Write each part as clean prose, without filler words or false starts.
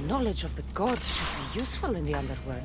knowledge of the gods should be useful in the Underworld.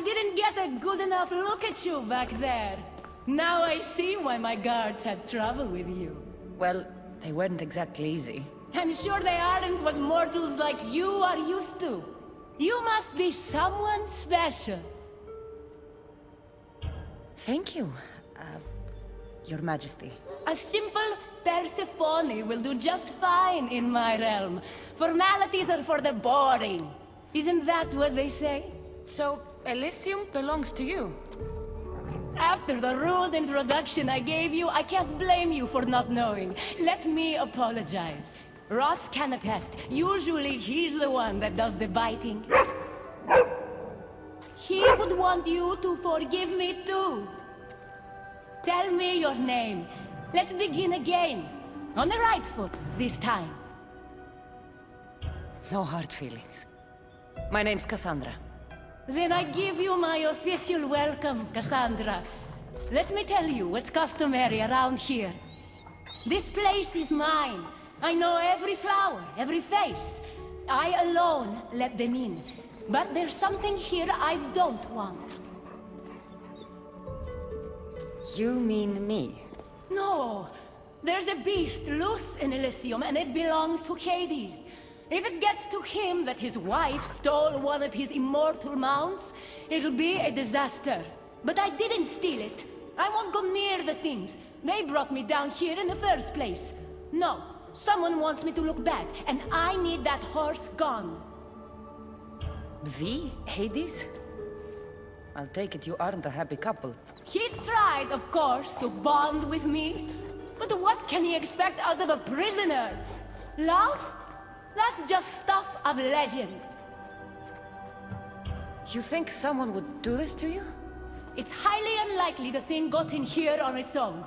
didn't get a good enough look at you back there. Now I see why my guards had trouble with you. Well, they weren't exactly easy. I'm sure they aren't what mortals like you are used to. You must be someone special. Thank you, Your Majesty. A simple Persephone will do just fine in my realm. Formalities are for the boring. Isn't that what they say? So, Elysium belongs to you? After the rude introduction I gave you, I can't blame you for not knowing. Let me apologize. Ross can attest. Usually he's the one that does the biting. He would want you to forgive me too. Tell me your name. Let's begin again. On the right foot, this time. No hard feelings. My name's Kassandra. Then I give you my official welcome, Kassandra. Let me tell you what's customary around here. This place is mine. I know every flower, every face. I alone let them in. But there's something here I don't want. You mean me? No. There's a beast loose in Elysium and it belongs to Hades. If it gets to him that his wife stole one of his immortal mounts, it'll be a disaster. But I didn't steal it. I won't go near the things. They brought me down here in the first place. No, someone wants me to look bad, and I need that horse gone. The Hades? I'll take it you aren't a happy couple. He's tried, of course, to bond with me. But what can he expect out of a prisoner? Love? That's just stuff of legend. You think someone would do this to you? It's highly unlikely the thing got in here on its own.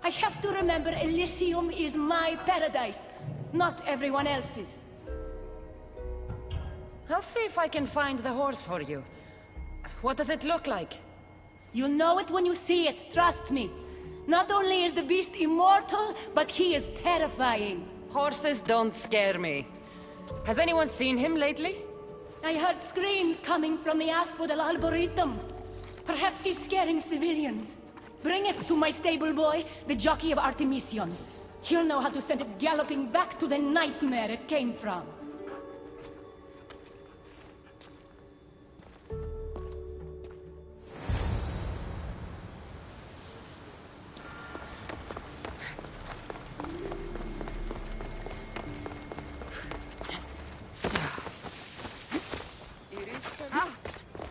I have to remember Elysium is my paradise, not everyone else's. I'll see if I can find the horse for you. What does it look like? You'll know it when you see it, trust me. Not only is the beast immortal, but he is terrifying. Horses don't scare me. Has anyone seen him lately? I heard screams coming from the Asphodel Arboretum. Perhaps he's scaring civilians. Bring it to my stable boy, the jockey of Artemision. He'll know how to send it galloping back to the nightmare it came from.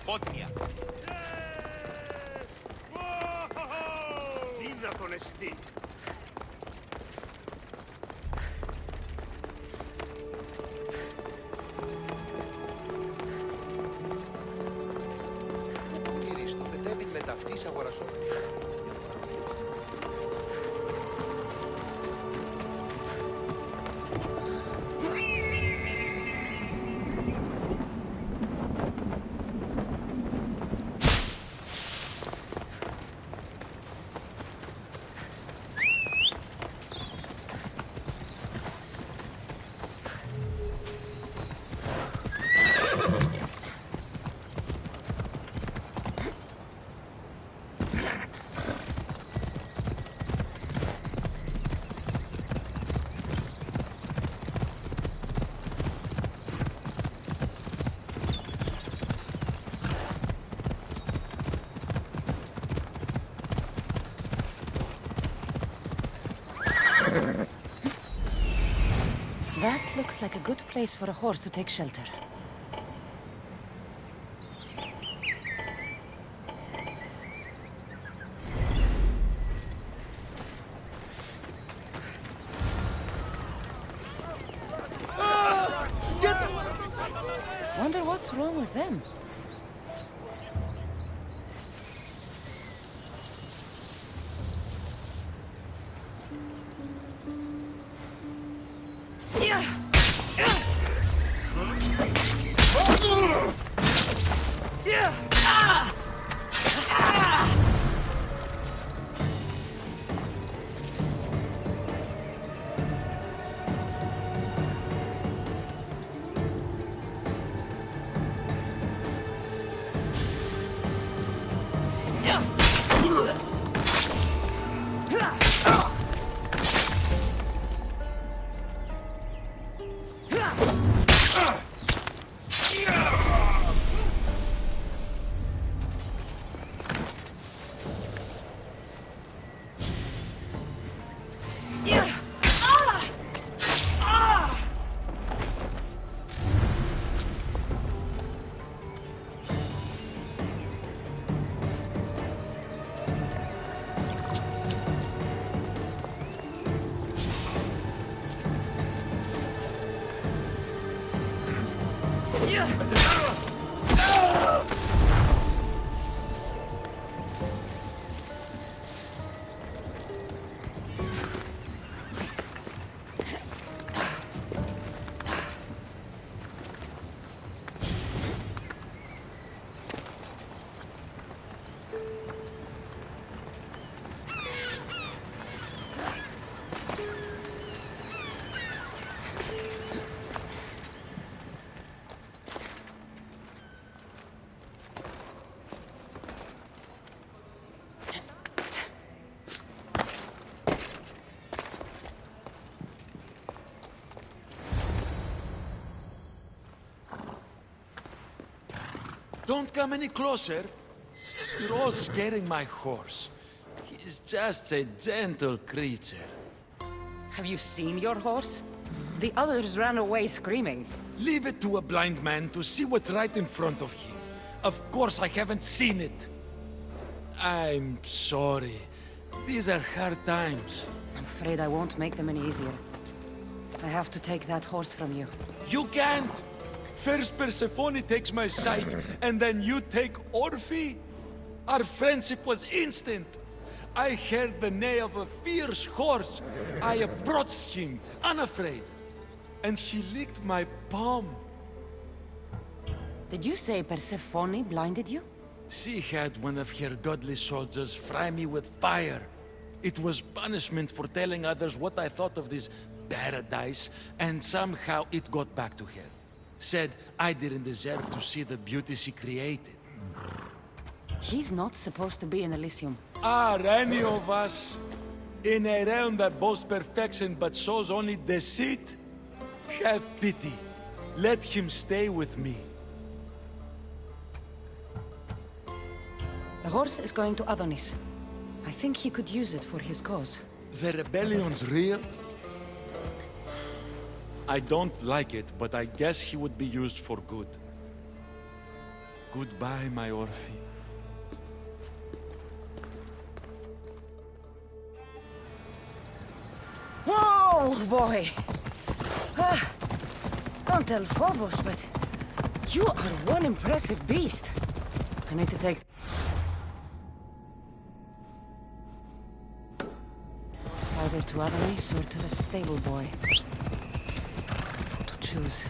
Πότμια. Είδα τον εστί. Κύριε, στο πετεύει με ταυτής αγορασόφερη. That looks like a good place for a horse to take shelter. Wonder what's wrong with them. Don't come any closer. You're all scaring my horse. He's just a gentle creature. Have you seen your horse? The others ran away screaming. Leave it to a blind man to see what's right in front of him. Of course I haven't seen it. I'm sorry. These are hard times. I'm afraid I won't make them any easier. I have to take that horse from you. You can't! First Persephone takes my sight, and then you take Orphe? Our friendship was instant. I heard the neigh of a fierce horse. I approached him, unafraid. And he licked my palm. Did you say Persephone blinded you? She had one of her godly soldiers fry me with fire. It was punishment for telling others what I thought of this paradise, and somehow it got back to her. Said I didn't deserve to see the beauty she created. She's not supposed to be in Elysium. Are any of us in a realm that boasts perfection but shows only deceit? Have pity. Let him stay with me. The horse is going to Adonis. I think he could use it for his cause. The rebellion's real? I don't like it, but I guess he would be used for good. Goodbye, my Orphe. Whoa, boy! Don't tell Phobos, but you are one impressive beast. I need to take... It's either to Adonis or to the stable boy. To choose.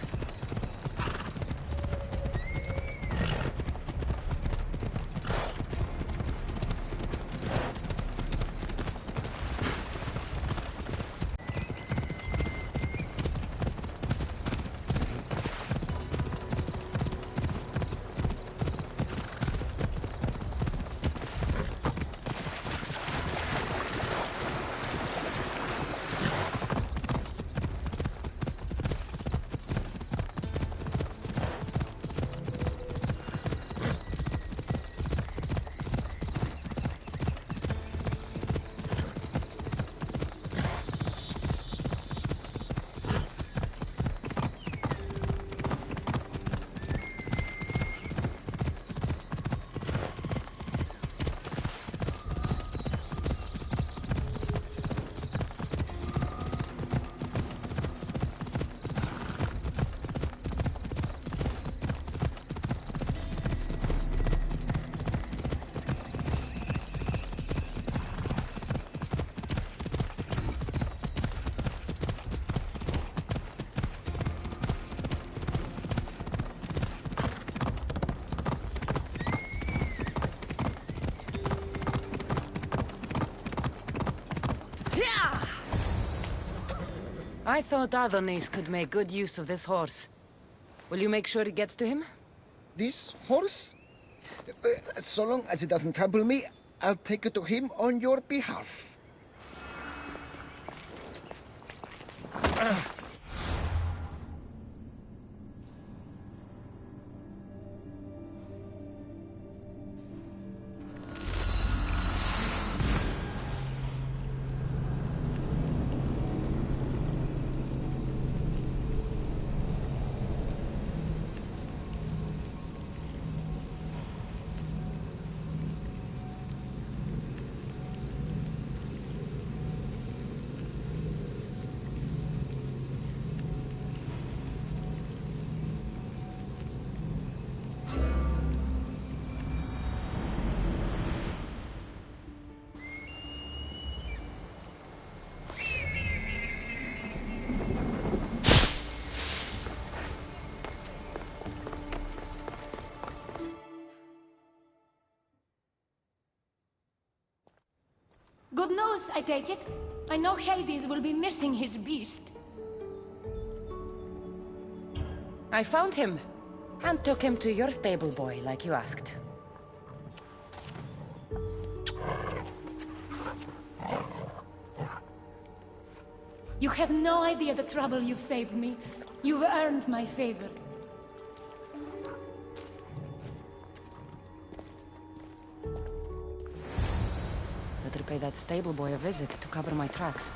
I thought Adonis could make good use of this horse. Will you make sure it gets to him? This horse? So long as it doesn't trample me, I'll take it to him on your behalf. news, I take it? I know Hades will be missing his beast. I found him, and took him to your stable boy, like you asked. You have no idea the trouble you've saved me. You've earned my favor. Better pay that stable boy a visit to cover my tracks.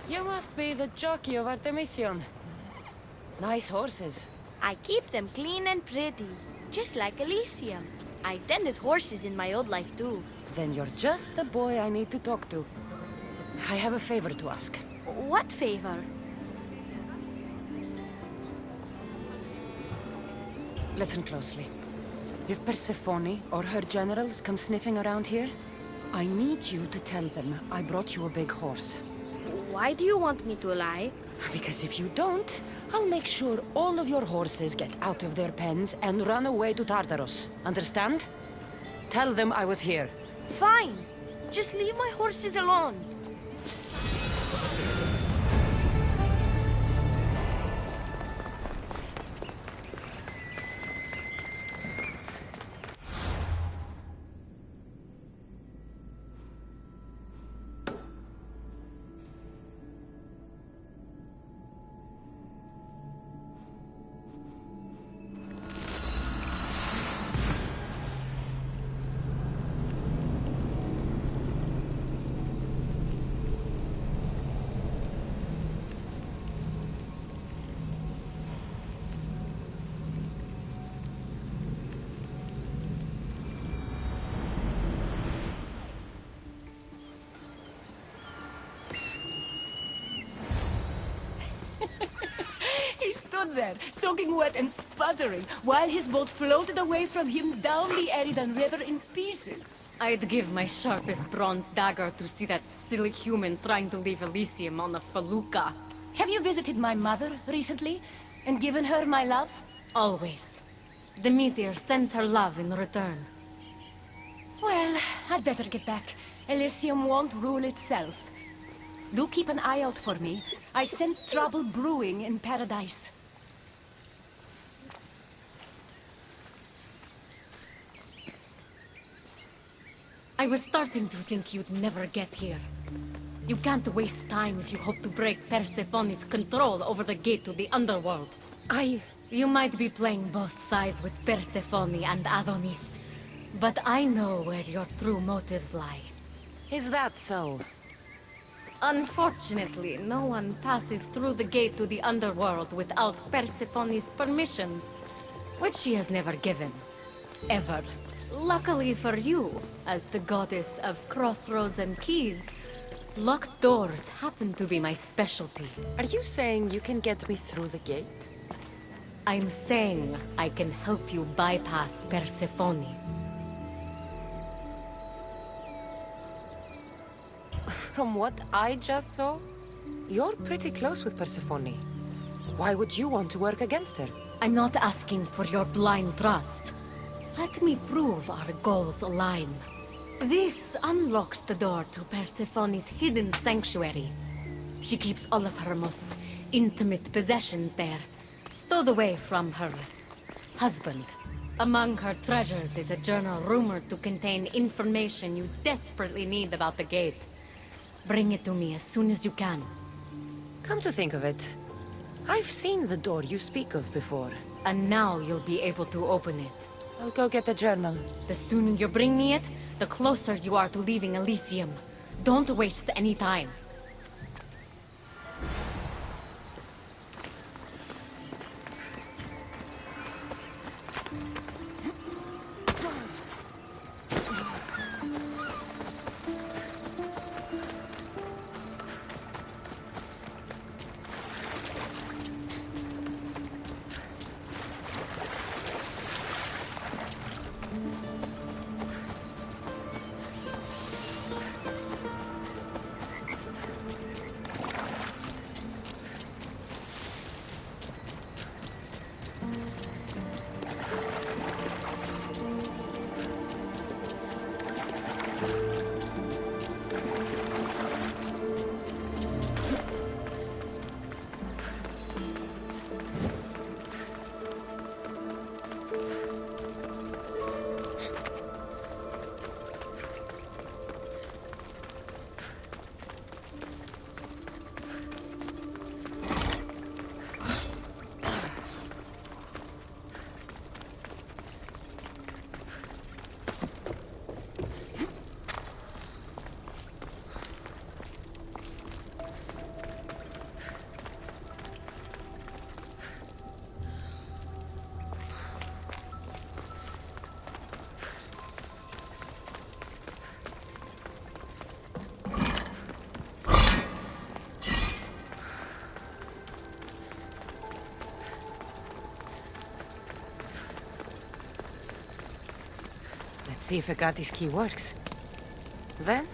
You must be the jockey of Artemision. Nice horses. I keep them clean and pretty, just like Elysium. I tended horses in my old life too. Then you're just the boy I need to talk to. I have a favor to ask. What favor? Listen closely. If Persephone or her generals come sniffing around here, I need you to tell them I brought you a big horse. Why do you want me to lie? Because if you don't, I'll make sure all of your horses get out of their pens and run away to Tartarus. Understand? Tell them I was here. Fine. Just leave my horses alone. He stood there, soaking wet and sputtering, while his boat floated away from him down the Eridan River in pieces. I'd give my sharpest bronze dagger to see that silly human trying to leave Elysium on a felucca. Have you visited my mother recently, and given her my love? Always. The meteor sends her love in return. Well, I'd better get back. Elysium won't rule itself. Do keep an eye out for me. I sense trouble brewing in paradise. I was starting to think you'd never get here. You can't waste time if you hope to break Persephone's control over the gate to the Underworld. You might be playing both sides with Persephone and Adonis, but I know where your true motives lie. Is that so? Unfortunately, no one passes through the gate to the Underworld without Persephone's permission, which she has never given. Ever. Luckily for you, as the goddess of crossroads and keys, locked doors happen to be my specialty. Are you saying you can get me through the gate? I'm saying I can help you bypass Persephone. From what I just saw, you're pretty close with Persephone. Why would you want to work against her? I'm not asking for your blind trust. Let me prove our goals align. This unlocks the door to Persephone's hidden sanctuary. She keeps all of her most intimate possessions there, stowed away from her husband. Among her treasures is a journal rumored to contain information you desperately need about the gate. Bring it to me as soon as you can. Come to think of it, I've seen the door you speak of before. And now you'll be able to open it. I'll go get the journal. The sooner you bring me it, the closer you are to leaving Elysium. Don't waste any time. Let's see if Agate's key works. Then...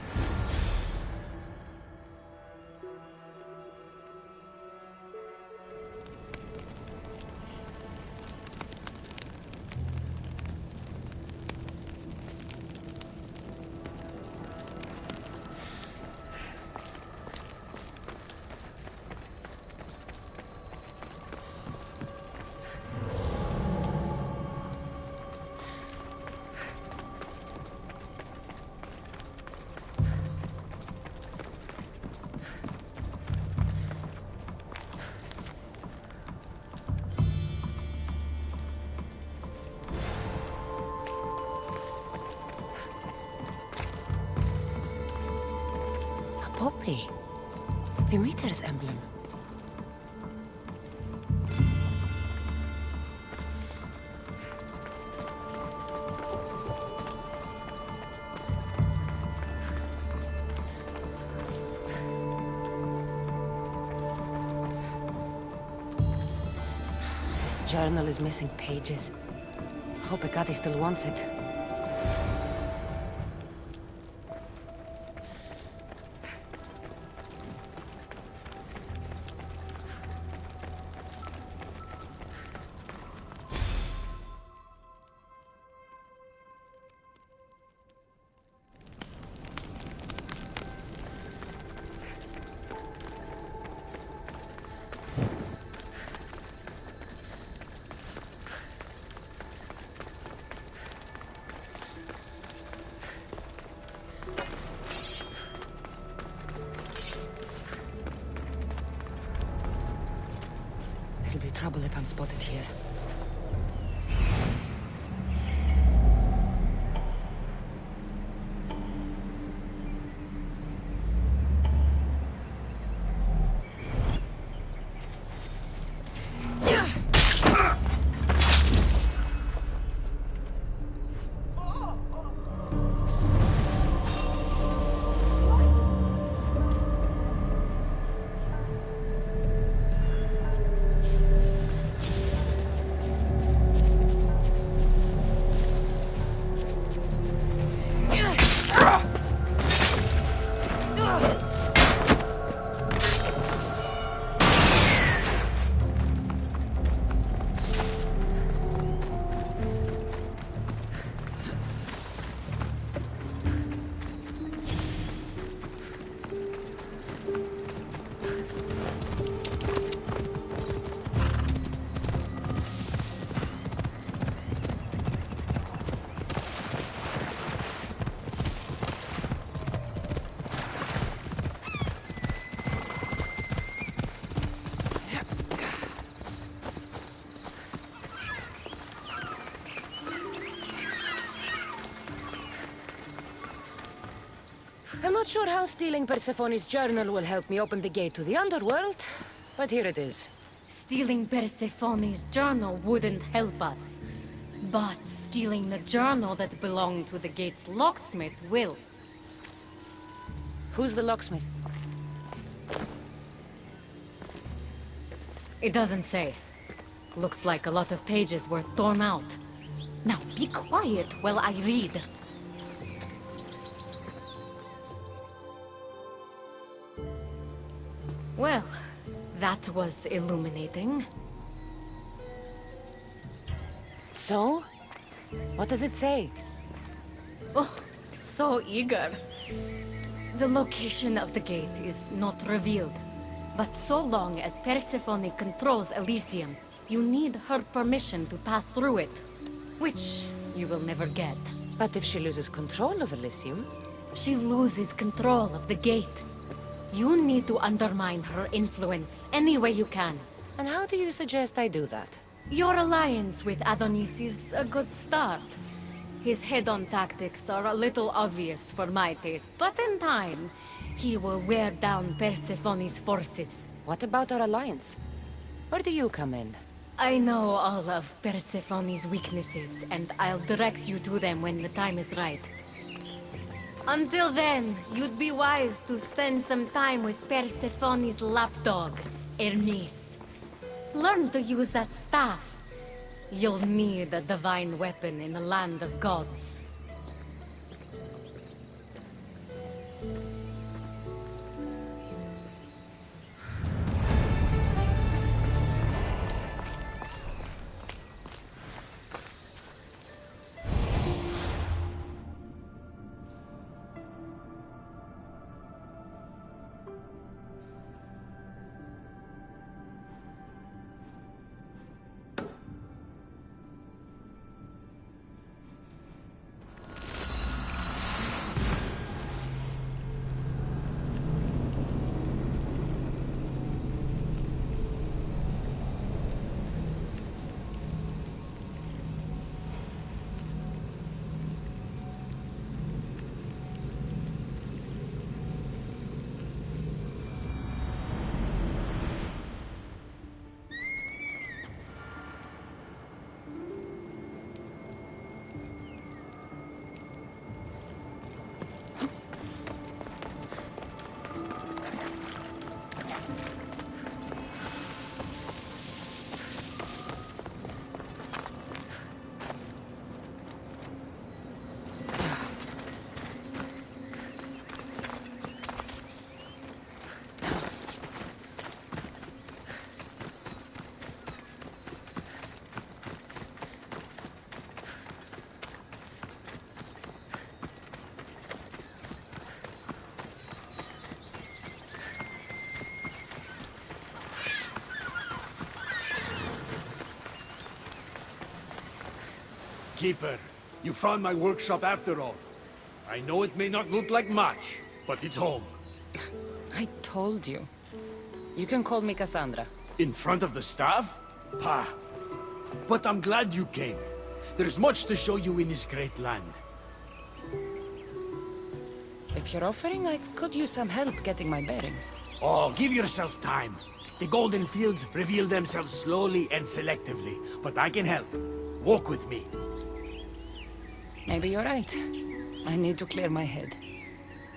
Poppy. The Meter's emblem. This journal is missing pages. Hope Agate still wants it. There'll be trouble if I'm spotted here. not sure how stealing Persephone's journal will help me open the gate to the Underworld, but here it is. Stealing Persephone's journal wouldn't help us. But stealing the journal that belonged to the gate's locksmith will. Who's the locksmith? It doesn't say. Looks like a lot of pages were torn out. Now be quiet while I read. Well, that was illuminating. So? What does it say? Oh, so eager. The location of the gate is not revealed. But so long as Persephone controls Elysium, you need her permission to pass through it. Which you will never get. But if she loses control of Elysium? She loses control of the gate. You need to undermine her influence any way you can. And how do you suggest I do that? Your alliance with Adonis is a good start. His head-on tactics are a little obvious for my taste, but in time, he will wear down Persephone's forces. What about our alliance? Where do you come in? I know all of Persephone's weaknesses, and I'll direct you to them when the time is right. Until then, you'd be wise to spend some time with Persephone's lapdog, Hermes. Learn to use that staff. You'll need a divine weapon in the land of gods. Keeper, you found my workshop after all. I know it may not look like much, but it's home. I told you. You can call me Kassandra. In front of the staff? Pah. But I'm glad you came. There's much to show you in this great land. If you're offering, I could use some help getting my bearings. Oh, give yourself time. The golden fields reveal themselves slowly and selectively, but I can help. Walk with me. Maybe you're right. I need to clear my head.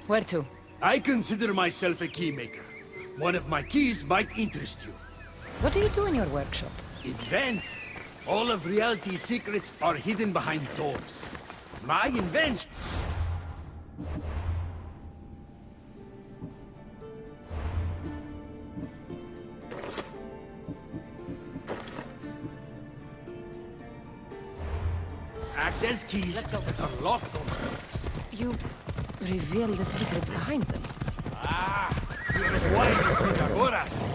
Where to? I consider myself a keymaker. One of my keys might interest you. What do you do in your workshop? Invent. All of reality's secrets are hidden behind doors. My invention... act as keys that unlock those doors. You reveal the secrets behind them. Ah, you're as wise as Pythagoras.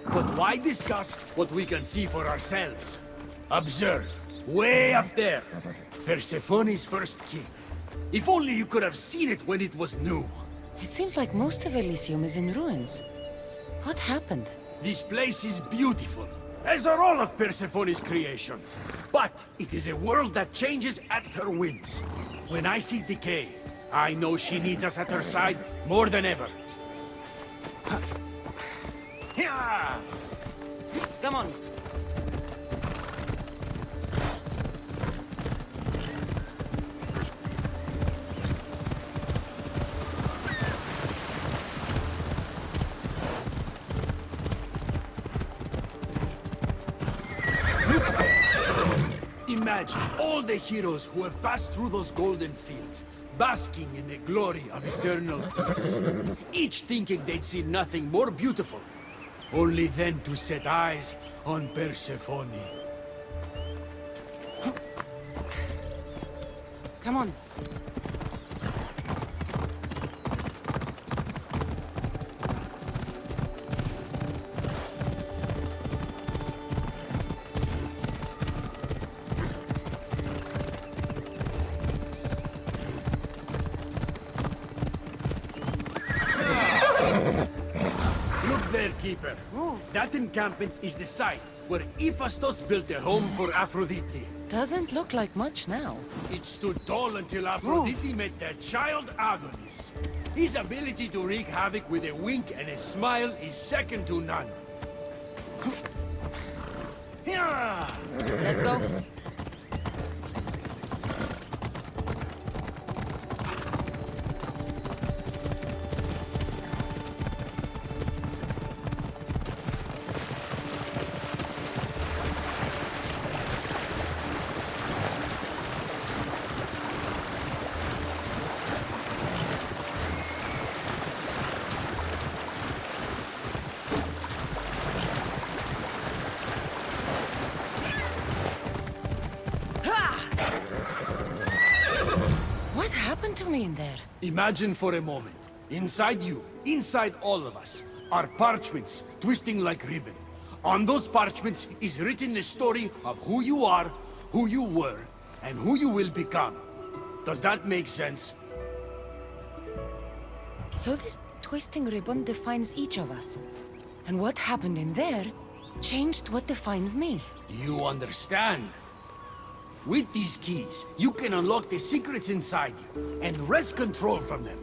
But why discuss what we can see for ourselves? Observe, way up there, Persephone's first key. If only you could have seen it when it was new. It seems like most of Elysium is in ruins. What happened? This place is beautiful, as are all of Persephone's creations. But it is a world that changes at her whims. When I see decay, I know she needs us at her side more than ever. Yeah! Come on. Imagine all the heroes who have passed through those golden fields, basking in the glory of eternal peace. Each thinking they'd see nothing more beautiful, only then to set eyes on Persephone. Come on. Look there, Keeper. That encampment is the site where Hephaestus built a home for Aphrodite. Doesn't look like much now. It stood tall until Aphrodite met their child Adonis. His ability to wreak havoc with a wink and a smile is second to none. Let's go. What happened to me in there? Imagine for a moment, inside you, inside all of us, are parchments twisting like ribbon. On those parchments is written the story of who you are, who you were, and who you will become. Does that make sense? So this twisting ribbon defines each of us. And what happened in there changed what defines me. You understand? With these keys, you can unlock the secrets inside you, and wrest control from them.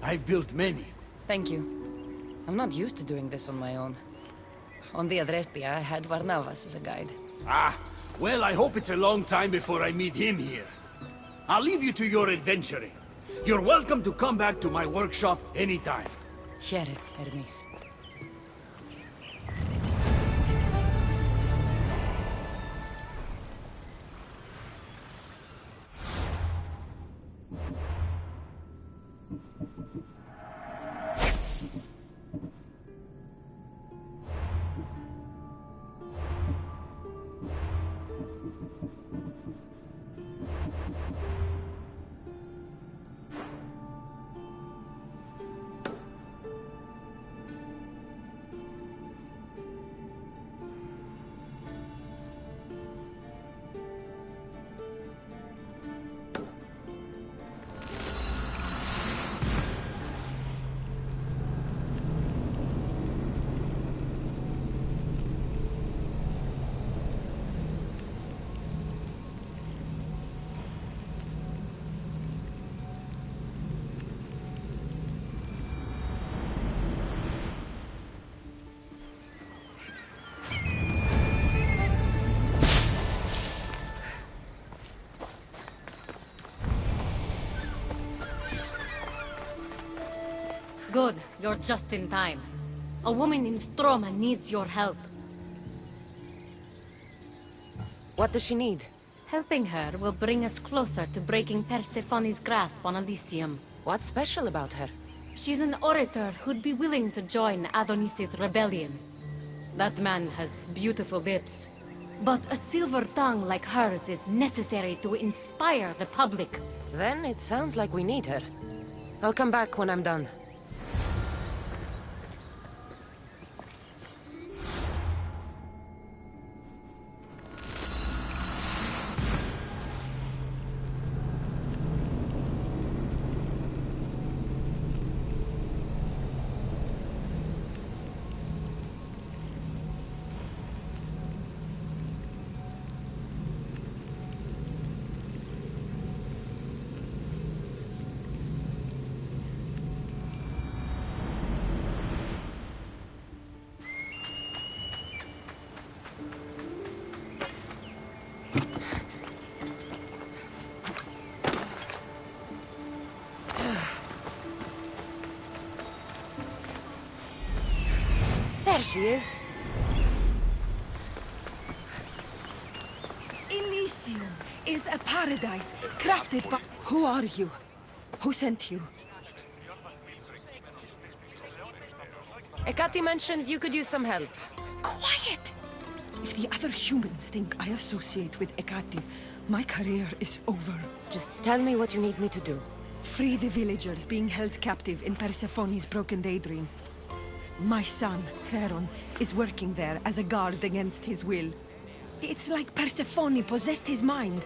I've built many. Thank you. I'm not used to doing this on my own. On the Adrestia, I had Varnavas as a guide. Ah, well, I hope it's a long time before I meet him here. I'll leave you to your adventuring. You're welcome to come back to my workshop anytime. Here, Hermes. Good, you're just in time. A woman in Stroma needs your help. What does she need? Helping her will bring us closer to breaking Persephone's grasp on Elysium. What's special about her? She's an orator who'd be willing to join Adonis' rebellion. That man has beautiful lips. But a silver tongue like hers is necessary to inspire the public. Then it sounds like we need her. I'll come back when I'm done. she is. Elysium is a paradise crafted by... Who are you? Who sent you? Ekati mentioned you could use some help. Quiet! If the other humans think I associate with Ekati, my career is over. Just tell me what you need me to do. Free the villagers being held captive in Persephone's broken daydream. My son, Theron, is working there as a guard against his will. It's like Persephone possessed his mind.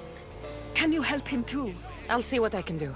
Can you help him too? I'll see what I can do.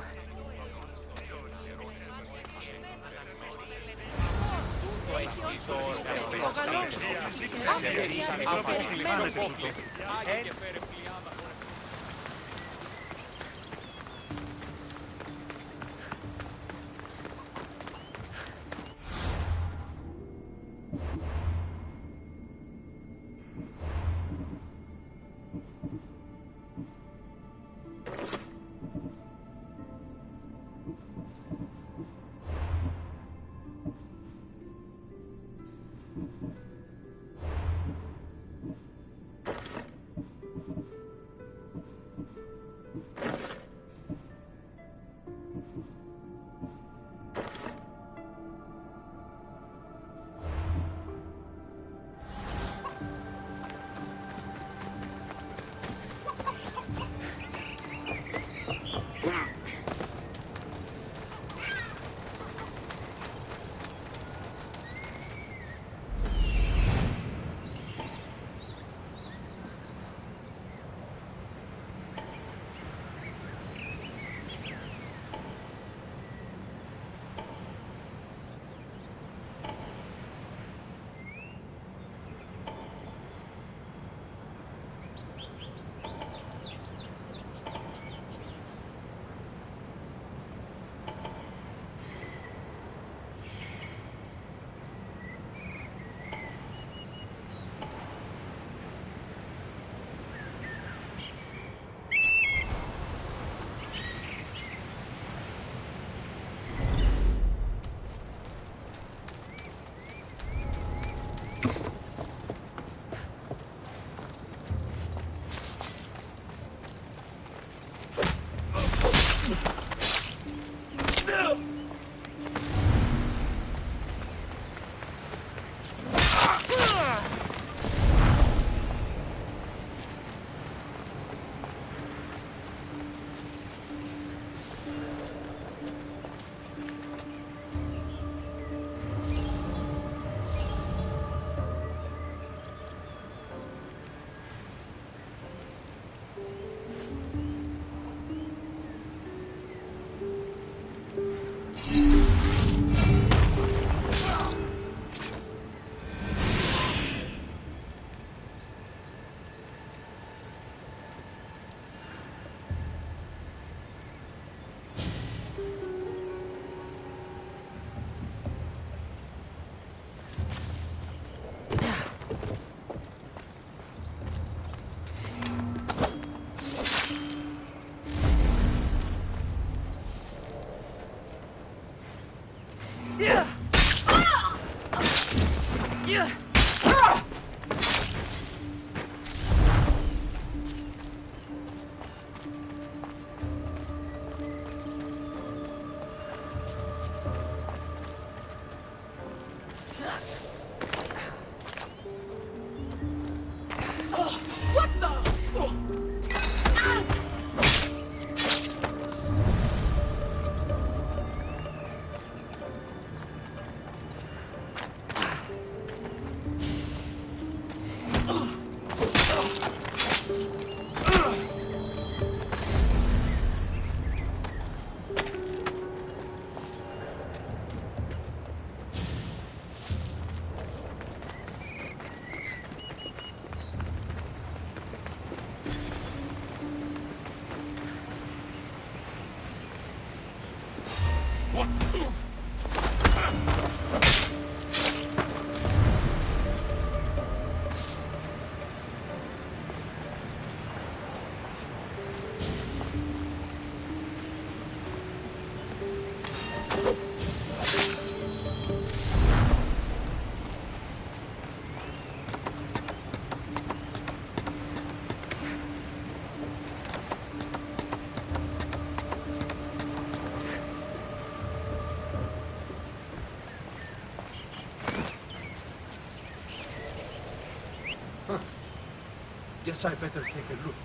Guess I better take a look.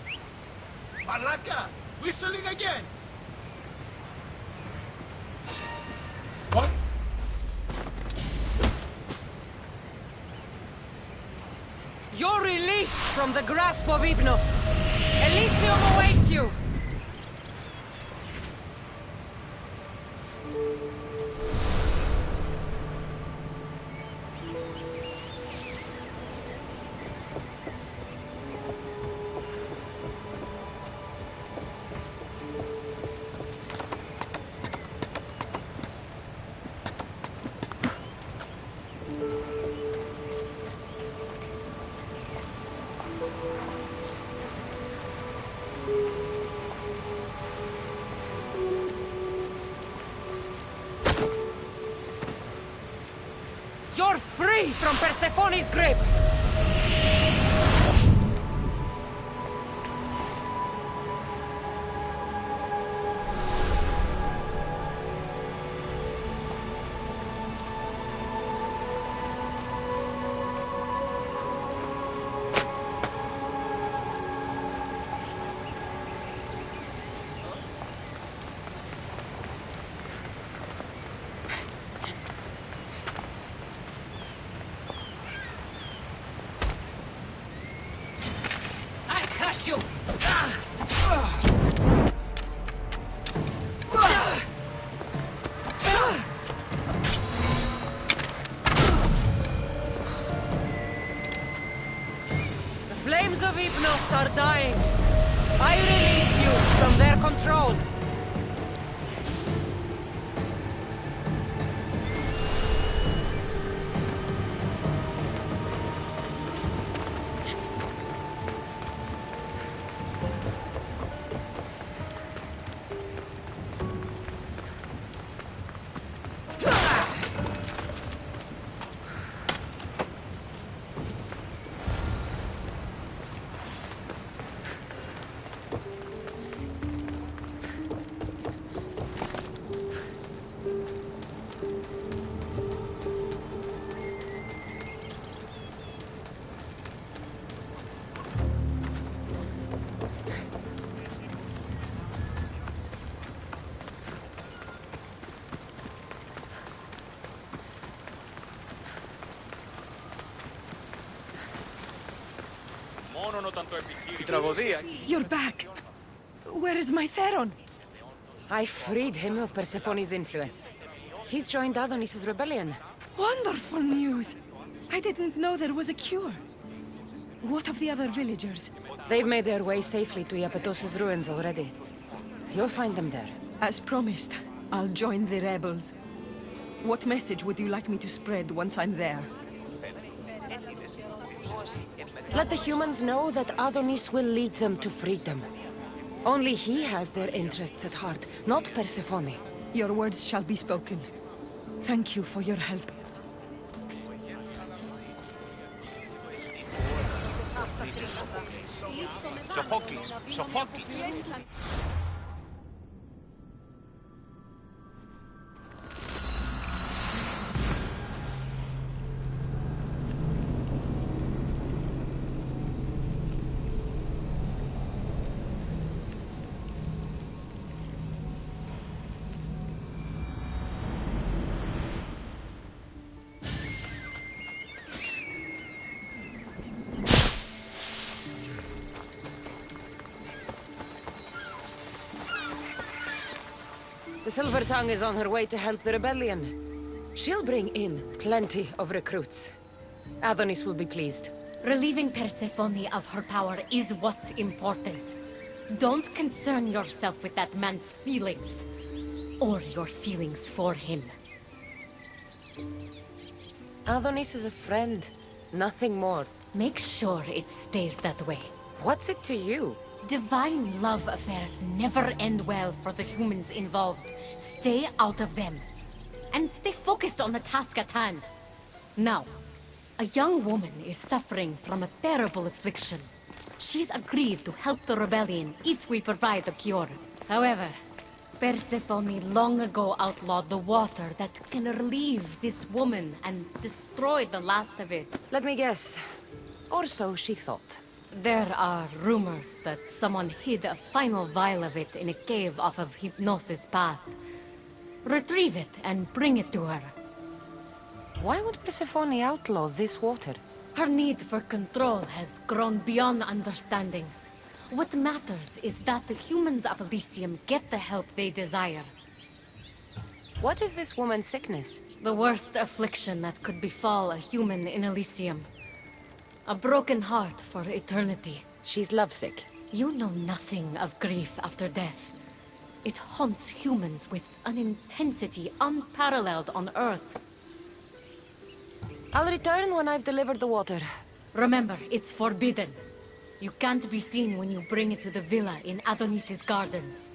Malaka! Whistling again! What? You're released from the grasp of Hypnos. Elysium awaits you! You're free from Persephone's grip! Crush you! The flames of Hypnos are dying. I release you from their control. Η τραγωδία. You're back. Where is my Theron? I freed him of Persephone's influence. He's joined Adonis's rebellion. Wonderful news. I didn't know there was a cure. What of the other villagers? They've made their way safely to Iapetos' ruins already. You'll find them there. As promised, I'll join the rebels. What message would you like me to spread once I'm there? Let the humans know that Adonis will lead them to freedom. Only he has their interests at heart, not Persephone. Your words shall be spoken. Thank you for your help. Sophocles! Sophocles! The Silver Tongue is on her way to help the rebellion. She'll bring in plenty of recruits. Adonis will be pleased. Relieving Persephone of her power is what's important. Don't concern yourself with that man's feelings. Or your feelings for him. Adonis is a friend, nothing more. Make sure it stays that way. What's it to you? Divine love affairs never end well for the humans involved. Stay out of them. And stay focused on the task at hand. Now, a young woman is suffering from a terrible affliction. She's agreed to help the rebellion if we provide a cure. However, Persephone long ago outlawed the water that can relieve this woman and destroy the last of it. Let me guess. Or so she thought. There are rumors that someone hid a final vial of it in a cave off of Hypnosis Path. Retrieve it and bring it to her. Why would Persephone outlaw this water? Her need for control has grown beyond understanding. What matters is that the humans of Elysium get the help they desire. What is this woman's sickness? The worst affliction that could befall a human in Elysium. A broken heart for eternity. She's lovesick. You know nothing of grief after death. It haunts humans with an intensity unparalleled on Earth. I'll return when I've delivered the water. Remember, it's forbidden. You can't be seen when you bring it to the villa in Adonis's gardens.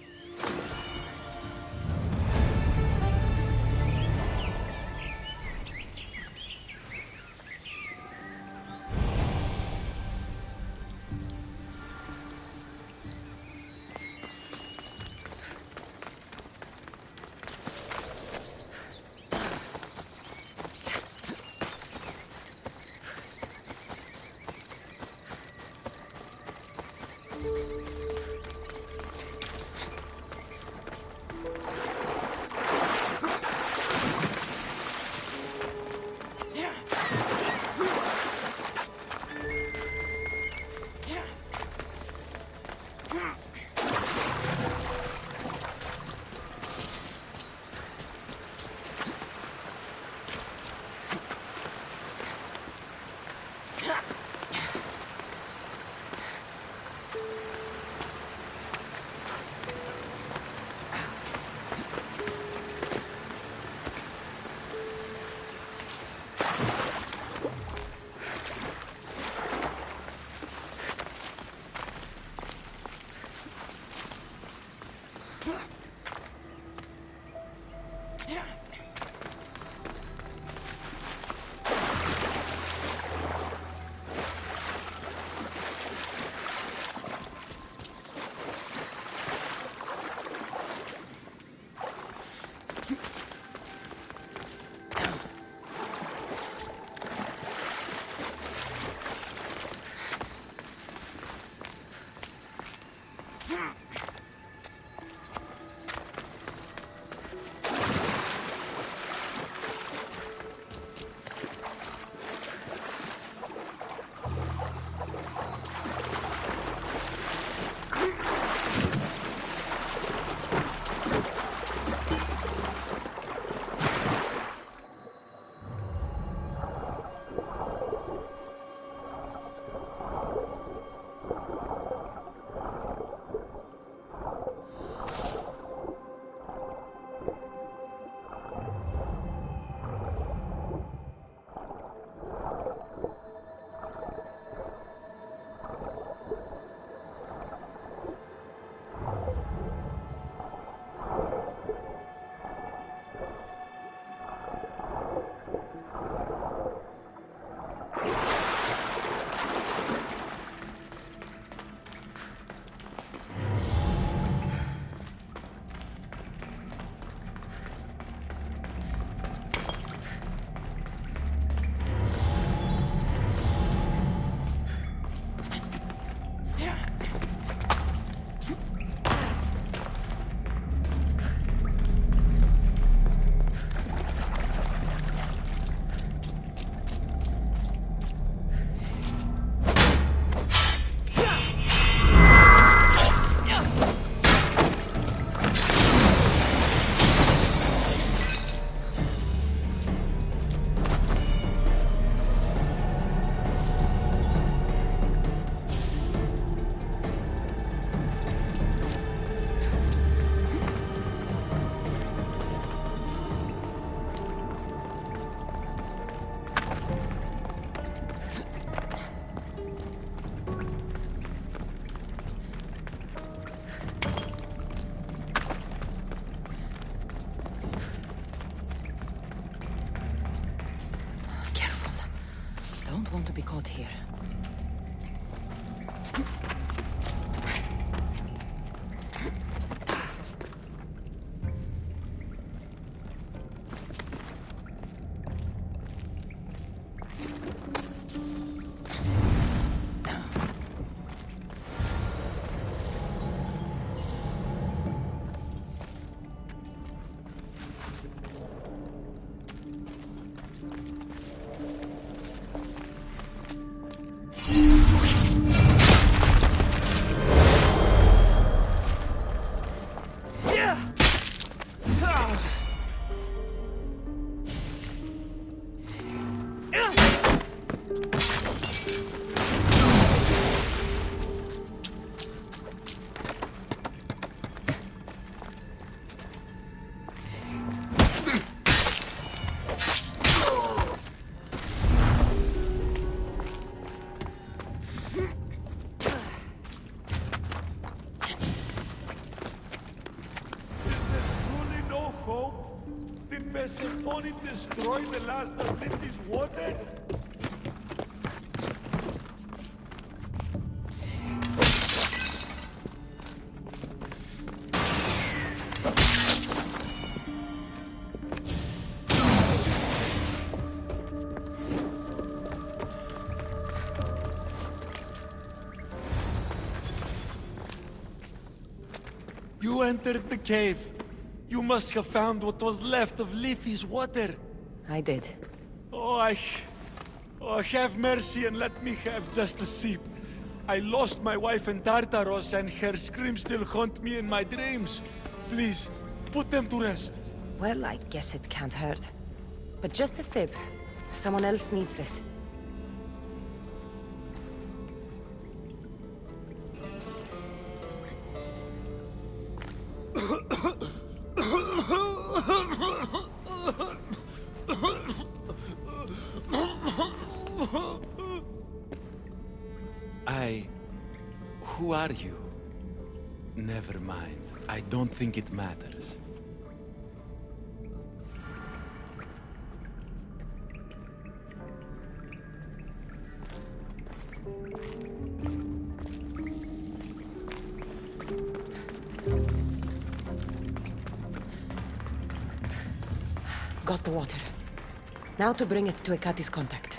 Persephone destroy the last of Lethy's water? You entered the cave. You must have found what was left of Lethy's water. I did. Oh, have mercy and let me have just a sip. I lost my wife in Tartaros and her screams still haunt me in my dreams. Please, put them to rest. Well, I guess it can't hurt. But just a sip. Someone else needs this. Who are you? Never mind. I don't think it matters. Got the water. Now to bring it to Ekati's contact.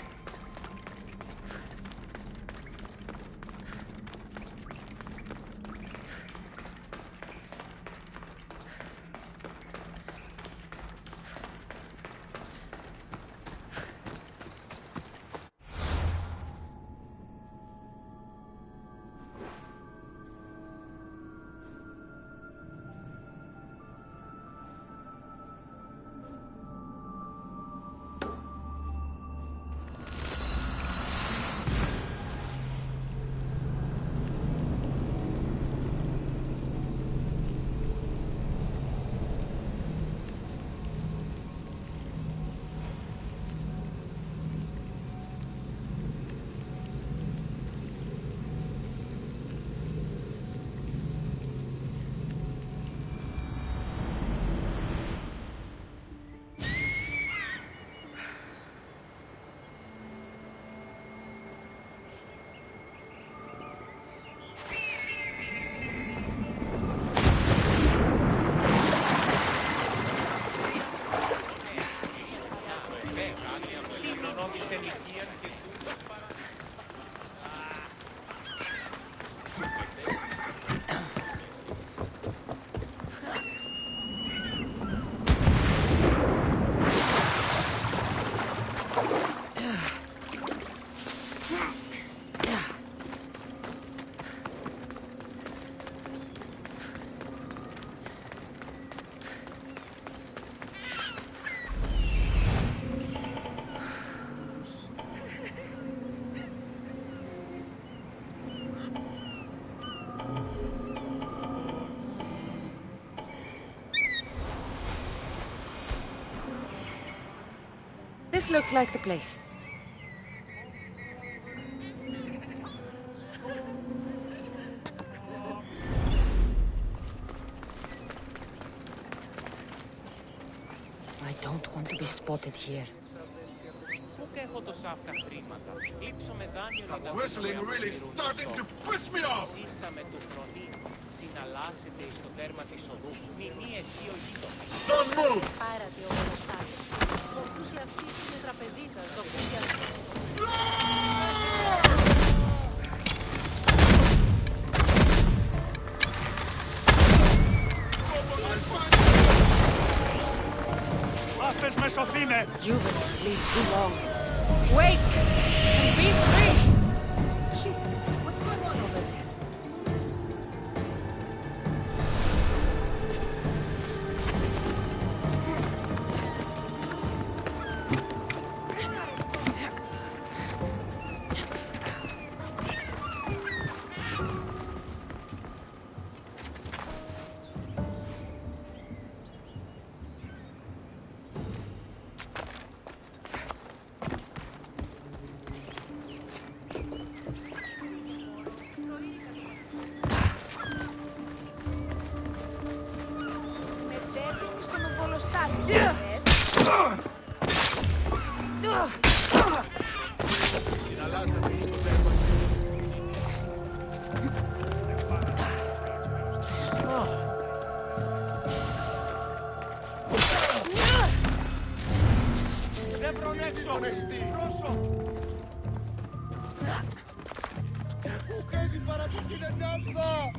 This looks like the place. I don't want to be spotted here. That whistling really starting to piss me off! Don't move! You've been asleep too long. Wake! And be free! Shit, what's going on over there? τον έξω! Πρόσω! Που έχει παρατηθεί δεν ναύδα!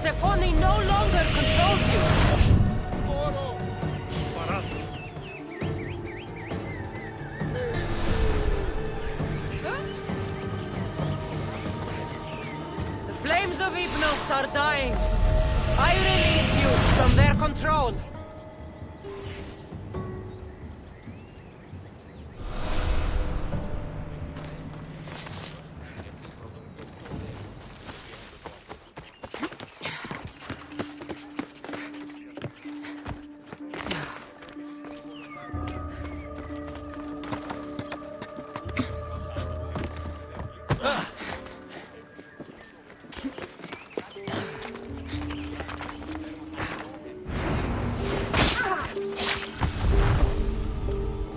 Persephone no longer controls you! The flames of Hypnos are dying. I release you from their control.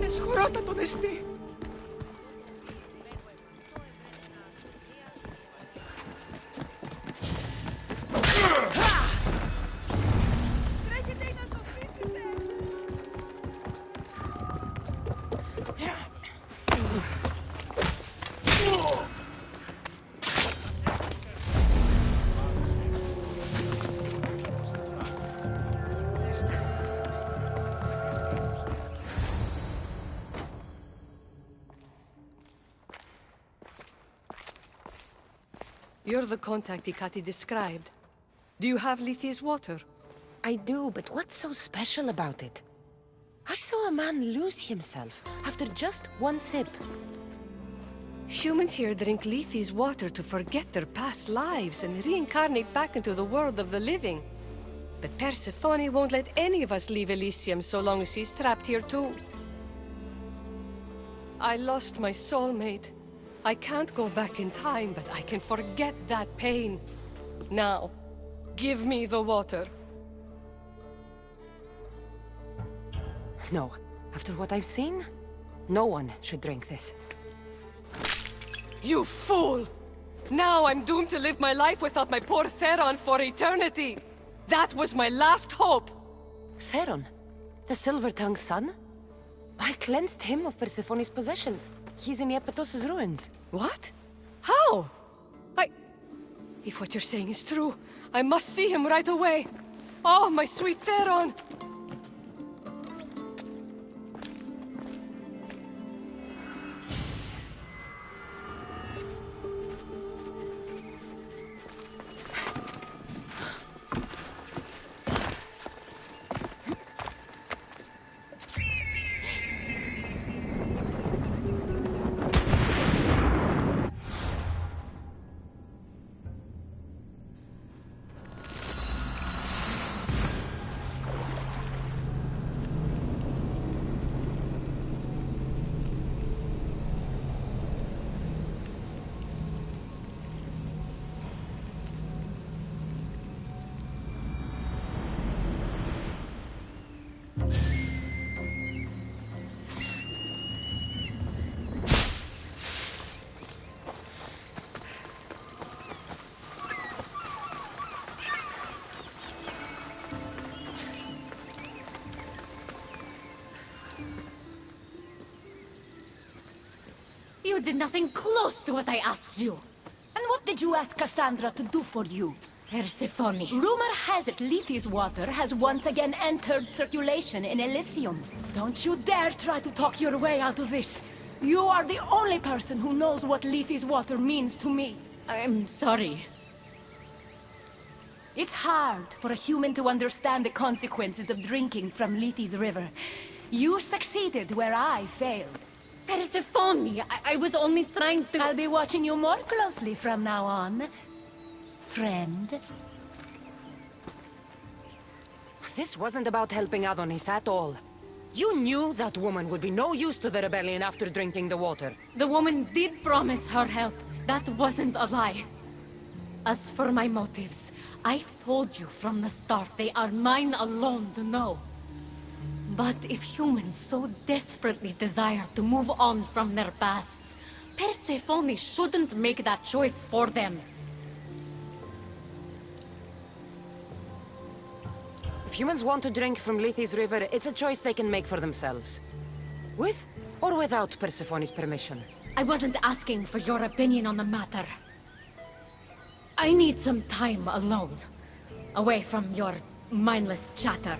Εσχωρότατο νεστή! Τρέχετε ή να σοφρίσετε! You're the contact Ikati described. Do you have Lethi's water? I do, but what's so special about it? I saw a man lose himself after just one sip. Humans here drink Lethi's water to forget their past lives and reincarnate back into the world of the living. But Persephone won't let any of us leave Elysium so long as she's trapped here too. I lost my soulmate. I can't go back in time, but I can forget that pain. Now, give me the water. No. After what I've seen, no one should drink this. You fool! Now I'm doomed to live my life without my poor Theron for eternity! That was my last hope! Theron? The Silver-Tongue's son? I cleansed him of Persephone's possession. He's in Iapetos' ruins. What? How? If what you're saying is true, I must see him right away! Oh, my sweet Theron! You did nothing close to what I asked you. And what did you ask Kassandra to do for you? Persephone. Rumor has it Lethi's water has once again entered circulation in Elysium. Don't you dare try to talk your way out of this. You are the only person who knows what Lethi's water means to me. I'm sorry. It's hard for a human to understand the consequences of drinking from Lethi's river. You succeeded where I failed. Persephone, I was only trying to... I'll be watching you more closely from now on, friend. This wasn't about helping Adonis at all. You knew that woman would be no use to the rebellion after drinking the water. The woman did promise her help. That wasn't a lie. As for my motives, I've told you from the start they are mine alone to know. But if humans so desperately desire to move on from their pasts, Persephone shouldn't make that choice for them. If humans want to drink from Lethe's river, it's a choice they can make for themselves. With or without Persephone's permission. I wasn't asking for your opinion on the matter. I need some time alone, away from your mindless chatter.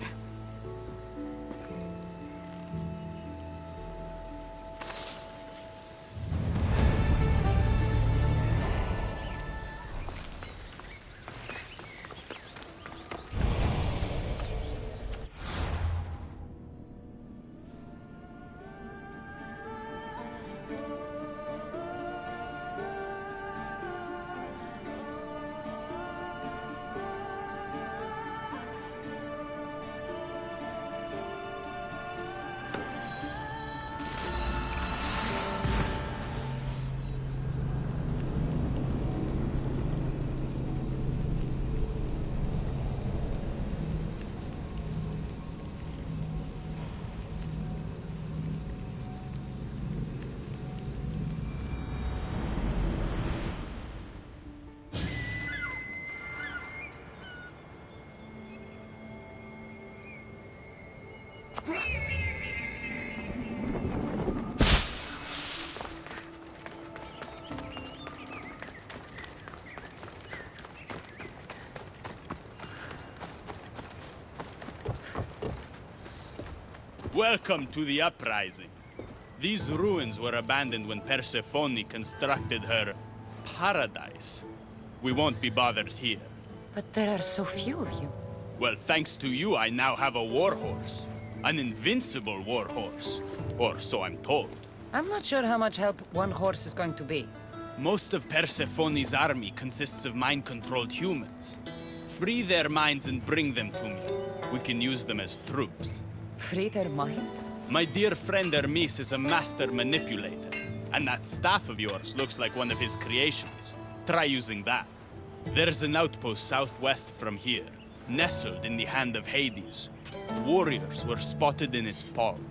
Welcome to the uprising. These ruins were abandoned when Persephone constructed her paradise. We won't be bothered here. But there are so few of you. Well, thanks to you, I now have a warhorse. An invincible warhorse. Or so I'm told. I'm not sure how much help one horse is going to be. Most of Persephone's army consists of mind-controlled humans. Free their minds and bring them to me. We can use them as troops. Free their minds? My dear friend Hermes is a master manipulator. And that staff of yours looks like one of his creations. Try using that. There's an outpost southwest from here, nestled in the hand of Hades. Warriors were spotted in its palm.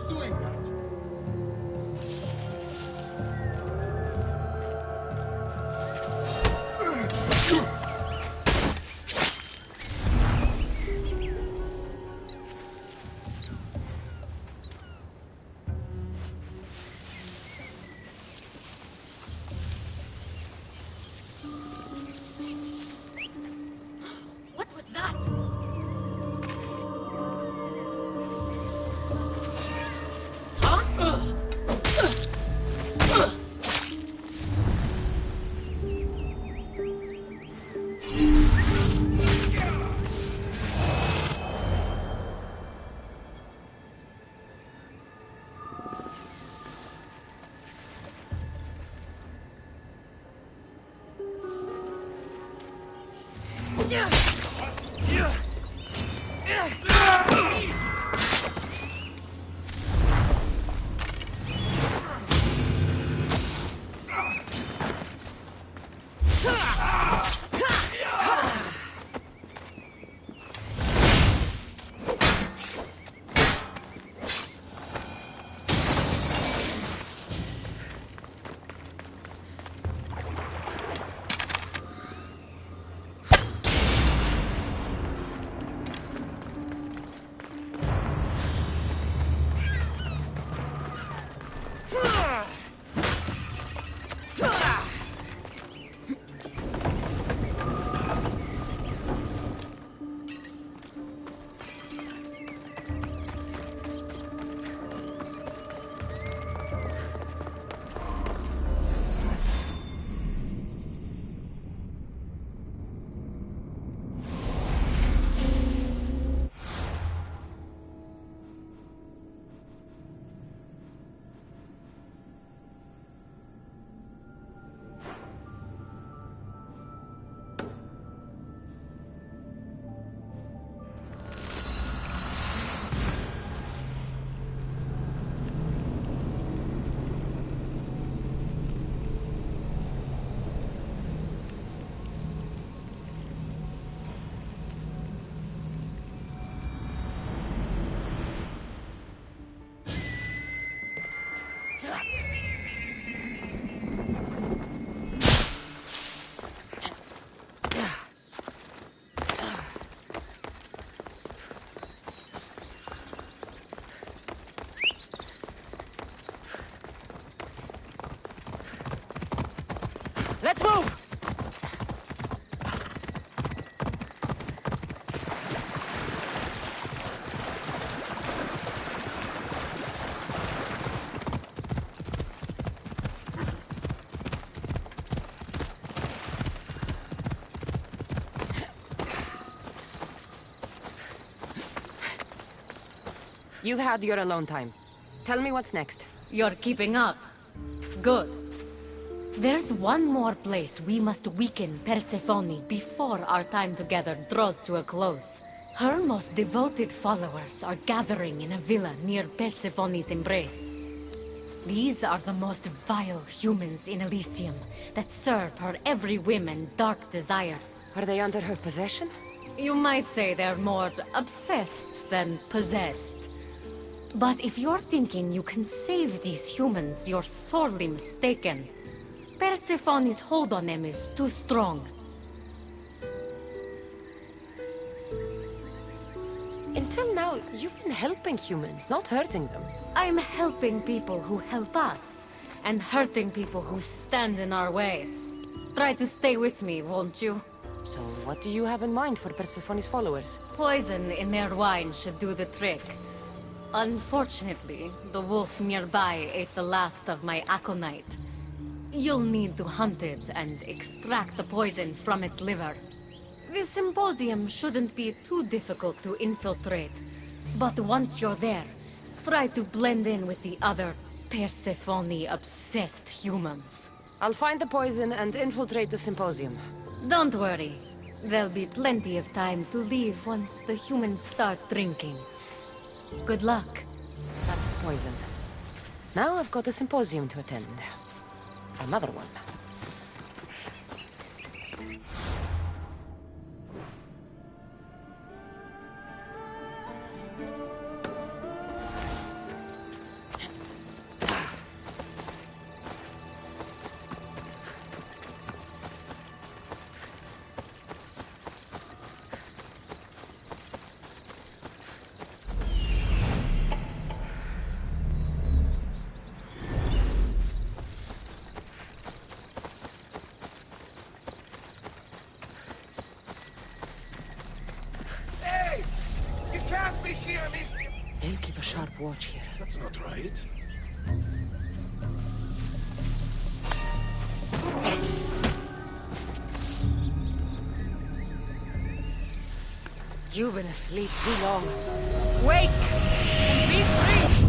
doing that? What was that? Let's move! You've had your alone time. Tell me what's next. You're keeping up. Good. There's one more place we must weaken Persephone before our time together draws to a close. Her most devoted followers are gathering in a villa near Persephone's embrace. These are the most vile humans in Elysium that serve her every whim and dark desire. Are they under her possession? You might say they're more obsessed than possessed. But if you're thinking you can save these humans, you're sorely mistaken. Persephone's hold on them is too strong. Until now, you've been helping humans, not hurting them. I'm helping people who help us, and hurting people who stand in our way. Try to stay with me, won't you? So, what do you have in mind for Persephone's followers? Poison in their wine should do the trick. Unfortunately, the wolf nearby ate the last of my aconite. You'll need to hunt it and extract the poison from its liver. The symposium shouldn't be too difficult to infiltrate, but once you're there, try to blend in with the other Persephone-obsessed humans. I'll find the poison and infiltrate the symposium. Don't worry. There'll be plenty of time to leave once the humans start drinking. Good luck. That's the poison. Now I've got a symposium to attend. Another one. That's not right. You've been asleep too long. Wake and be free!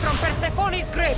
From Persephone's grip!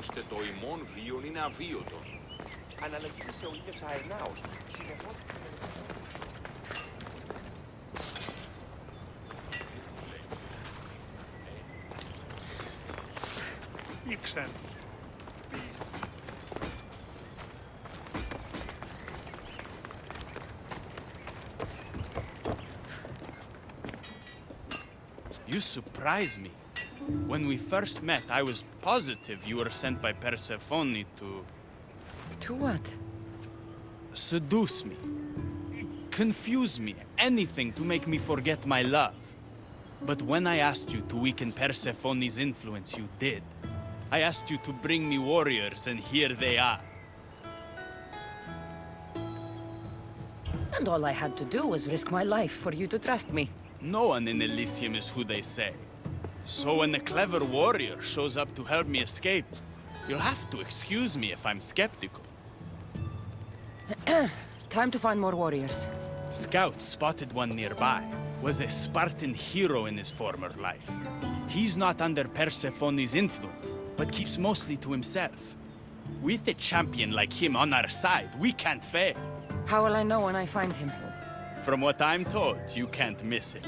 ώστε το ημών βίον είναι αβίωτο. Αναλογίζεσαι ο ήλιος αερνάος. Συνεχώς... Ήξεν. You surprise me. When we first met, I was positive you were sent by Persephone to... To what? Seduce me. Confuse me. Anything to make me forget my love. But when I asked you to weaken Persephone's influence, you did. I asked you to bring me warriors, and here they are. And all I had to do was risk my life for you to trust me. No one in Elysium is who they say. So when a clever warrior shows up to help me escape, you'll have to excuse me if I'm skeptical. Time to find more warriors. Scouts spotted one nearby. Was a Spartan hero in his former life. He's not under Persephone's influence, but keeps mostly to himself. With a champion like him on our side, we can't fail. How will I know when I find him? From what I'm told, you can't miss him.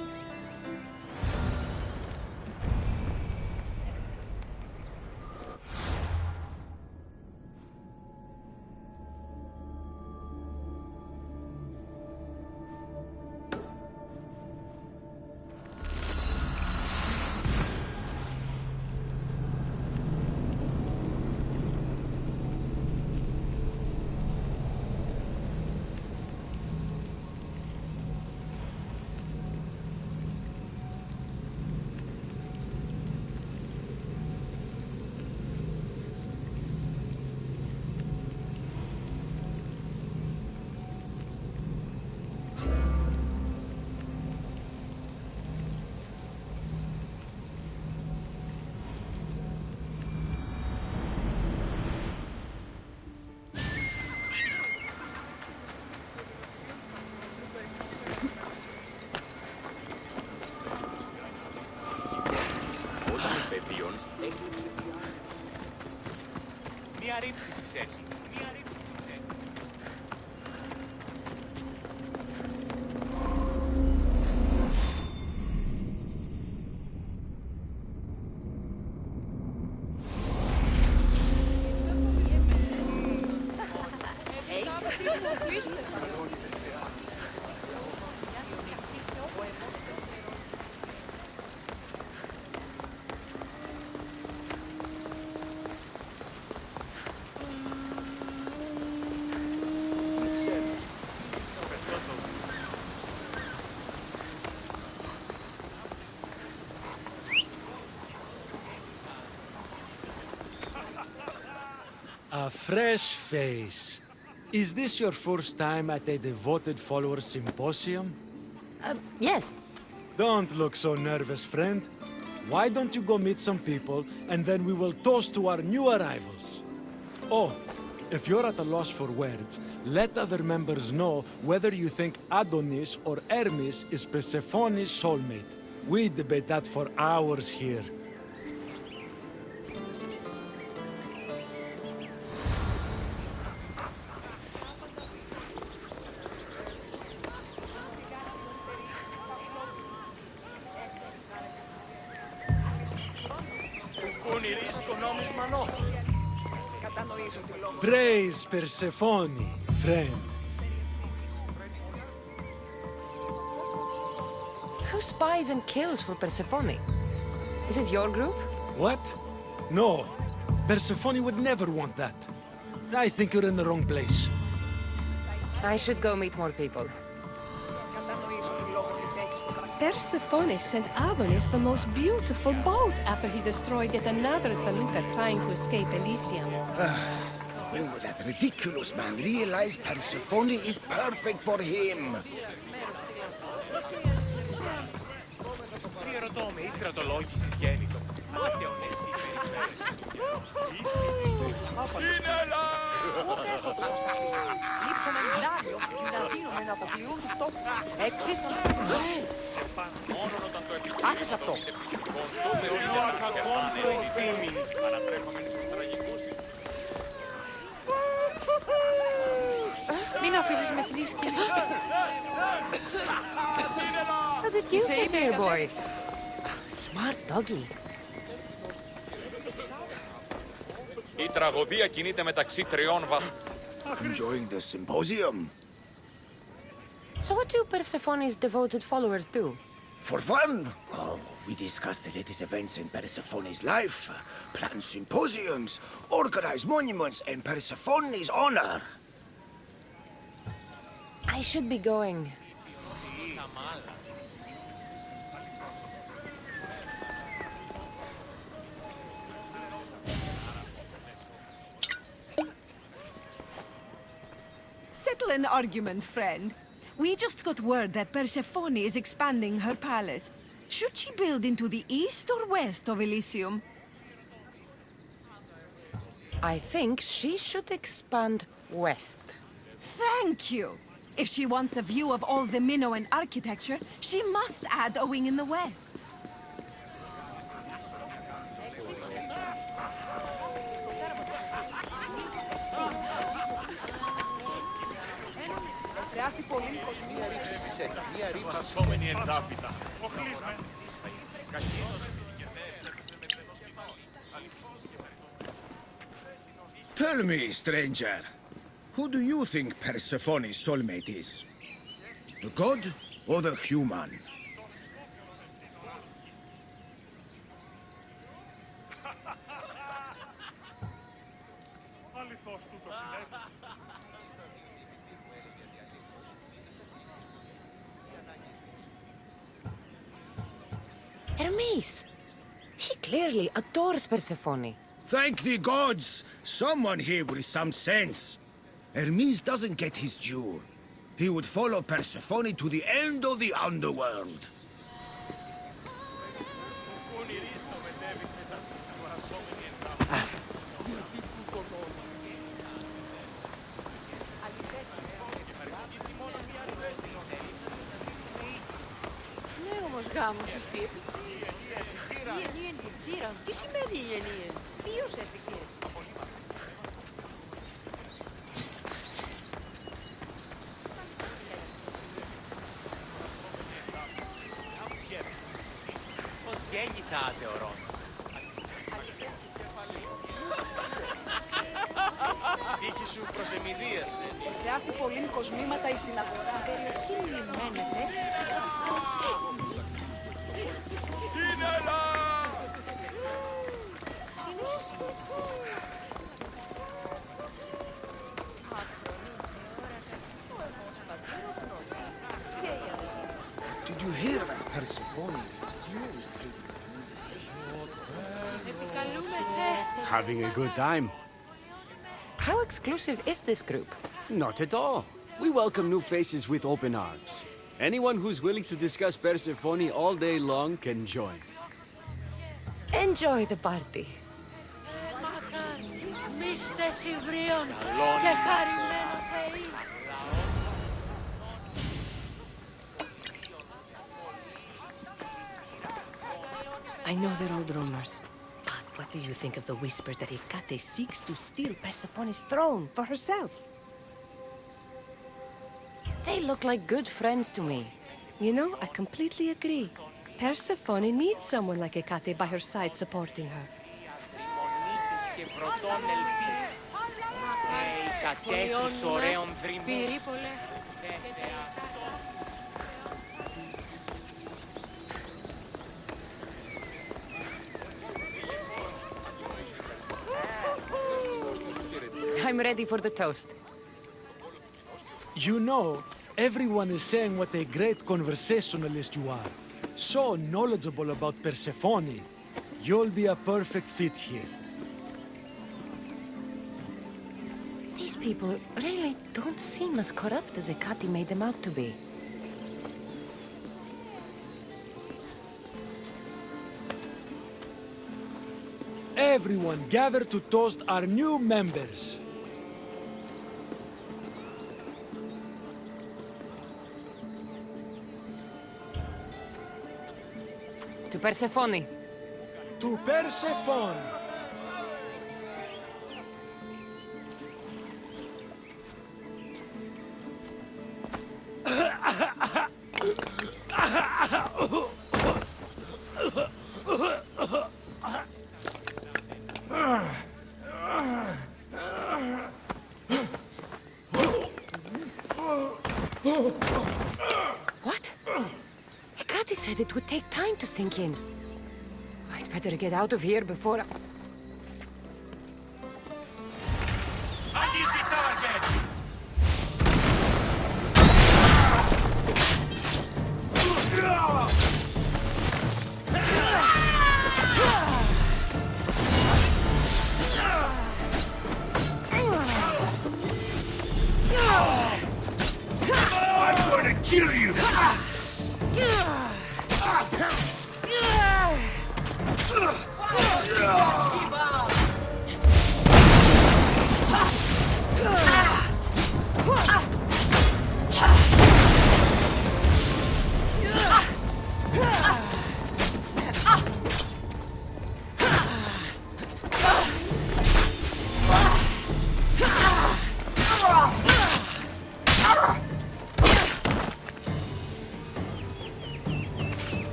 Μία ρήψη έχει. Μία ρήψη. A fresh face. Is this your first time at a devoted follower symposium? Yes. Don't look so nervous, friend. Why don't you go meet some people, and then we will toast to our new arrivals? Oh, if you're at a loss for words, let other members know whether you think Adonis or Hermes is Persephone's soulmate. We debate that for hours here. Praise Persephone, friend. Who spies and kills for Persephone? Is it your group? What? No. Persephone would never want that. I think you're in the wrong place. I should go meet more people. Persephone sent Adonis the most beautiful boat after he destroyed yet another felucca trying to escape Elysium. When will that ridiculous man realize Persephone is perfect for him? Διερωτώ με, η στρατολόγηση γέννητο. Μάταιον εστί Σύνελα! Λείψαμε μνάλιο, την αδύνομαι να αποκλειούν του τόπου. Εξίστον. Μόνο όταν το Άχες αυτό. τότε ο Ιωάννη κακόν προστήμη. Ανατρέφαμεν στους τραγικούς της. Μην αφήσεις με θλίσκη. How did you get here, boy? Smart doggy. Η τραγωδία κινείται μεταξύ τριών βαθμών. Enjoying the symposium? So what do Persephone's devoted followers do? For fun? Oh, we discuss the latest events in Persephone's life, plan symposiums, organize monuments in Persephone's honor. I should be going. Settle an argument, friend. We just got word that Persephone is expanding her palace. Should she build into the east or west of Elysium? I think she should expand west. Thank you! If she wants a view of all the Minoan architecture, she must add a wing in the west. Μία ρήψη στη σέτα. Μία ρήψη στη σέτα. εντάπιτα. Οχλήσμεν. Tell me, stranger, who do you think Persephone's soulmate is? The god or the human? Αληθώς τούτο συνέβη. Hermes! He clearly adores Persephone. Thank the gods! Someone here with some sense. Hermes doesn't get his due. He would follow Persephone to the end of the Underworld. Ναι, όμως γάμος εστί. Γενίεν την θύρα. Τι σημαίνει γενίεν? Ποιος έστηκες? Πώς γέννητα ατεωρών. Τύχη σου προσεμιδίασε. Θεά του πολλήν κοσμήματα εις την αγορά. Περιοχή λιμένεται. Did you hear that Persephone refused Hades' invitation? Having a good time? How exclusive is this group? Not at all. We welcome new faces with open arms. Anyone who's willing to discuss Persephone all day long can join. Enjoy the party. Μίστε Σιβρίων και χαρημένος Θεή. I know they're old rumors, but what do you think of the whispers that Hecate seeks to steal Persephone's throne for herself? They look like good friends to me. You know, I completely agree. Persephone needs someone like Hecate by her side supporting her. Και βροντών ελπίς. Η κατέχεις ωραίων δρυμούς. I'm ready for the toast. You know, everyone is saying what a great conversationalist you are. So knowledgeable about Persephone. You'll be a perfect fit here. These people really don't seem as corrupt as Hecate made them out to be. Everyone gather to toast our new members. To Persephone. To Persephone. What? Hecate said it would take time to sink in. I'd better get out of here before I... I'm gonna kill you!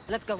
Let's go.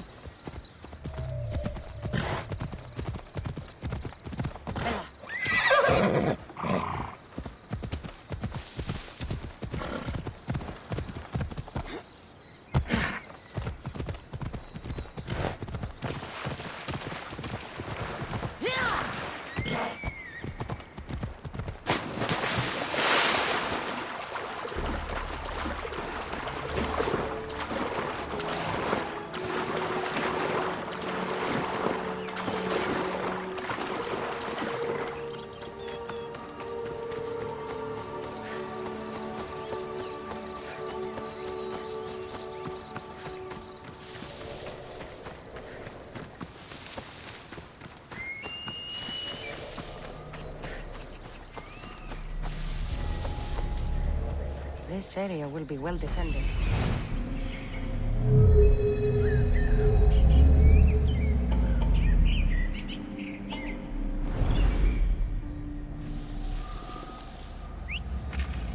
This area will be well defended.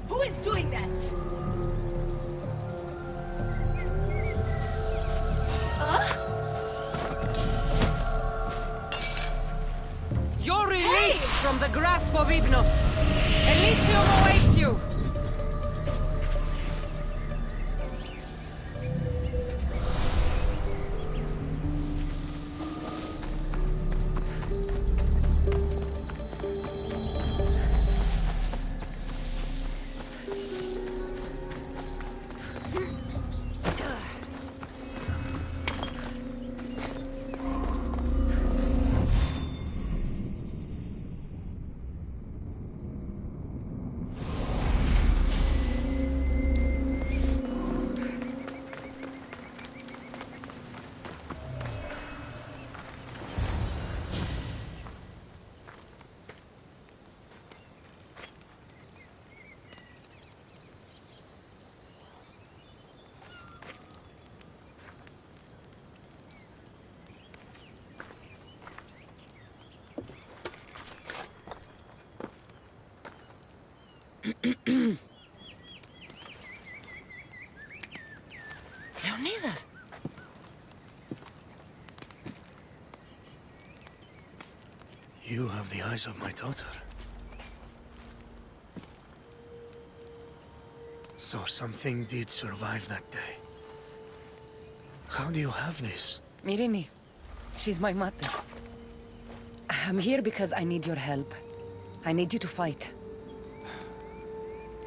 Who is doing that? You're released from the grasp of Hypnos. Elysium awaits you. Leonidas! You have the eyes of my daughter. So something did survive that day. How do you have this? Mirini. She's my mother. I'm here because I need your help. I need you to fight.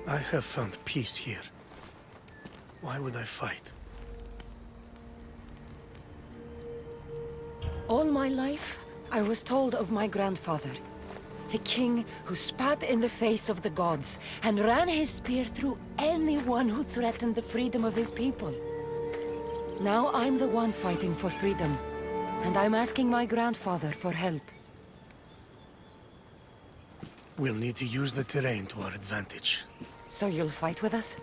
I have found peace here. Why would I fight? All my life, I was told of my grandfather. The king who spat in the face of the gods and ran his spear through anyone who threatened the freedom of his people. Now I'm the one fighting for freedom, and I'm asking my grandfather for help. We'll need to use the terrain to our advantage. So you'll fight with us?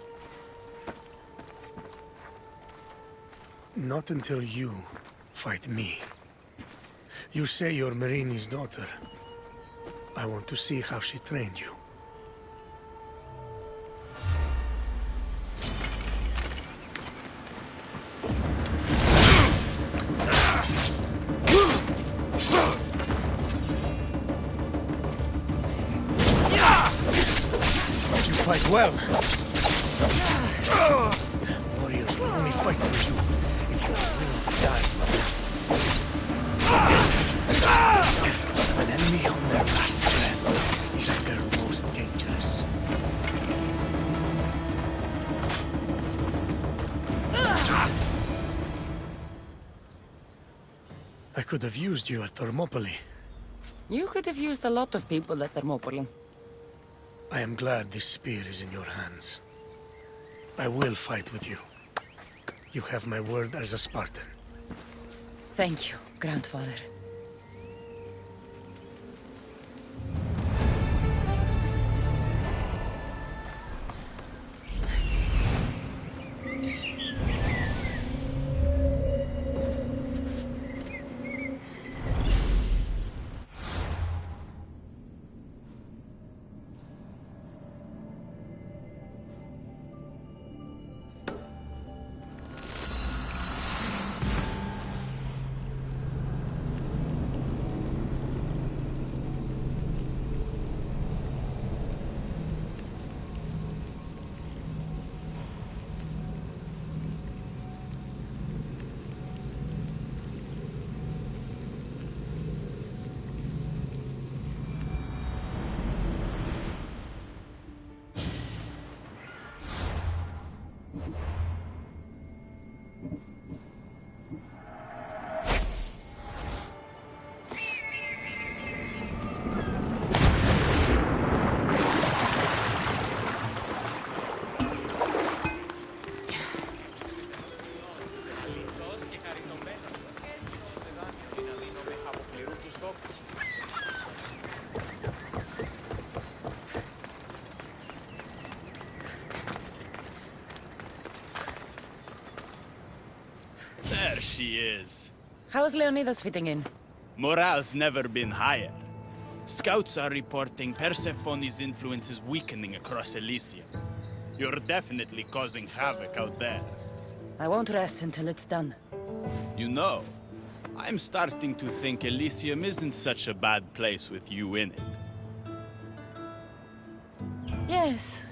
Not until you fight me. You say you're Marini's daughter. I want to see how she trained you. You fight well. Warriors will only fight for you if you are willing to die. An enemy on their last breath is their most dangerous. I could have used you at Thermopylae. You could have used a lot of people at Thermopylae. I am glad this spear is in your hands. I will fight with you. You have my word as a Spartan. Thank you, Grandfather. There she is. How's Leonidas fitting in? Morale's never been higher. Scouts are reporting Persephone's influence is weakening across Elysium. You're definitely causing havoc out there. I won't rest until it's done. You know, I'm starting to think Elysium isn't such a bad place with you in it. Yes.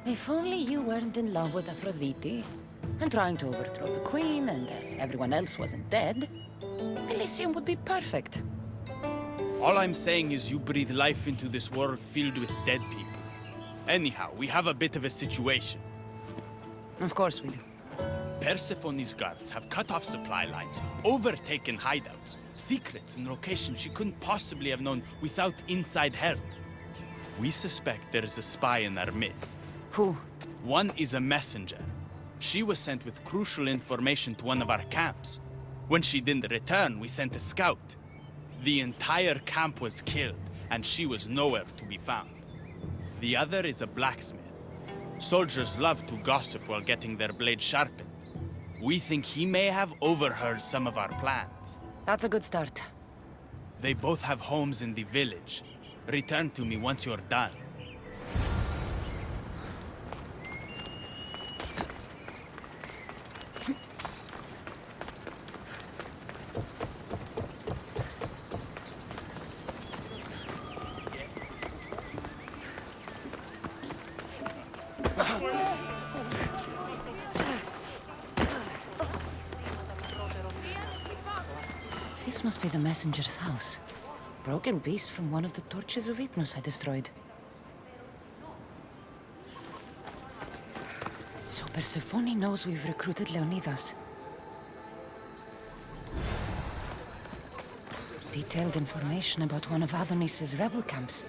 If only you weren't in love with Aphrodite, and trying to overthrow the queen, and everyone else wasn't dead, Elysium would be perfect. All I'm saying is you breathe life into this world filled with dead people. Anyhow, we have a bit of a situation. Of course we do. Persephone's guards have cut off supply lines, overtaken hideouts, secrets and locations she couldn't possibly have known without inside help. We suspect there is a spy in our midst. Who? One is a messenger. She was sent with crucial information to one of our camps. When she didn't return, we sent a scout. The entire camp was killed, and she was nowhere to be found. The other is a blacksmith. Soldiers love to gossip while getting their blades sharpened. We think he may have overheard some of our plans. That's a good start. They both have homes in the village. Return to me once you're done. This must be the messenger's house. Broken piece from one of the torches of Hypnos I destroyed. So Persephone knows we've recruited Leonidas. Detailed information about one of Adonis's rebel camps.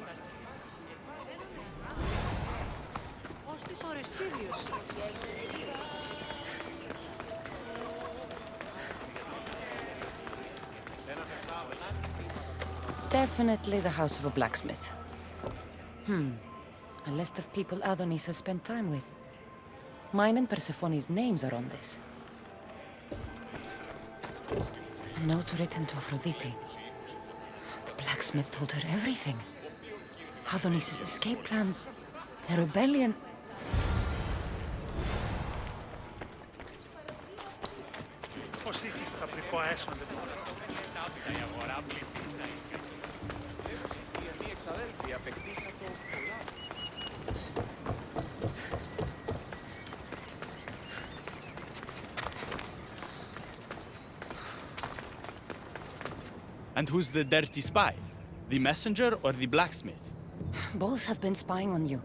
Definitely the house of a blacksmith. A list of people Adonis has spent time with. Mine and Persephone's names are on this. A note written to Aphrodite. The blacksmith told her everything. Adonis's escape plans, the rebellion. Πώς είχες τα πρικό έσονται τώρα. Μία εξαδέλφη απεκτήσα το πολλά. And who's the dirty spy? The messenger or the blacksmith? Both have been spying on you.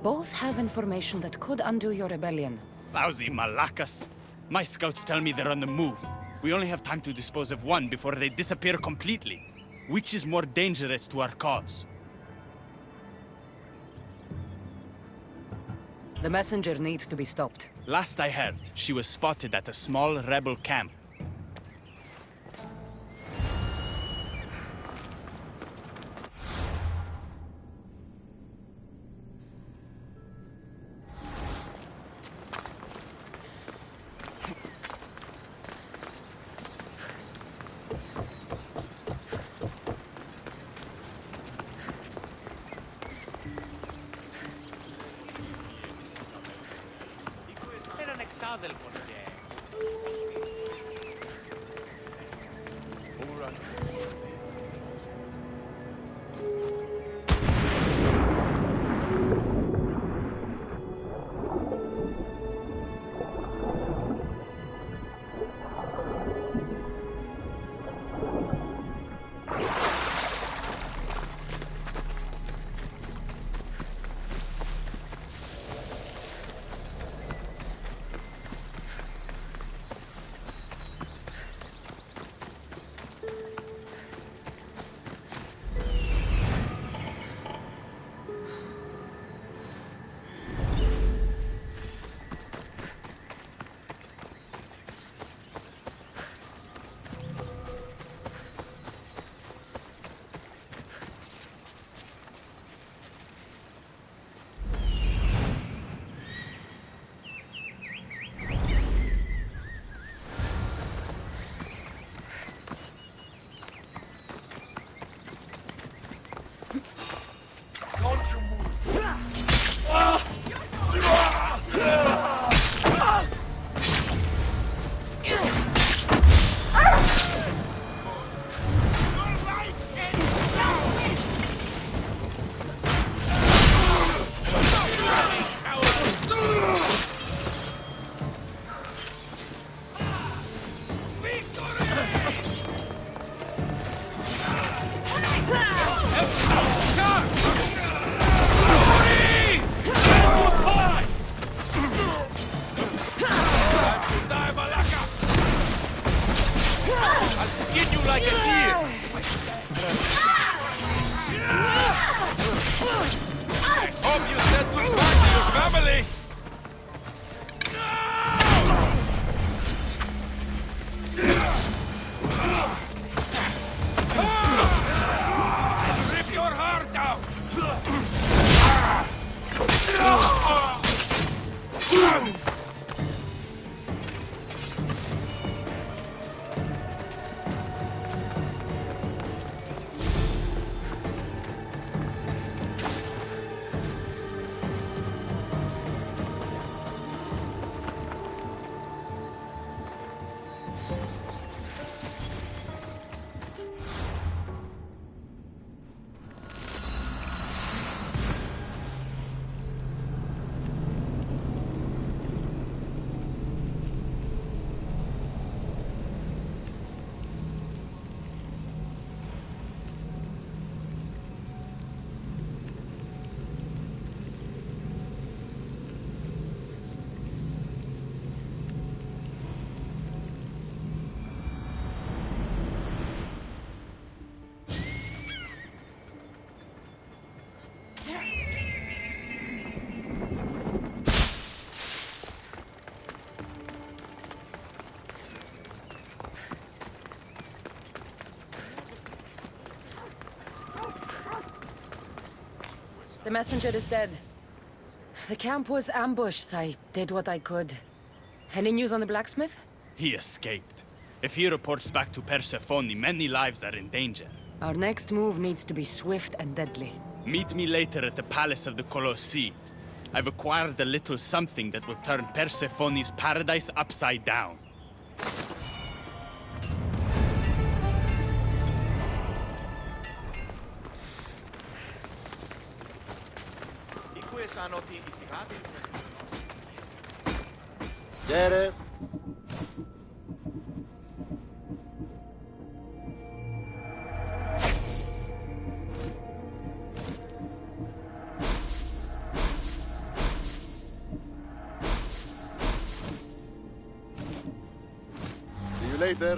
Both have information that could undo your rebellion. Lousy malacas. My scouts tell me they're on the move. We only have time to dispose of one before they disappear completely. Which is more dangerous to our cause? The messenger needs to be stopped. Last I heard, she was spotted at a small rebel camp. Έναν εξάδελφον και... The messenger is dead. The camp was ambushed. I did what I could. Any news on the blacksmith? He escaped. If he reports back to Persephone, many lives are in danger. Our next move needs to be swift and deadly. Meet me later at the palace of the Colossi. I've acquired a little something that will turn Persephone's paradise upside down. Ήκουες αν ότι η θυγάτη... Get it. you later.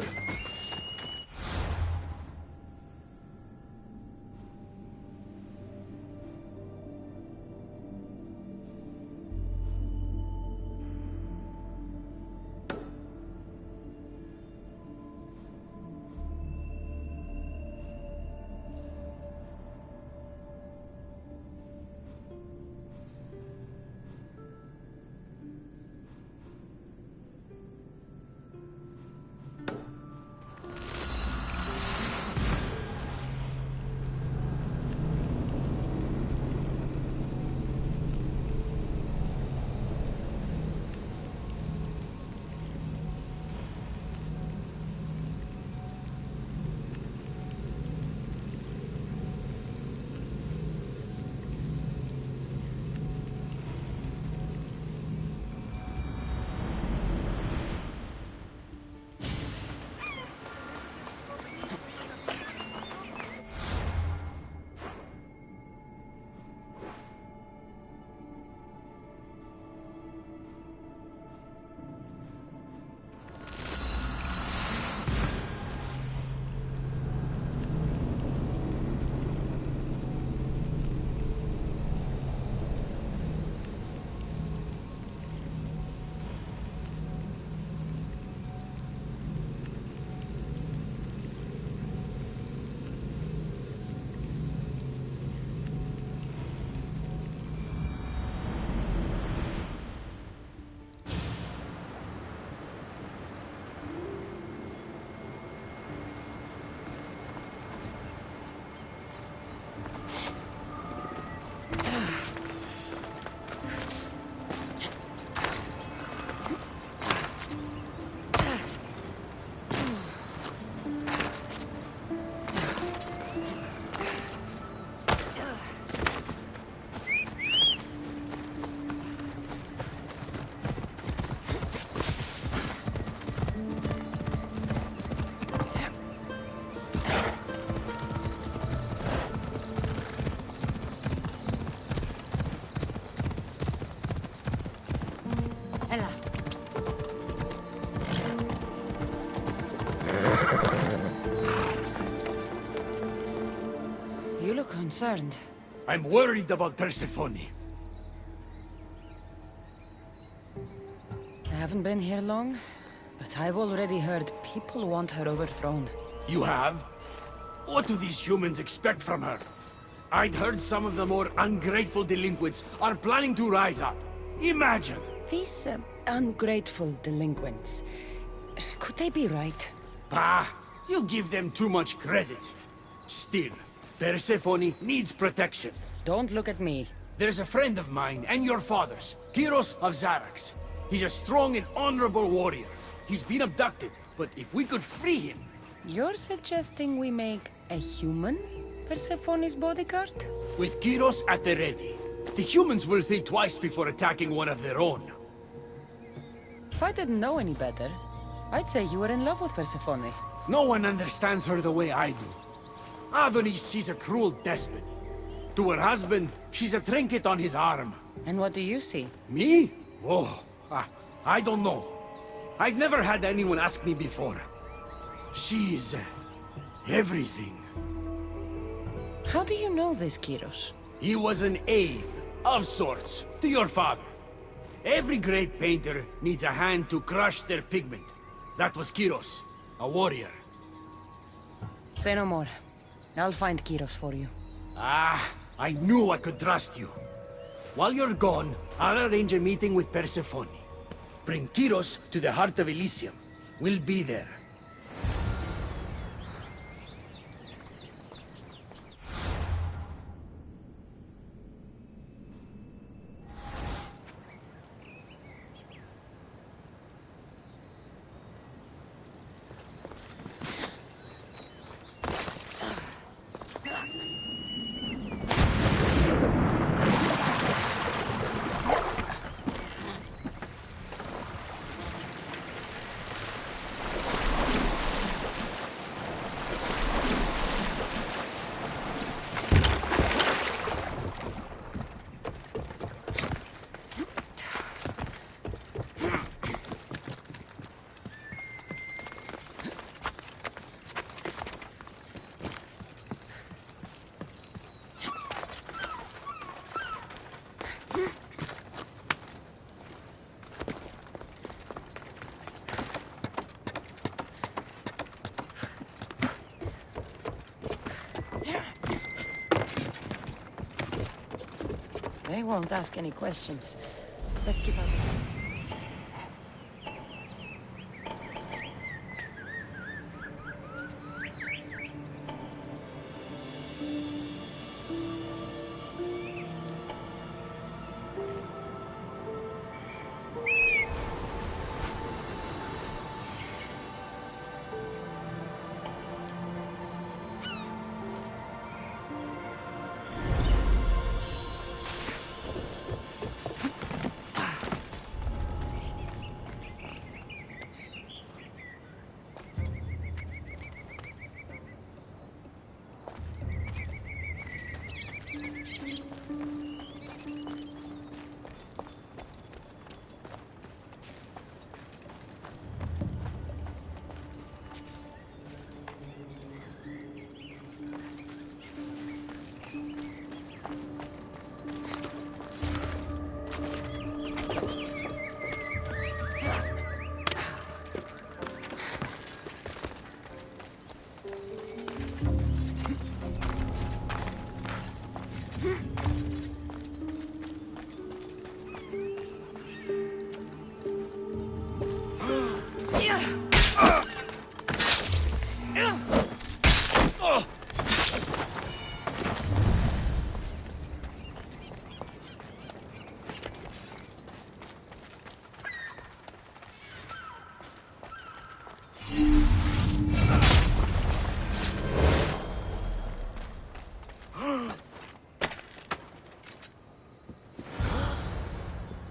You look concerned. I'm worried about Persephone. I haven't been here long, but I've already heard people want her overthrown. You have? What do these humans expect from her? I'd heard some of the more ungrateful delinquents are planning to rise up. Imagine! These ungrateful delinquents, could they be right? Bah! You give them too much credit. Still, Persephone needs protection. Don't look at me. There's a friend of mine and your father's, Kyros of Zarax. He's a strong and honorable warrior. He's been abducted, but if we could free him... You're suggesting we make a human Persephone's bodyguard? With Kyros at the ready, the humans will think twice before attacking one of their own. If I didn't know any better, I'd say you were in love with Persephone. No one understands her the way I do. Adonis, she's a cruel despot. To her husband, she's a trinket on his arm. And what do you see? Me? Oh, I don't know. I've never had anyone ask me before. She's... everything. How do you know this, Kyros? He was an aide, of sorts, to your father. Every great painter needs a hand to crush their pigment. That was Kyros, a warrior. Say no more. I'll find Kyros for you. Ah, I knew I could trust you. While you're gone, I'll arrange a meeting with Persephone. Bring Kyros to the heart of Elysium. We'll be there. They won't ask any questions. Let's keep up.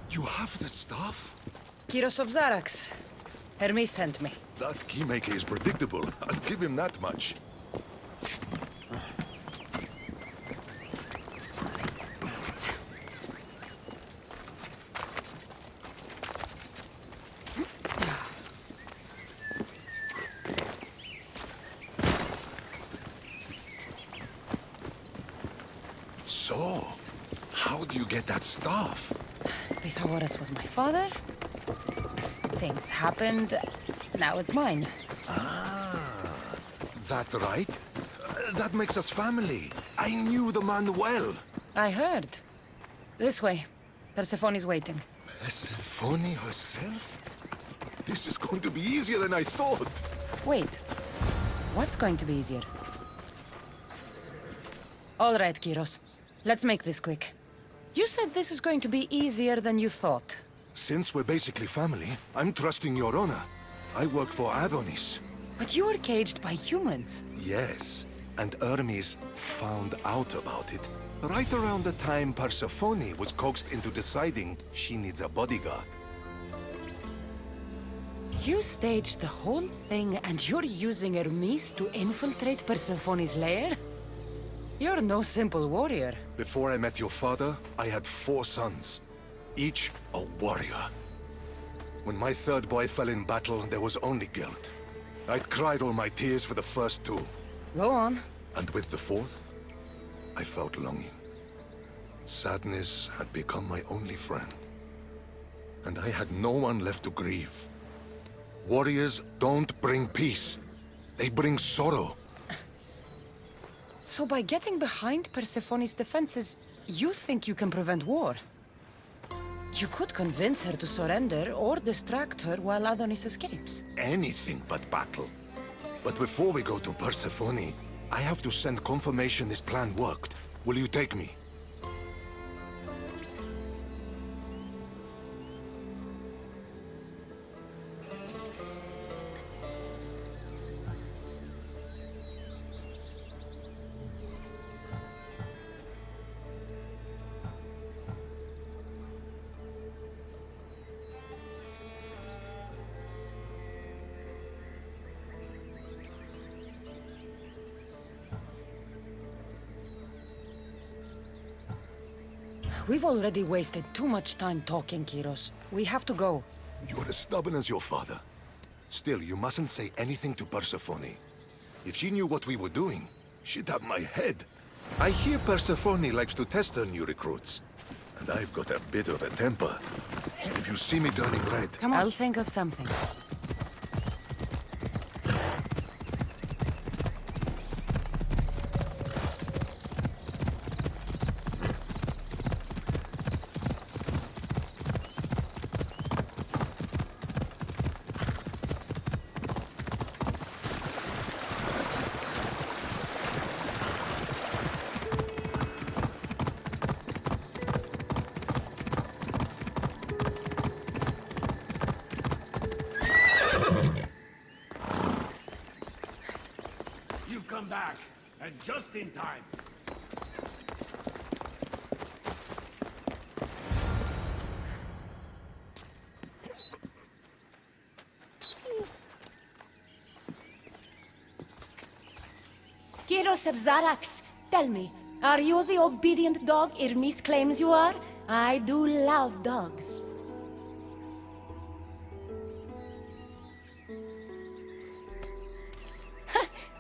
You have the staff? Kyros of Zarax. Hermes sent me. That keymaker is predictable. I'll give him that much. So, how do you get that staff? Pythagoras was my father. Things happened. Now it's mine. Ah, that right? That makes us family. I knew the man well. I heard. This way. Persephone's waiting. Persephone herself? This is going to be easier than I thought. Wait. What's going to be easier? All right, Kyros. Let's make this quick. You said this is going to be easier than you thought. Since we're basically family, I'm trusting your honor. I work for Adonis. But you were caged by humans. Yes, and Hermes found out about it. Right around the time Persephone was coaxed into deciding she needs a bodyguard. You staged the whole thing and you're using Hermes to infiltrate Persephone's lair? You're no simple warrior. Before I met your father, I had 4 sons, each a warrior. When my third boy fell in battle, there was only guilt. I'd cried all my tears for the first 2. Go on. And with the 4th, I felt longing. Sadness had become my only friend. And I had no one left to grieve. Warriors don't bring peace. They bring sorrow. So by getting behind Persephone's defenses, you think you can prevent war? You could convince her to surrender or distract her while Adonis escapes. Anything but battle. But before we go to Persephone, I have to send confirmation this plan worked. Will you take me? We've already wasted too much time talking, Kyros. We have to go. You're as stubborn as your father. Still, you mustn't say anything to Persephone. If she knew what we were doing, she'd have my head. I hear Persephone likes to test her new recruits. And I've got a bit of a temper. If you see me turning red... Come on. I'll think of something. back, and just in time. Kyros of Zarax, tell me, are you the obedient dog Irmis claims you are? I do love dogs.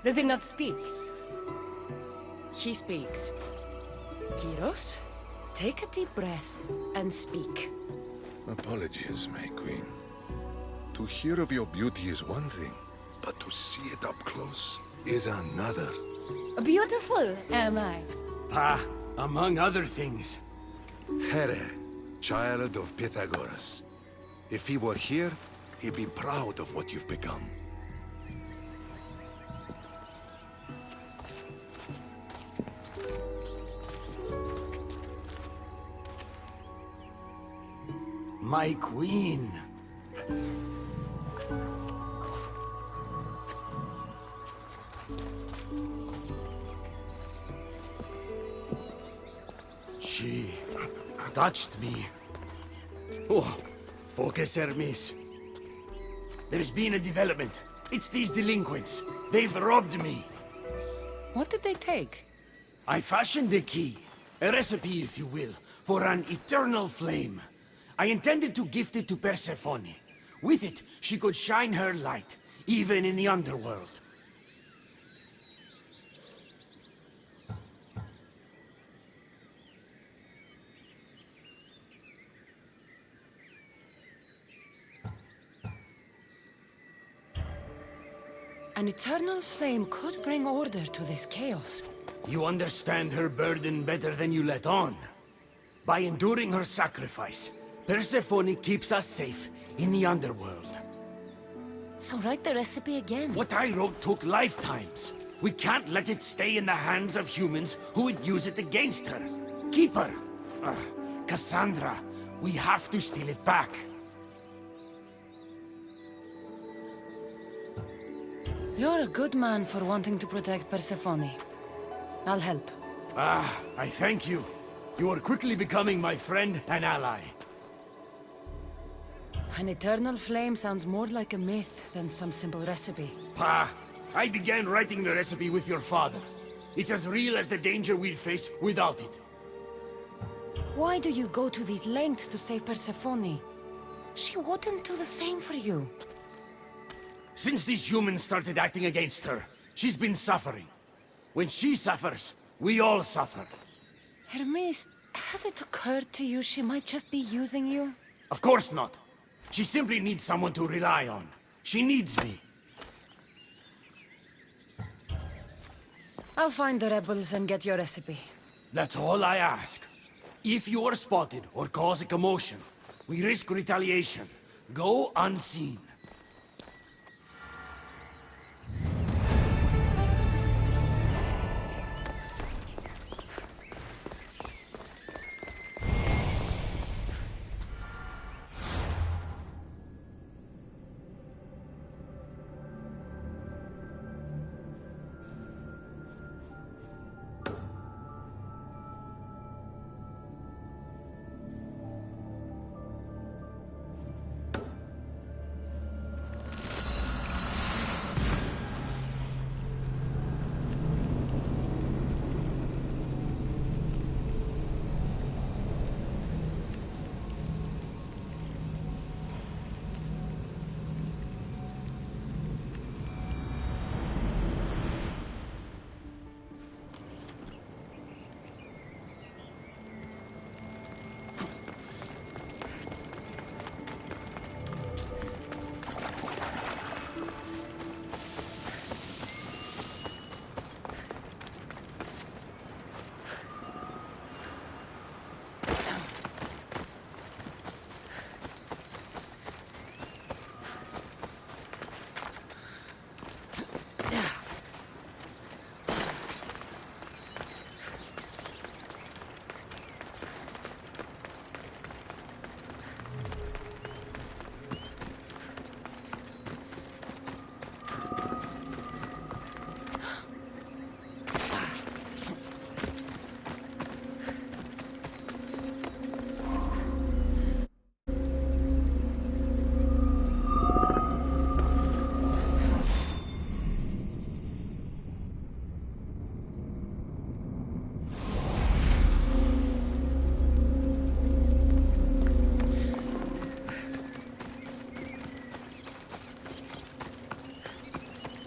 Does he not speak? He speaks. Kyros, take a deep breath and speak. Apologies, my queen. To hear of your beauty is one thing, but to see it up close is another. Beautiful, am I? Pa, among other things. Here, child of Pythagoras. If he were here, he'd be proud of what you've become. My queen. She touched me. Oh, focus, Hermes. There's been a development. It's these delinquents. They've robbed me. What did they take? I fashioned a key, a recipe, if you will, for an eternal flame. I intended to gift it to Persephone. With it, she could shine her light, even in the Underworld. An eternal flame could bring order to this chaos. You understand her burden better than you let on. By enduring her sacrifice, Persephone keeps us safe in the Underworld. So write the recipe again. What I wrote took lifetimes. We can't let it stay in the hands of humans who would use it against her. Keep her. Kassandra, we have to steal it back. You're a good man for wanting to protect Persephone. I'll help. I thank you. You are quickly becoming my friend and ally. An eternal flame sounds more like a myth than some simple recipe. Pa, I began writing the recipe with your father. It's as real as the danger we'd face without it. Why do you go to these lengths to save Persephone? She wouldn't do the same for you. Since these humans started acting against her, she's been suffering. When she suffers, we all suffer. Hermes, has it occurred to you she might just be using you? Of course not. She simply needs someone to rely on. She needs me. I'll find the rebels and get your recipe. That's all I ask. If you are spotted or cause a commotion, we risk retaliation. Go unseen.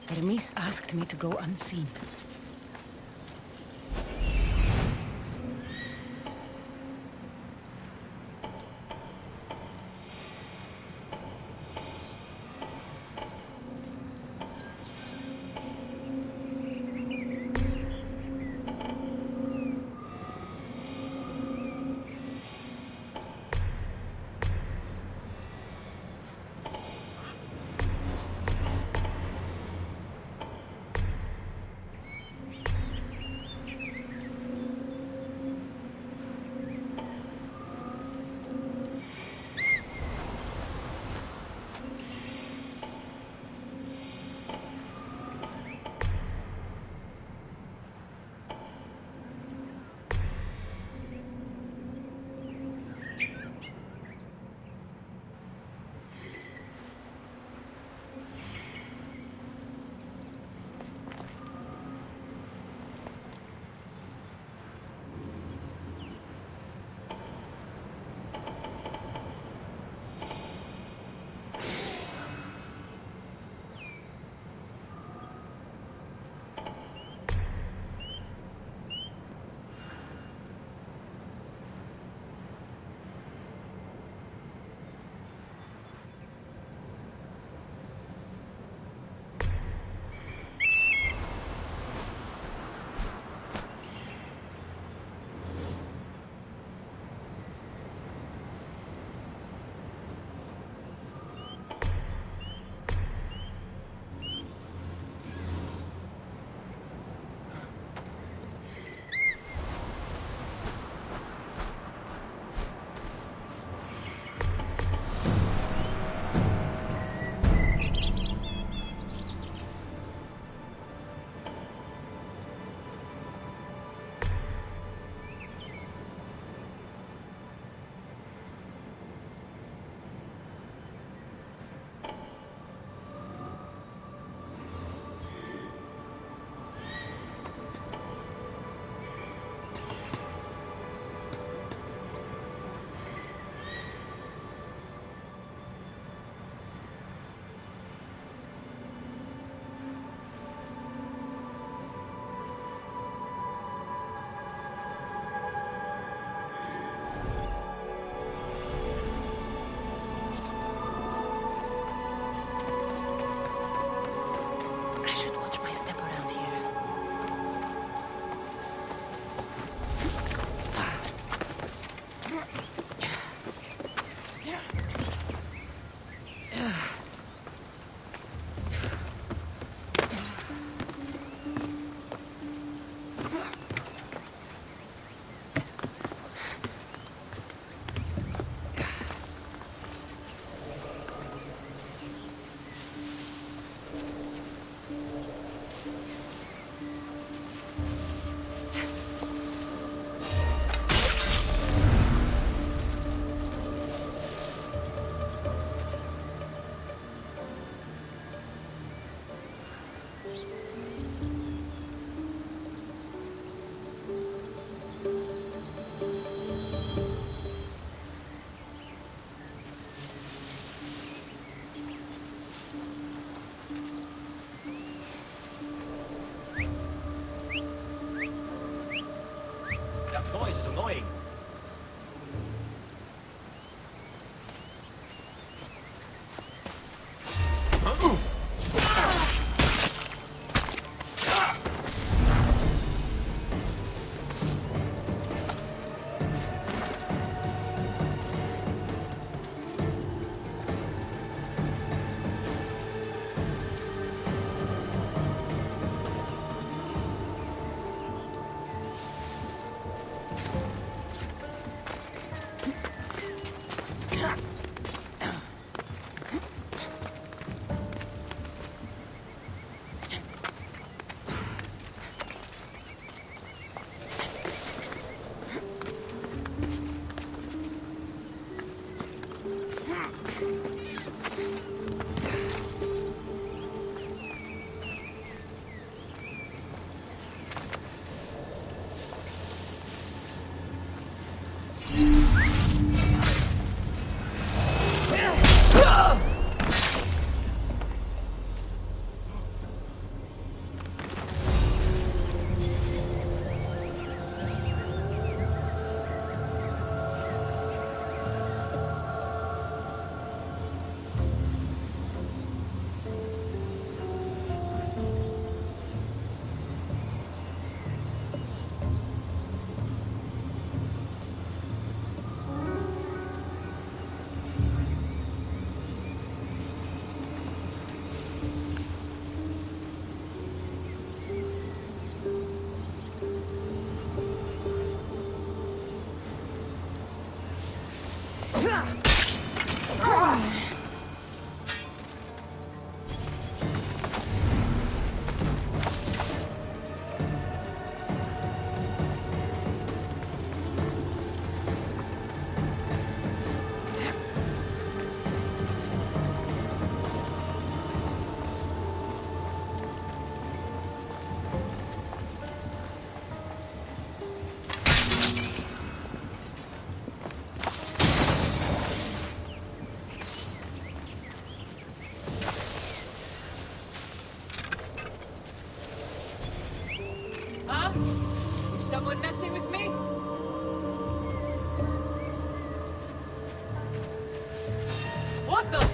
Hermes asked me to go unseen. Huh? Is someone messing with me? What the?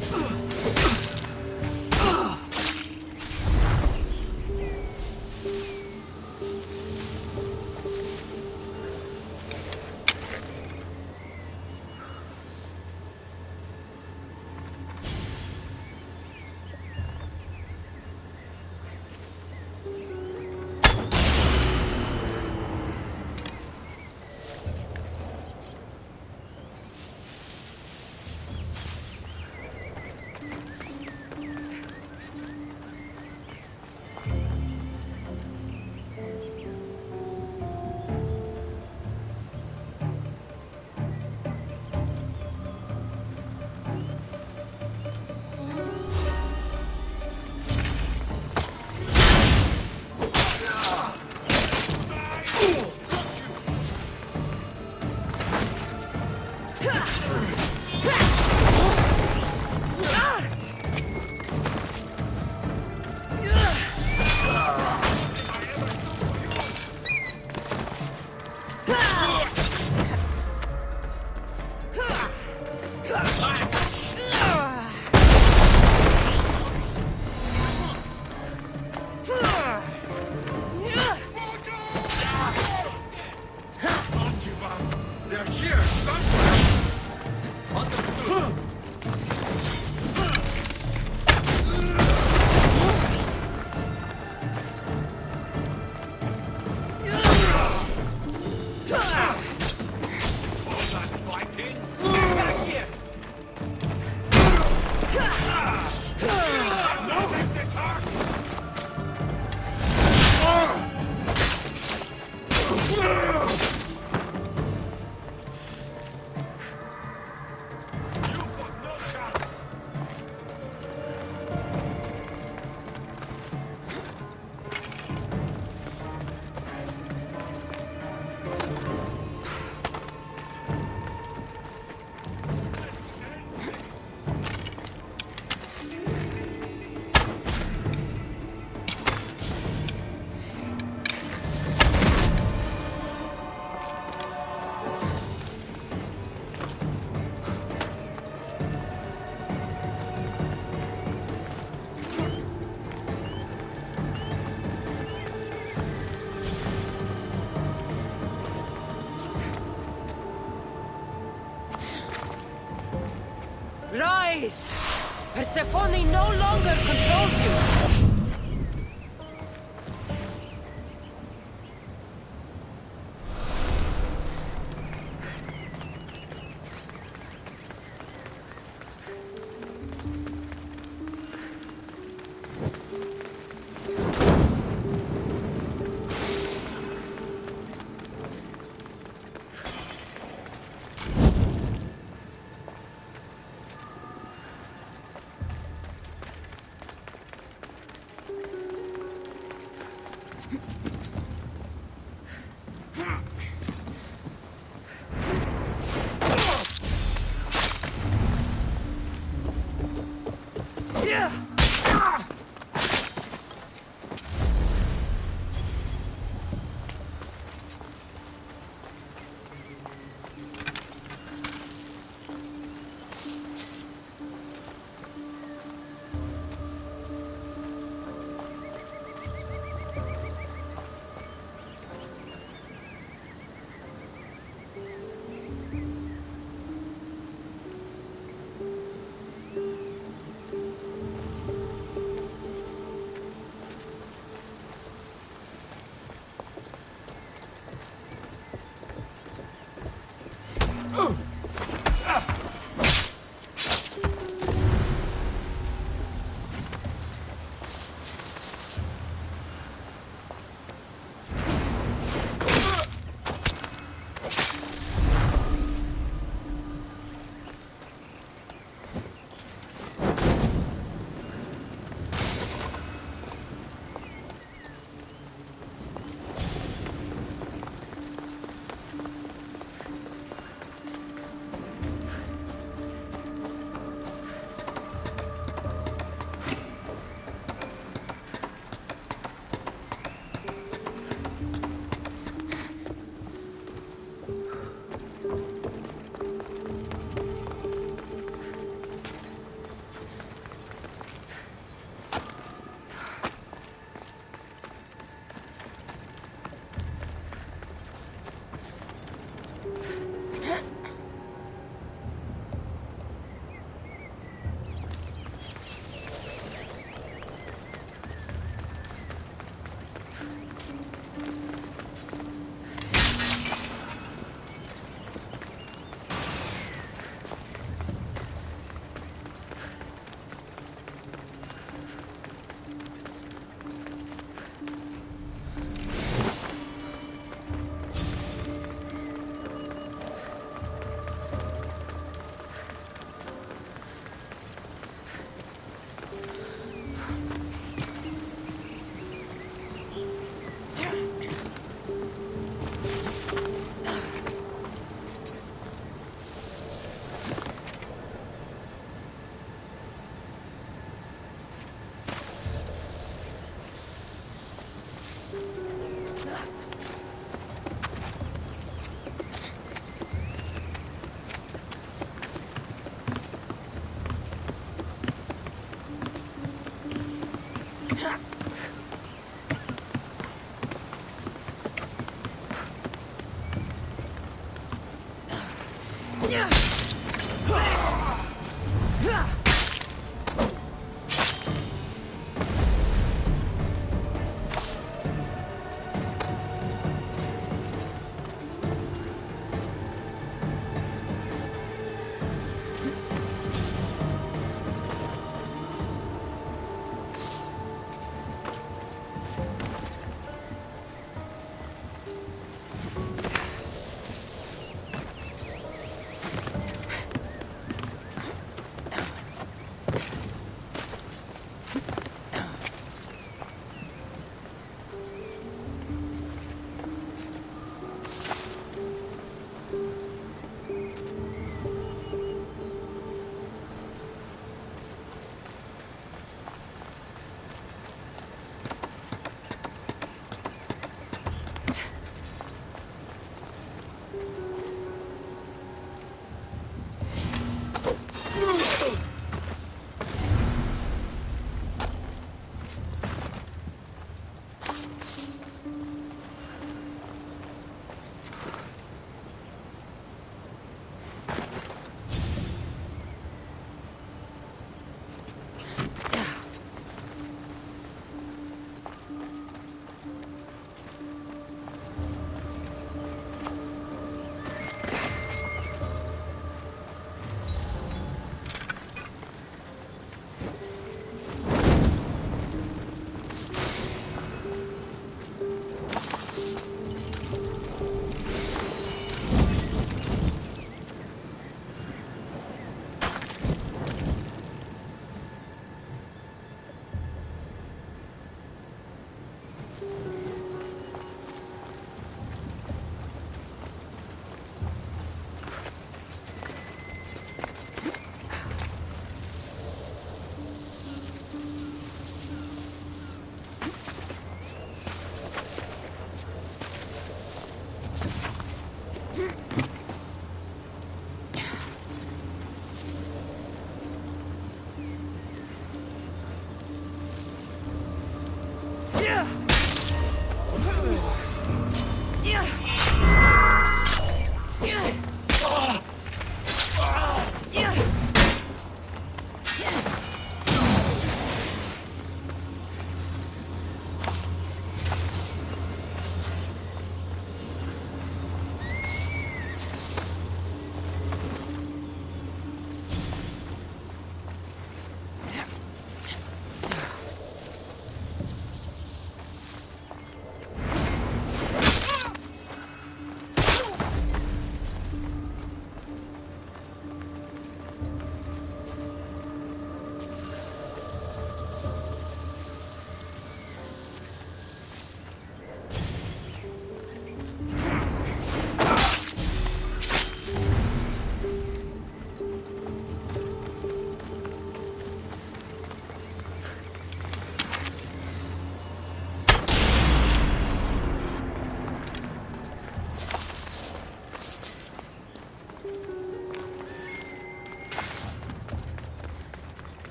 Rise! Persephone no longer controls you!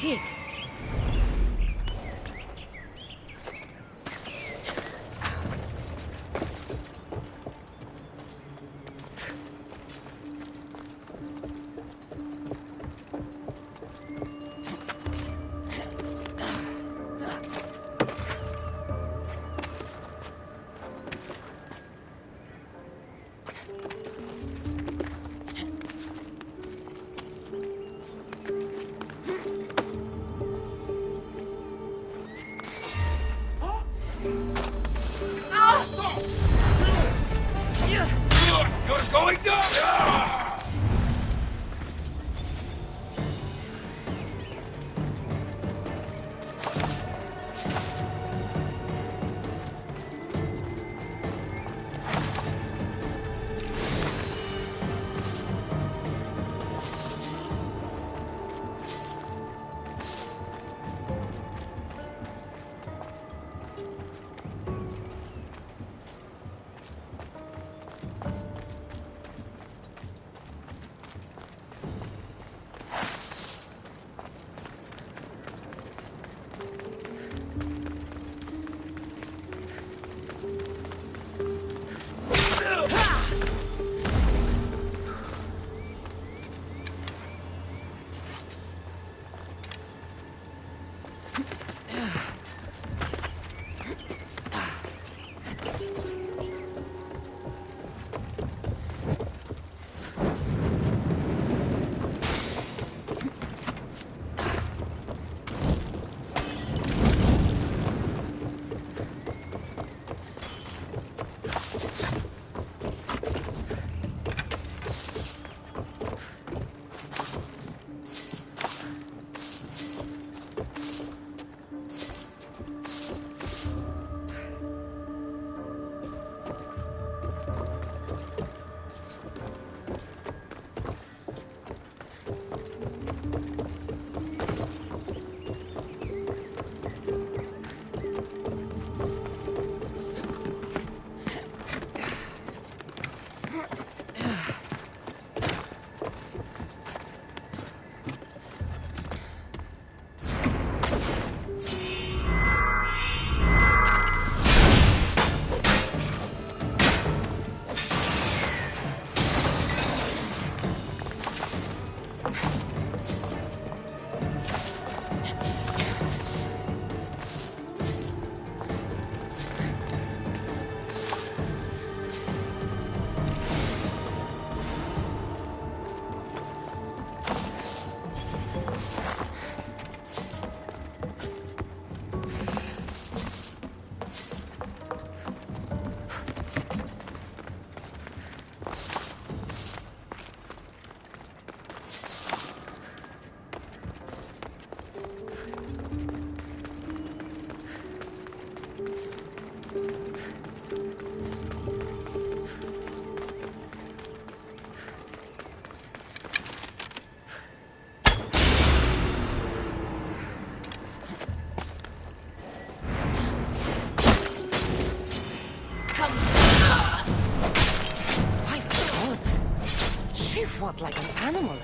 See it? She fought like an animal.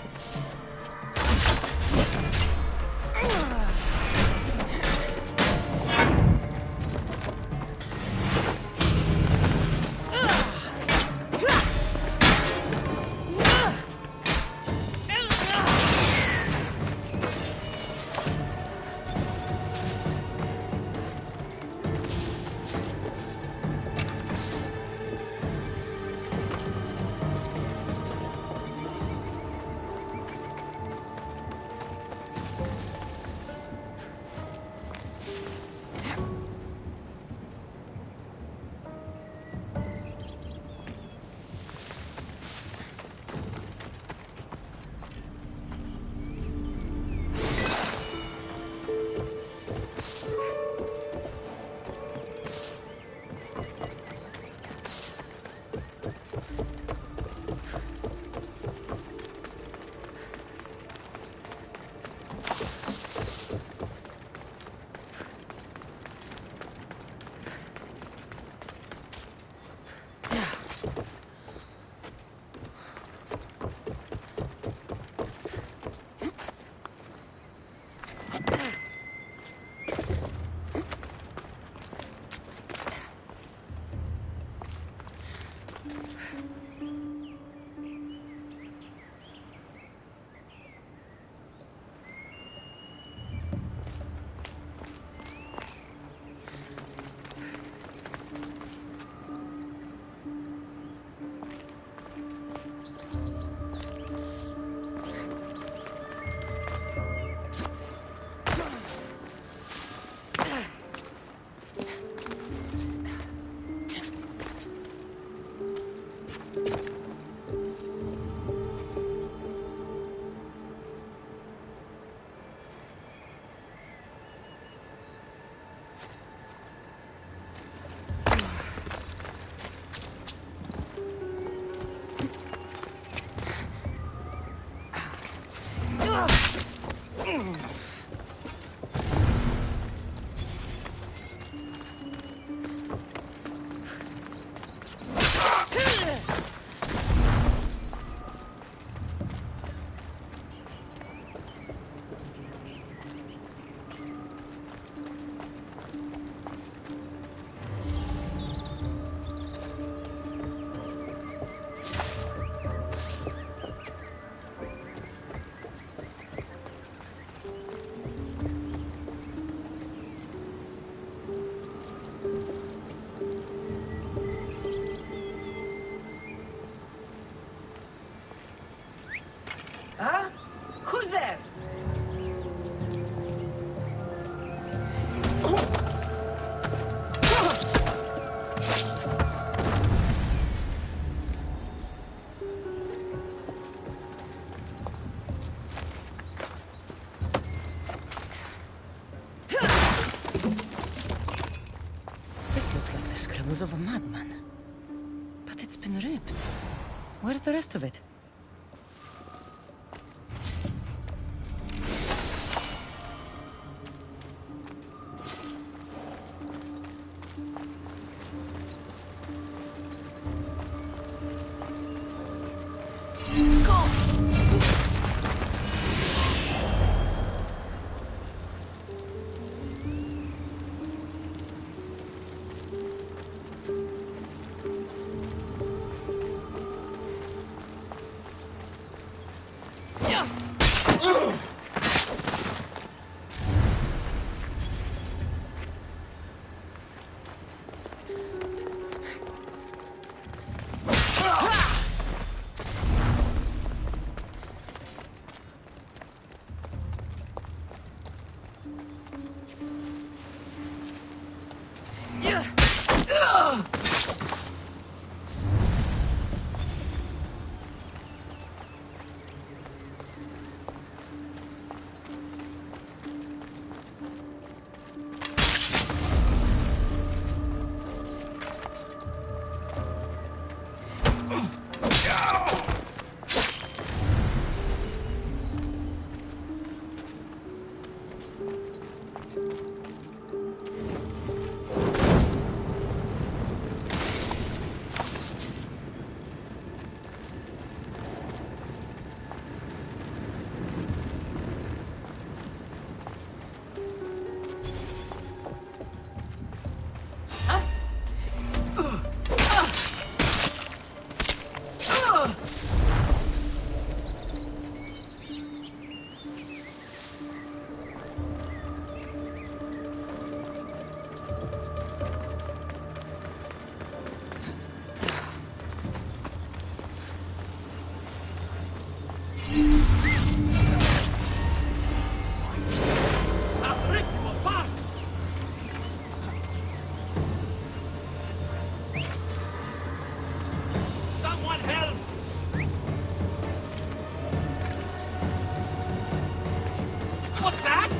Huh? Who's there? This looks like the scribbles of a madman. But it's been ripped. Where's the rest of it? I'll rip you apart! Someone help! What's that?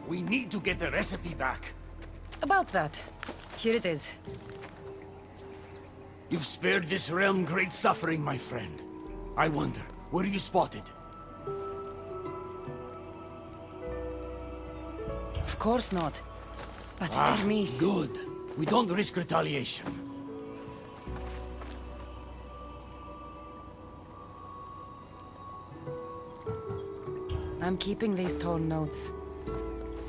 We need to get the recipe back. About that. Here it is. You've spared this realm great suffering, my friend. I wonder, were you spotted? Of course not. But Hermes... Good. We don't risk retaliation. I'm keeping these torn notes.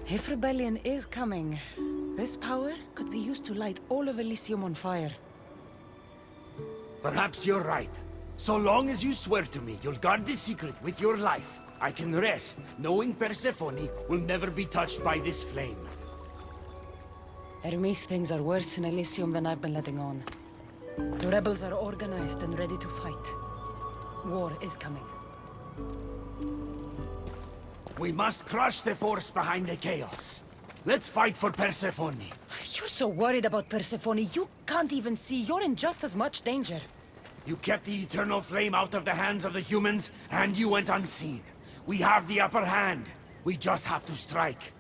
If rebellion is coming, this power could be used to light all of Elysium on fire. Perhaps you're right. So long as you swear to me you'll guard this secret with your life, I can rest, knowing Persephone will never be touched by this flame. Hermes, things are worse in Elysium than I've been letting on. The rebels are organized and ready to fight. War is coming. We must crush the force behind the chaos. Let's fight for Persephone. You're so worried about Persephone, you can't even see you're in just as much danger. You kept the eternal flame out of the hands of the humans, and you went unseen. We have the upper hand. We just have to strike.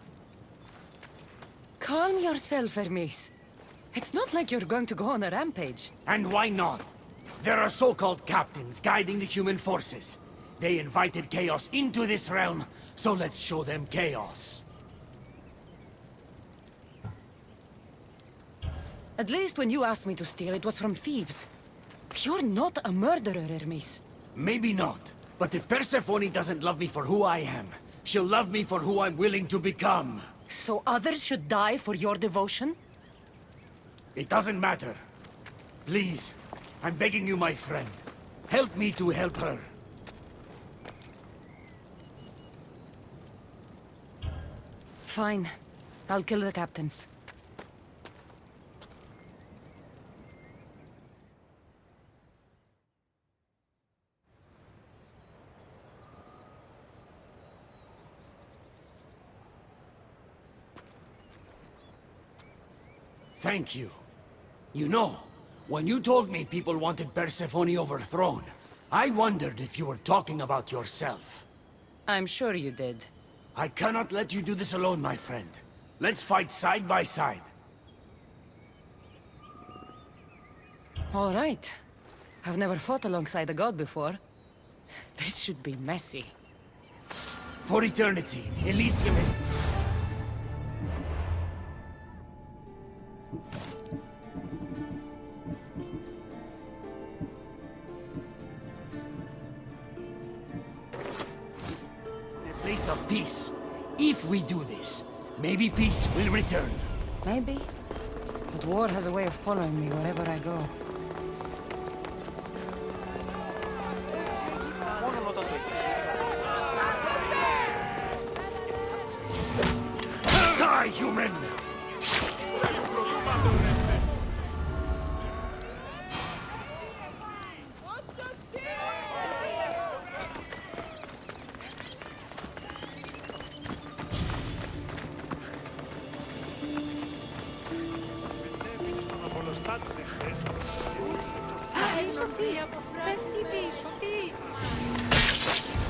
Calm yourself, Hermes. It's not like you're going to go on a rampage. And why not? There are so-called captains guiding the human forces. They invited chaos into this realm, so let's show them chaos. At least when you asked me to steal, it was from thieves. You're not a murderer, Hermes. Maybe not. But if Persephone doesn't love me for who I am, she'll love me for who I'm willing to become. So others should die for your devotion? It doesn't matter. Please, I'm begging you, my friend. Help me to help her. Fine. I'll kill the captains. Thank you. You know, when you told me people wanted Persephone overthrown, I wondered if you were talking about yourself. I'm sure you did. I cannot let you do this alone, my friend. Let's fight side by side. All right. I've never fought alongside a god before. This should be messy. For eternity, Elysium is... a place of peace. If we do this, maybe peace will return. Maybe. But war has a way of following me wherever I go. Die, human!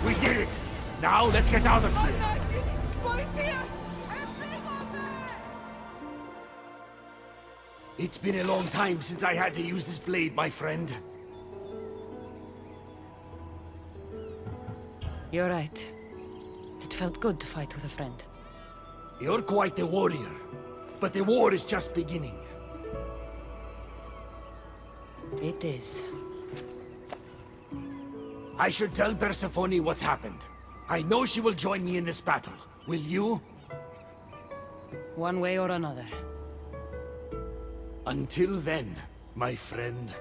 We did it! Now let's get out of here! It's been a long time since I had to use this blade, my friend. You're right. It felt good to fight with a friend. You're quite the warrior, but the war is just beginning. It is. I should tell Persephone what's happened. I know she will join me in this battle. Will you? One way or another. Until then, my friend.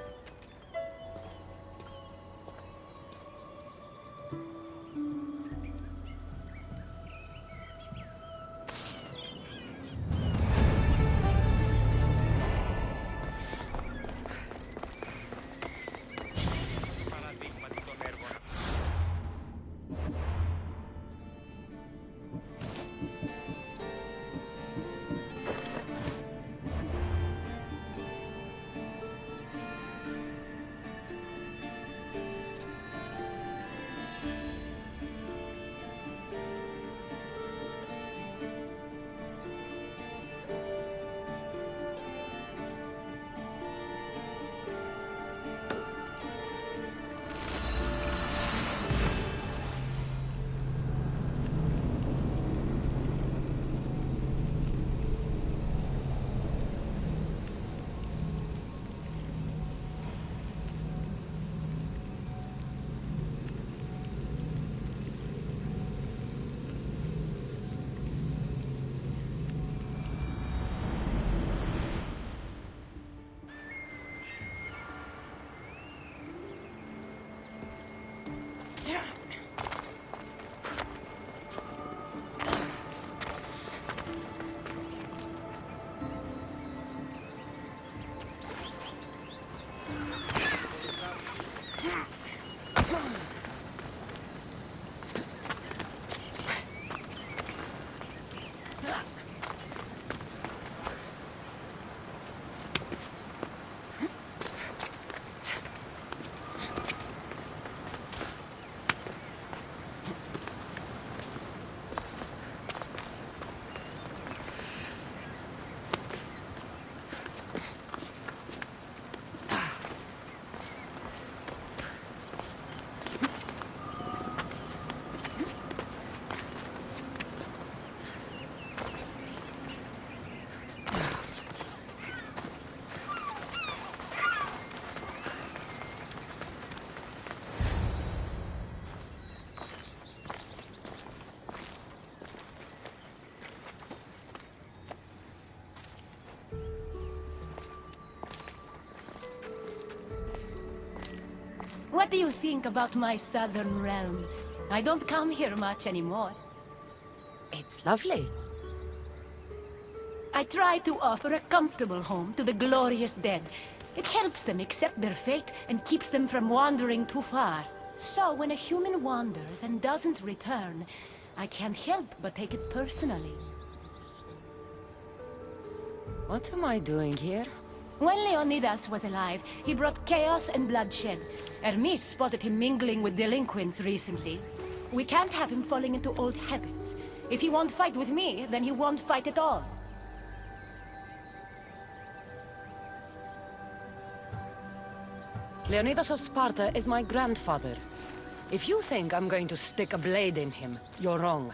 What do you think about my southern realm? I don't come here much anymore. It's lovely. I try to offer a comfortable home to the glorious dead. It helps them accept their fate and keeps them from wandering too far. So when a human wanders and doesn't return, I can't help but take it personally. What am I doing here? When Leonidas was alive, he brought chaos and bloodshed. Hermes spotted him mingling with delinquents recently. We can't have him falling into old habits. If he won't fight with me, then he won't fight at all. Leonidas of Sparta is my grandfather. If you think I'm going to stick a blade in him, you're wrong.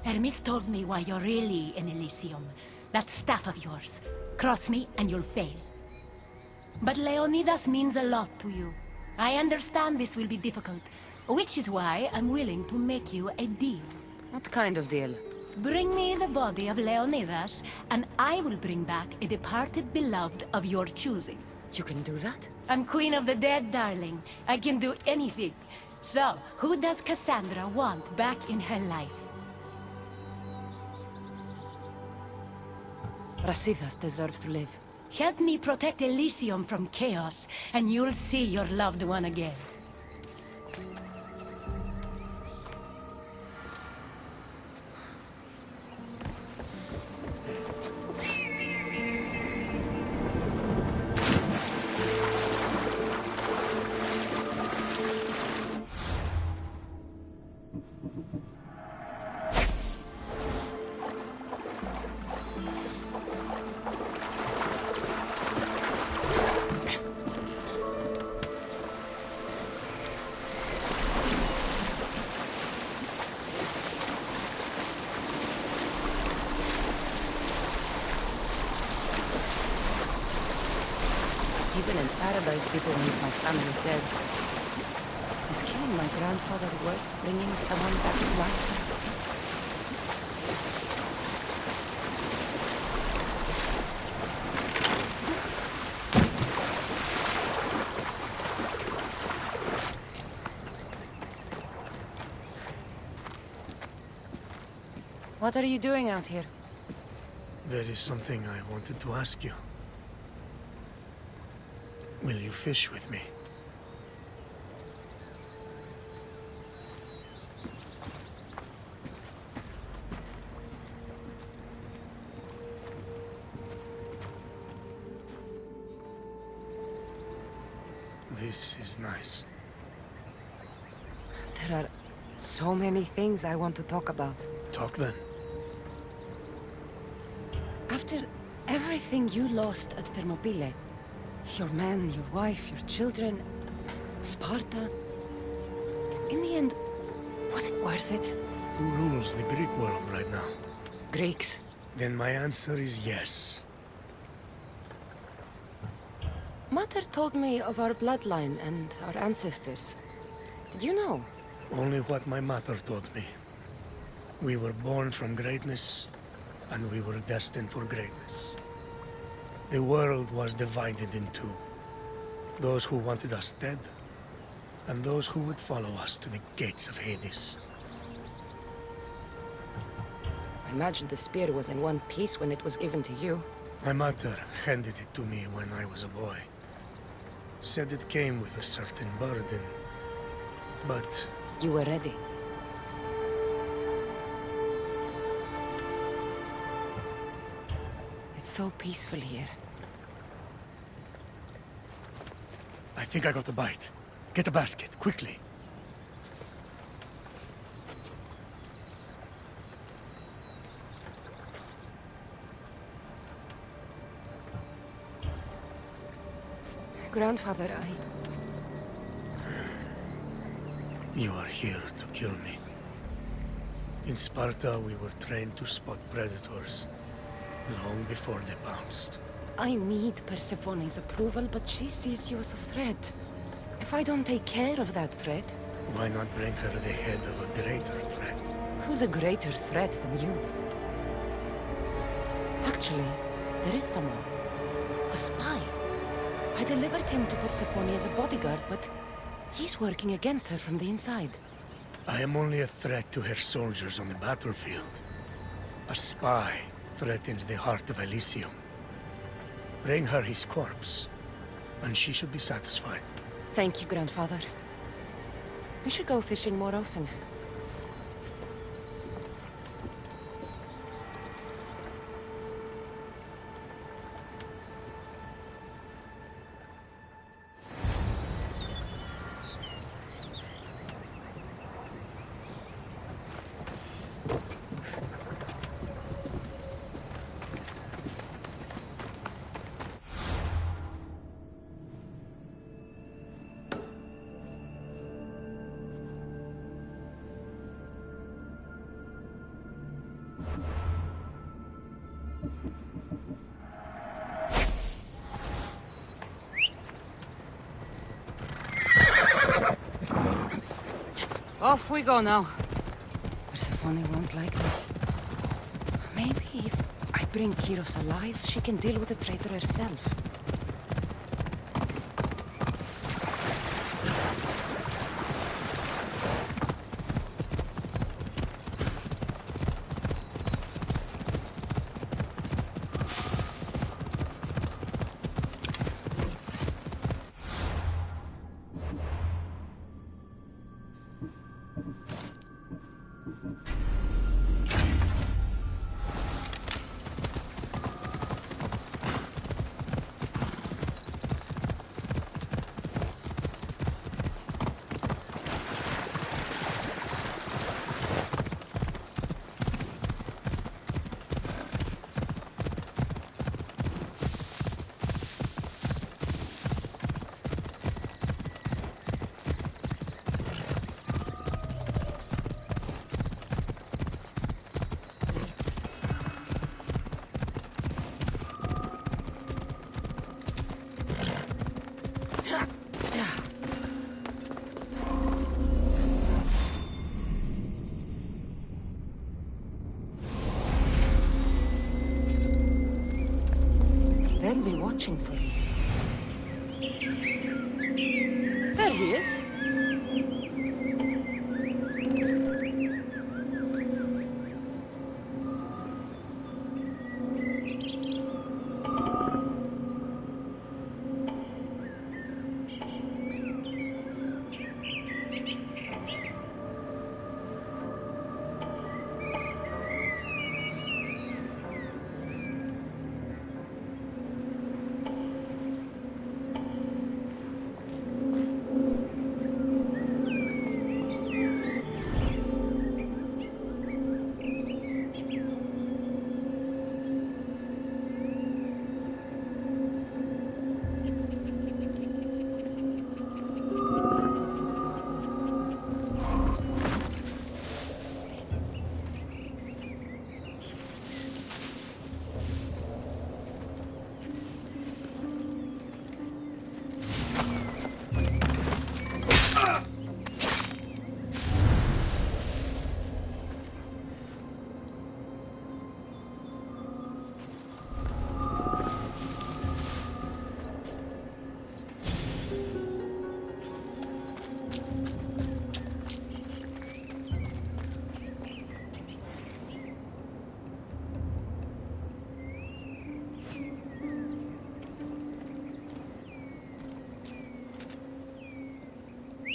Hermes told me why you're really in Elysium. That staff of yours. Cross me and you'll fail. But Leonidas means a lot to you. I understand this will be difficult, which is why I'm willing to make you a deal. What kind of deal? Bring me the body of Leonidas, and I will bring back a departed beloved of your choosing. You can do that? I'm queen of the dead, darling. I can do anything. So, who does Kassandra want back in her life? Brasidas deserves to live. Help me protect Elysium from chaos, and you'll see your loved one again. Even in paradise, people need my family dead. Is killing my grandfather worth bringing someone back to life? What are you doing out here? There is something I wanted to ask you. Will you fish with me? This is nice. There are so many things I want to talk about. Talk then. After everything you lost at Thermopylae, your men, your wife, your children, Sparta, in the end, was it worth it? Who rules the Greek world right now? Greeks. Then my answer is yes. Mater told me of our bloodline and our ancestors. Did you know? Only what my mother told me. We were born from greatness, and we were destined for greatness. The world was divided in two. Those who wanted us dead, and those who would follow us to the gates of Hades. I imagine the spear was in one piece when it was given to you. My mother handed it to me when I was a boy. Said it came with a certain burden, but... You were ready. It's so peaceful here. I think I got a bite. Get a basket, quickly. Grandfather, You are here to kill me. In Sparta, we were trained to spot predators, long before they pounced. I need Persephone's approval, but she sees you as a threat. If I don't take care of that threat... Why not bring her the head of a greater threat? Who's a greater threat than you? Actually, there is someone. A spy. I delivered him to Persephone as a bodyguard, but He's working against her from the inside. I am only a threat to her soldiers on the battlefield. A spy threatens the heart of Elysium. Bring her his corpse, and she should be satisfied. Thank you, Grandfather. We should go fishing more often. Off we go now. Persephone won't like this. Maybe if I bring Kyros alive, she can deal with the traitor herself. They'll be watching for you. There he is.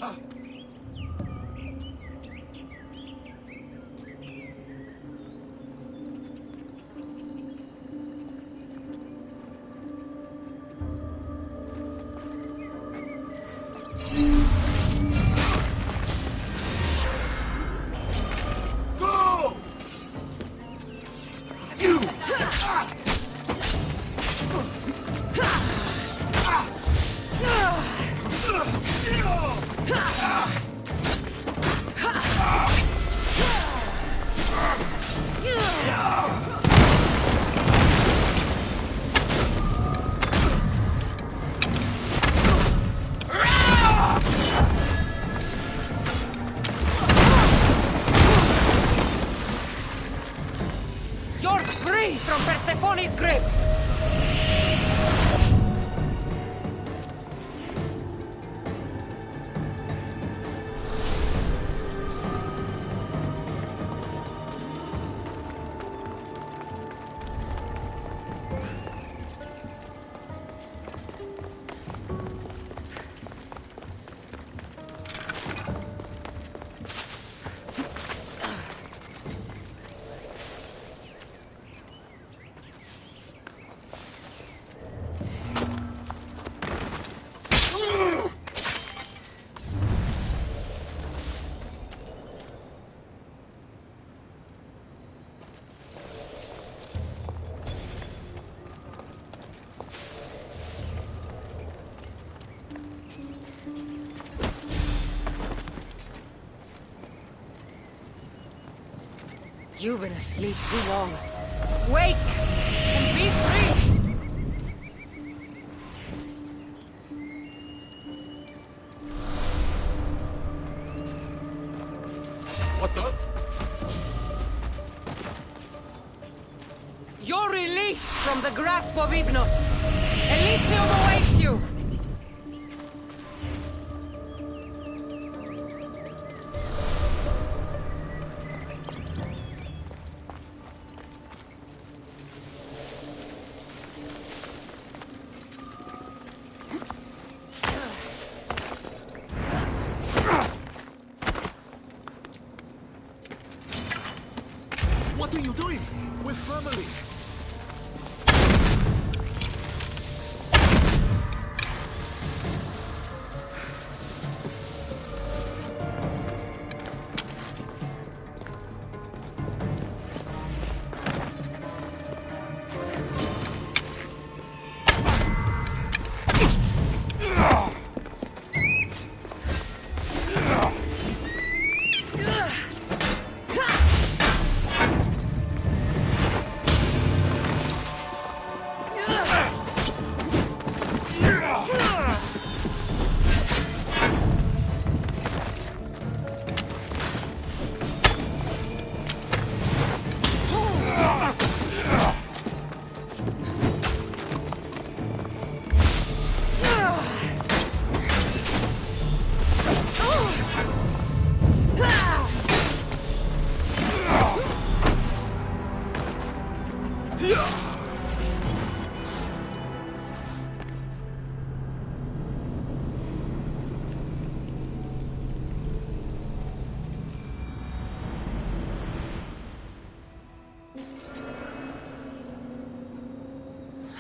Ah! You've been asleep too long. Wake and be free! What the? You're released from the grasp of Hypnos. Elysium awaits you! What are you doing? We're family.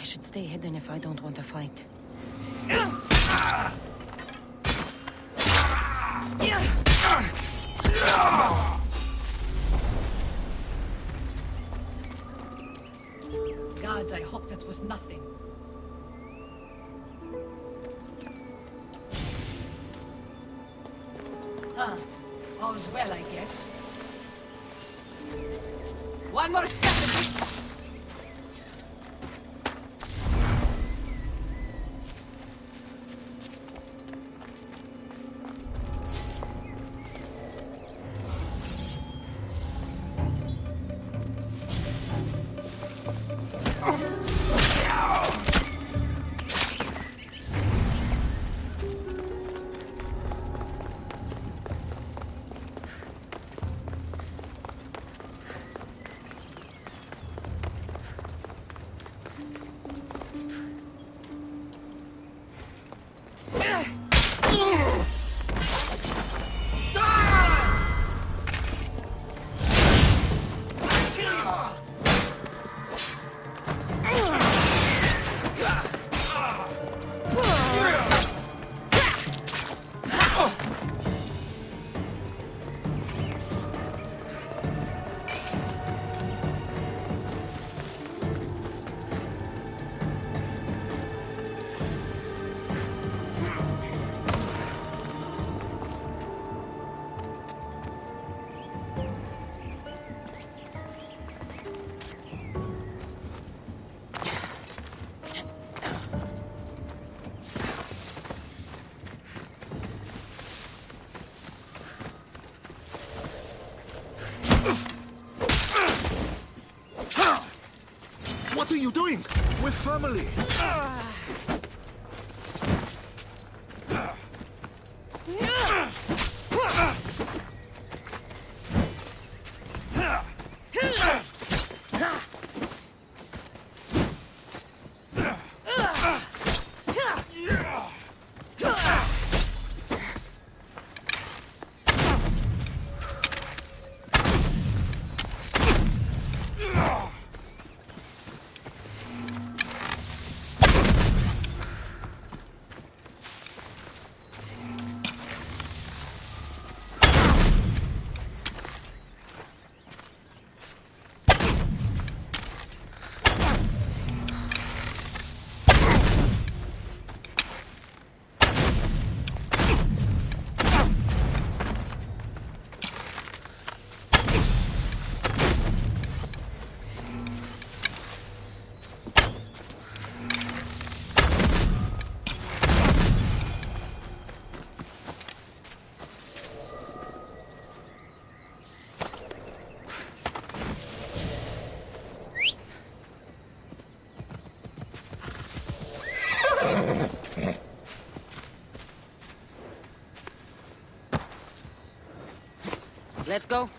I should stay hidden if I don't want to fight. Gods, I hope that was nothing. Huh. All's well, I guess. One more step and What are you doing? We're family. Let's go.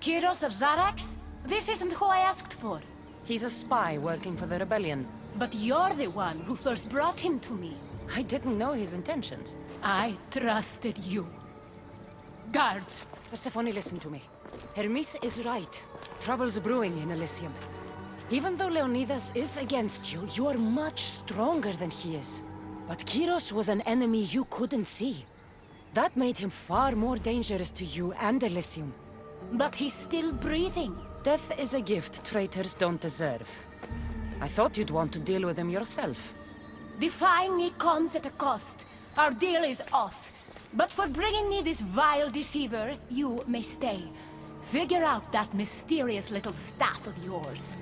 Kyros of Zarax? This isn't who I asked for. He's a spy working for the rebellion. But you're the one who first brought him to me. I didn't know his intentions. I trusted you. Guards! Persephone, listen to me. Hermes is right. Trouble's brewing in Elysium. Even though Leonidas is against you, you are much stronger than he is. But Kyros was an enemy you couldn't see. That made him far more dangerous to you and Elysium. But he's still breathing. Death is a gift traitors don't deserve. I thought you'd want to deal with him yourself. Defying me comes at a cost. Our deal is off. But for bringing me this vile deceiver, you may stay. Figure out that mysterious little staff of yours.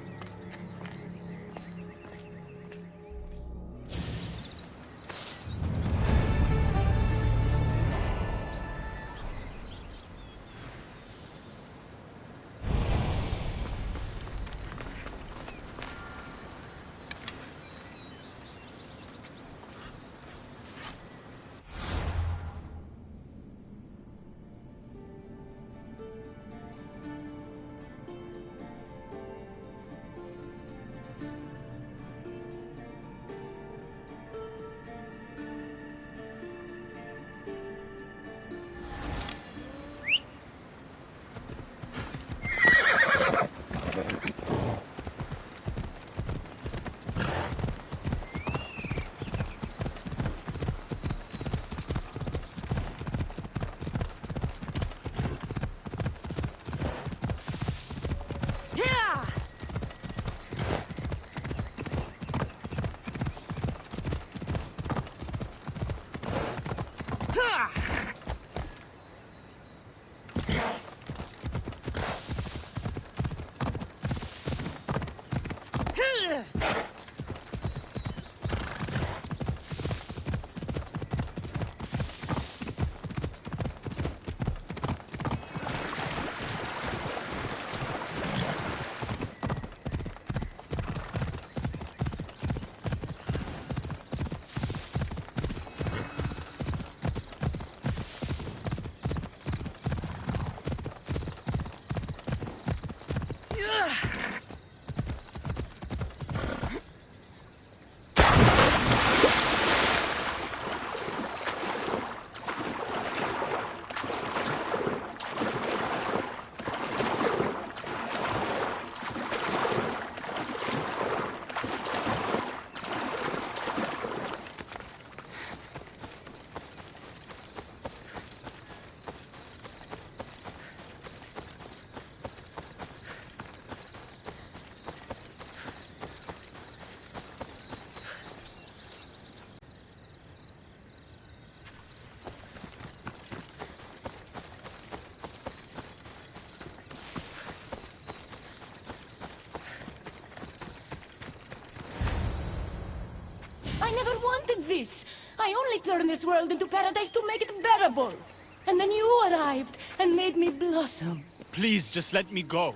I never wanted this. I only turned this world into paradise to make it bearable. And then you arrived and made me blossom. Please, just let me go.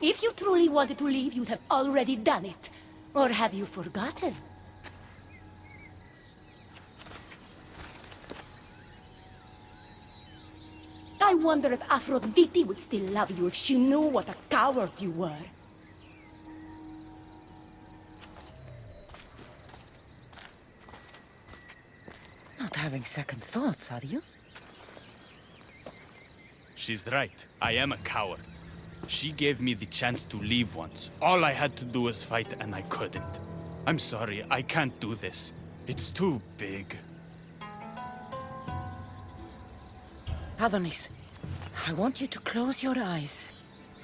If you truly wanted to leave, you'd have already done it. Or have you forgotten? I wonder if Aphrodite would still love you if she knew what a coward you were. Not having second thoughts, are you? She's right. I am a coward. She gave me the chance to leave once. All I had to do was fight, and I couldn't. I'm sorry, I can't do this. It's too big. Adonis, I want you to close your eyes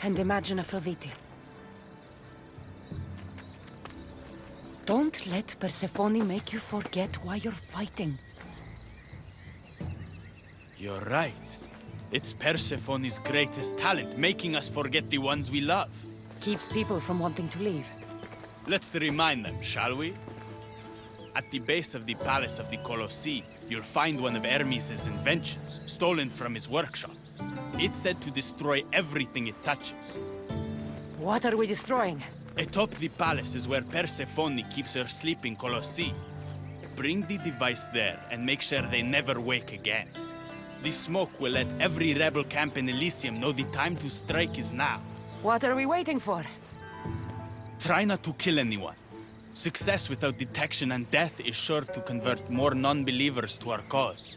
and imagine Aphrodite. Don't let Persephone make you forget why you're fighting. You're right. It's Persephone's greatest talent, making us forget the ones we love. Keeps people from wanting to leave. Let's remind them, shall we? At the base of the Palace of the Colossi, you'll find one of Hermes' inventions, stolen from his workshop. It's said to destroy everything it touches. What are we destroying? Atop the palace is where Persephone keeps her sleeping Colossi. Bring the device there and make sure they never wake again. The smoke will let every rebel camp in Elysium know the time to strike is now. What are we waiting for? Try not to kill anyone. Success without detection and death is sure to convert more non-believers to our cause.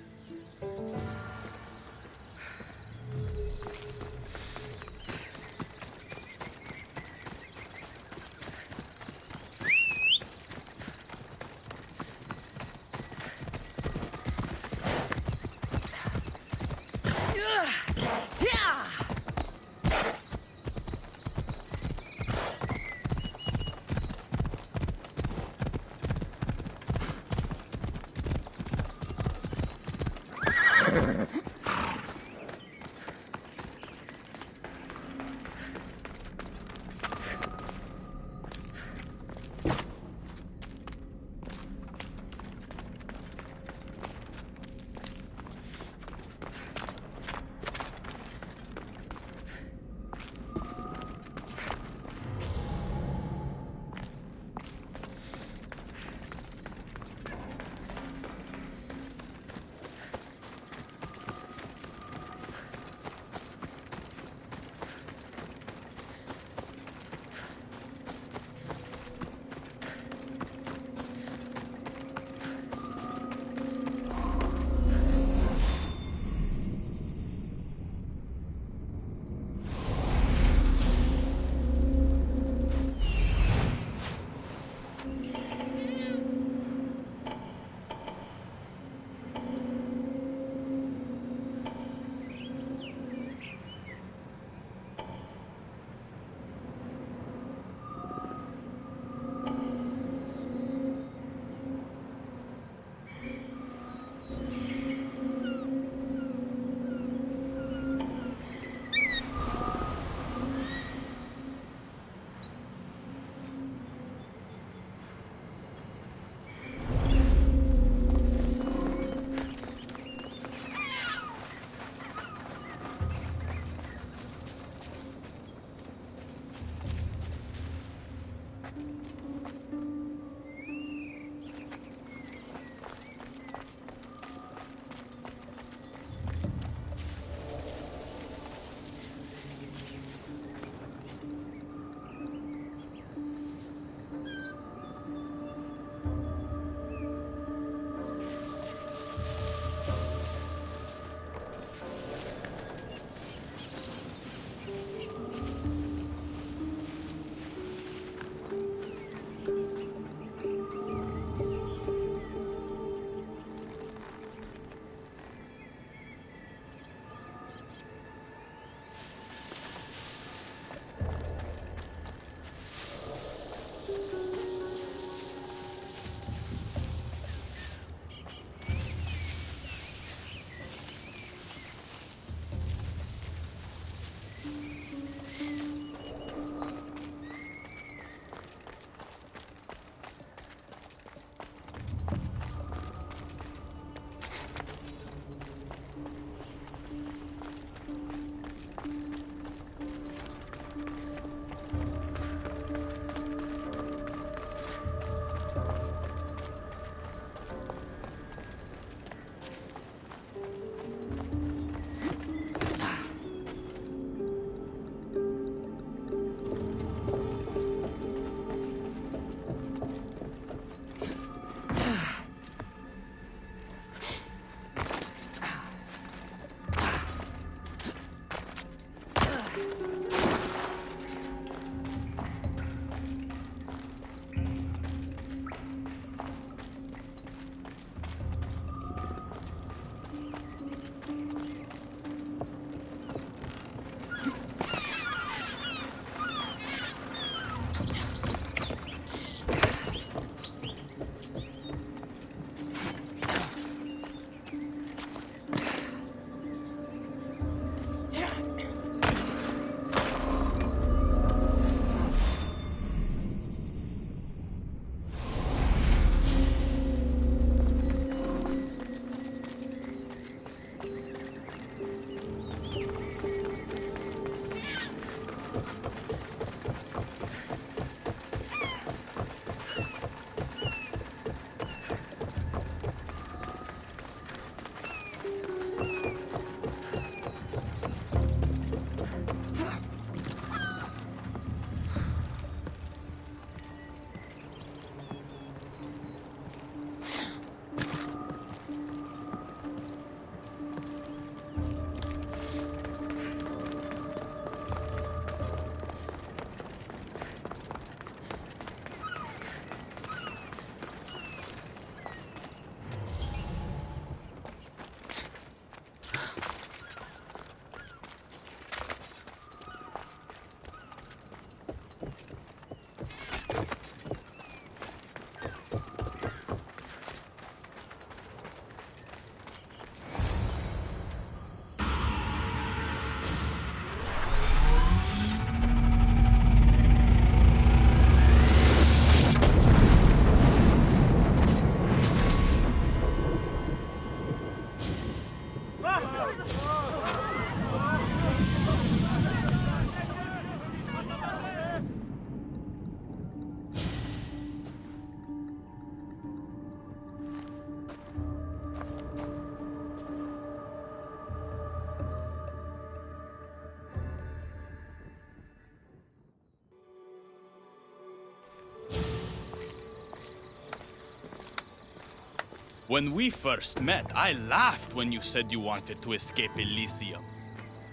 When we first met, I laughed when you said you wanted to escape Elysium.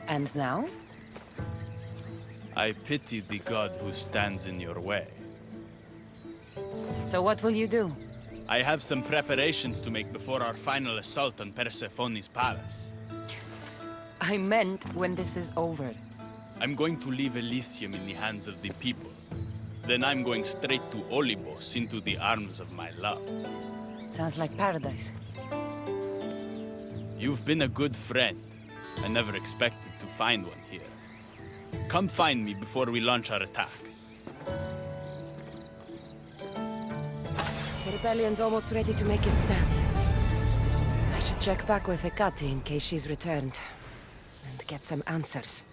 And now? I pity the god who stands in your way. So what will you do? I have some preparations to make before our final assault on Persephone's palace. I meant when this is over. I'm going to leave Elysium in the hands of the people. Then I'm going straight to Olibos, into the arms of my love. Sounds like paradise. You've been a good friend. I never expected to find one here. Come find me before we launch our attack. The rebellion's almost ready to make its stand. I should check back with Hecate in case she's returned. And get some answers.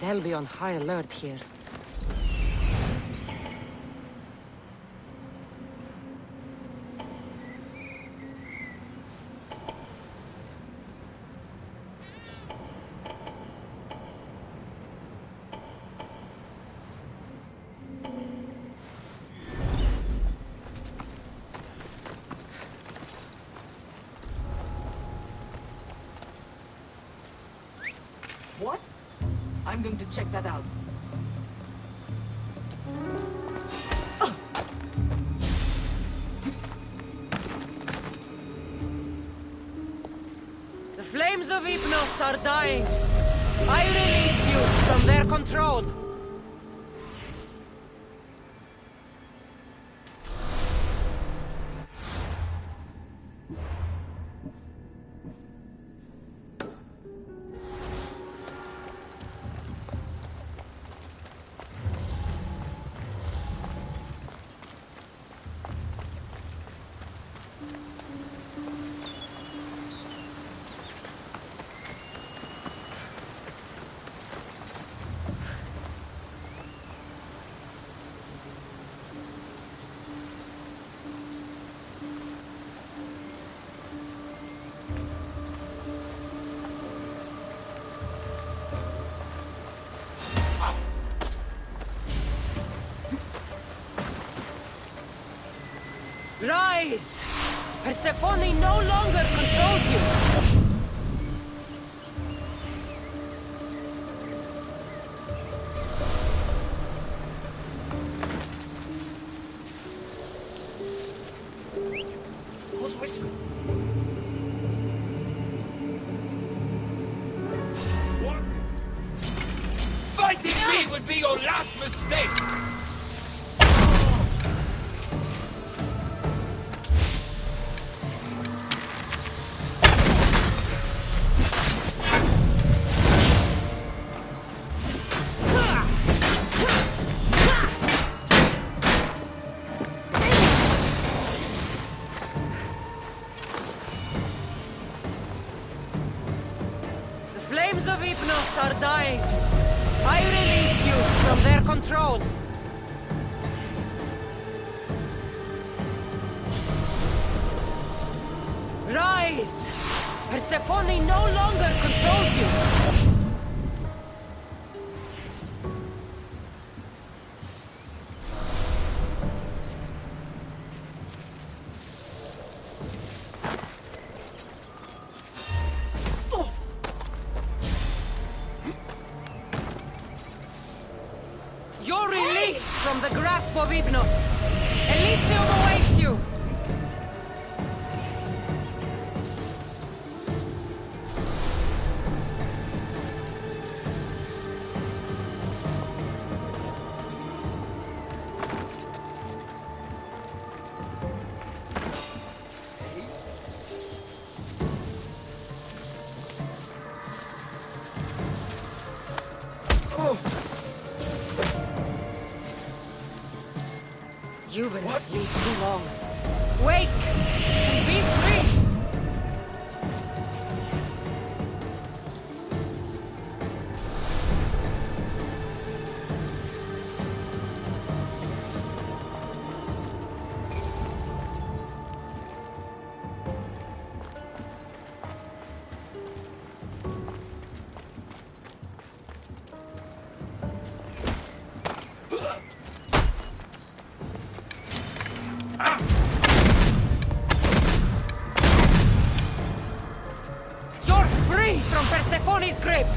They'll be on high alert here. What? I'm going to check that out. The flames of Hypnos are dying. I release you from their control. Rise! Persephone no longer controls you! Who's whistling? What? Fighting me would be your last mistake! Flames of Hypnos are dying. I release you from their control. Rise! Persephone no longer controls you. You're released from the grasp of Hypnos. Elysium awaits you. You've been asleep too long. Wake and be free! You're free from Persephone's grip!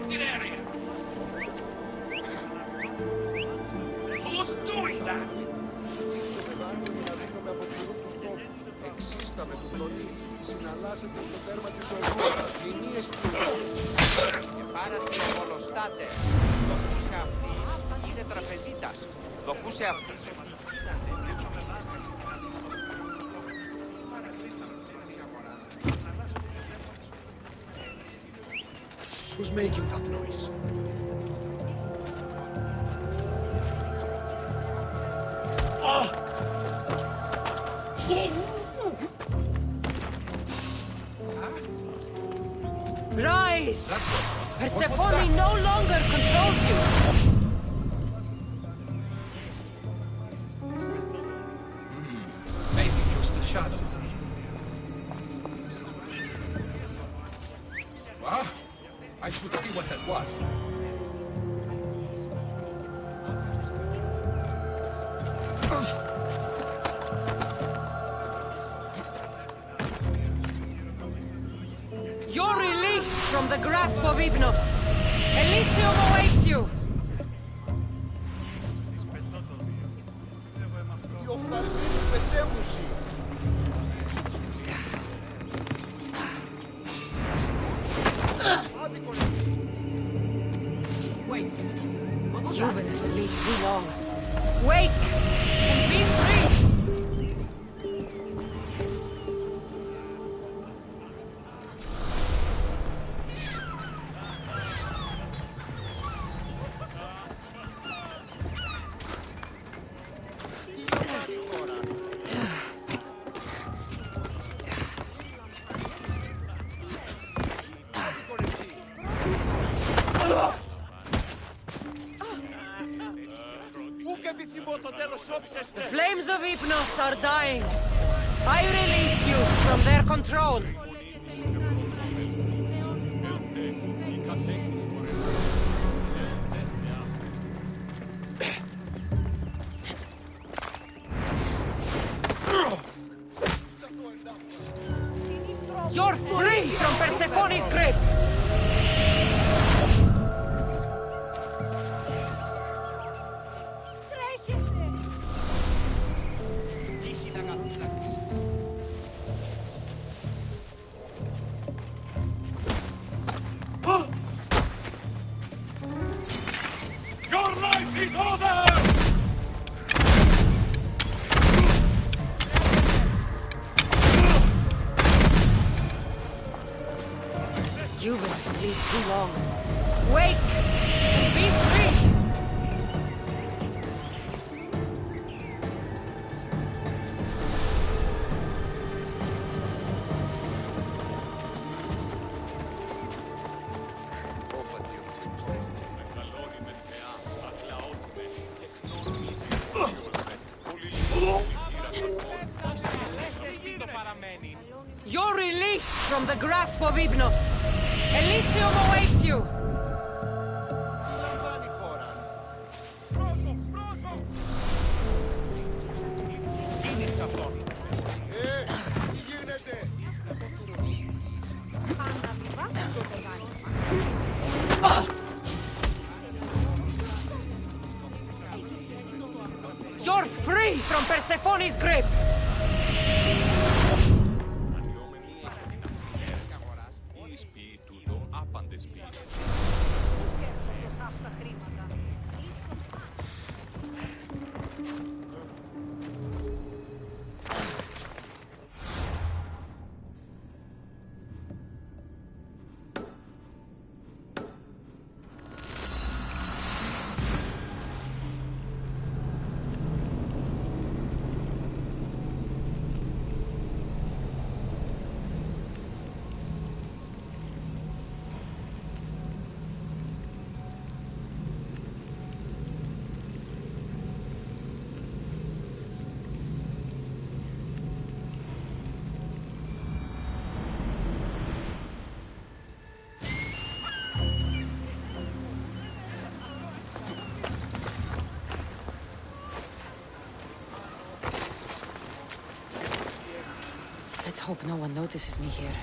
protected area. Who's doing that? Εξίστα με του φρονείς, συναλλάσσεται στο τέρμα της οδού. Κοινή εστίαση. Και πάρατε μολοστάτε. Δοκούσε αυτής, είναι τραπεζίτας. Δοκούσε αυτής ότι Who's making that noise? Rise! Persephone no longer controls you! Maybe just a shadow. Ah, I should see what that was. You're released from the grasp of Hypnos. Elysium awaits you! Η οφθαλμίνη πεσέμουση. Άδικο Wait. You've been asleep too long. Wake and be free! The flames of Hypnos are dying. I release you from their control. You're free from Persephone's grip. Your life is over! You've been asleep too long. Wake and be free! You're released from the grasp of Hypnos. Elysium awaits you. Μείνεις αυτόν. Τι γίνεται? You're free from Persephone's grip. Let's hope no one notices me here.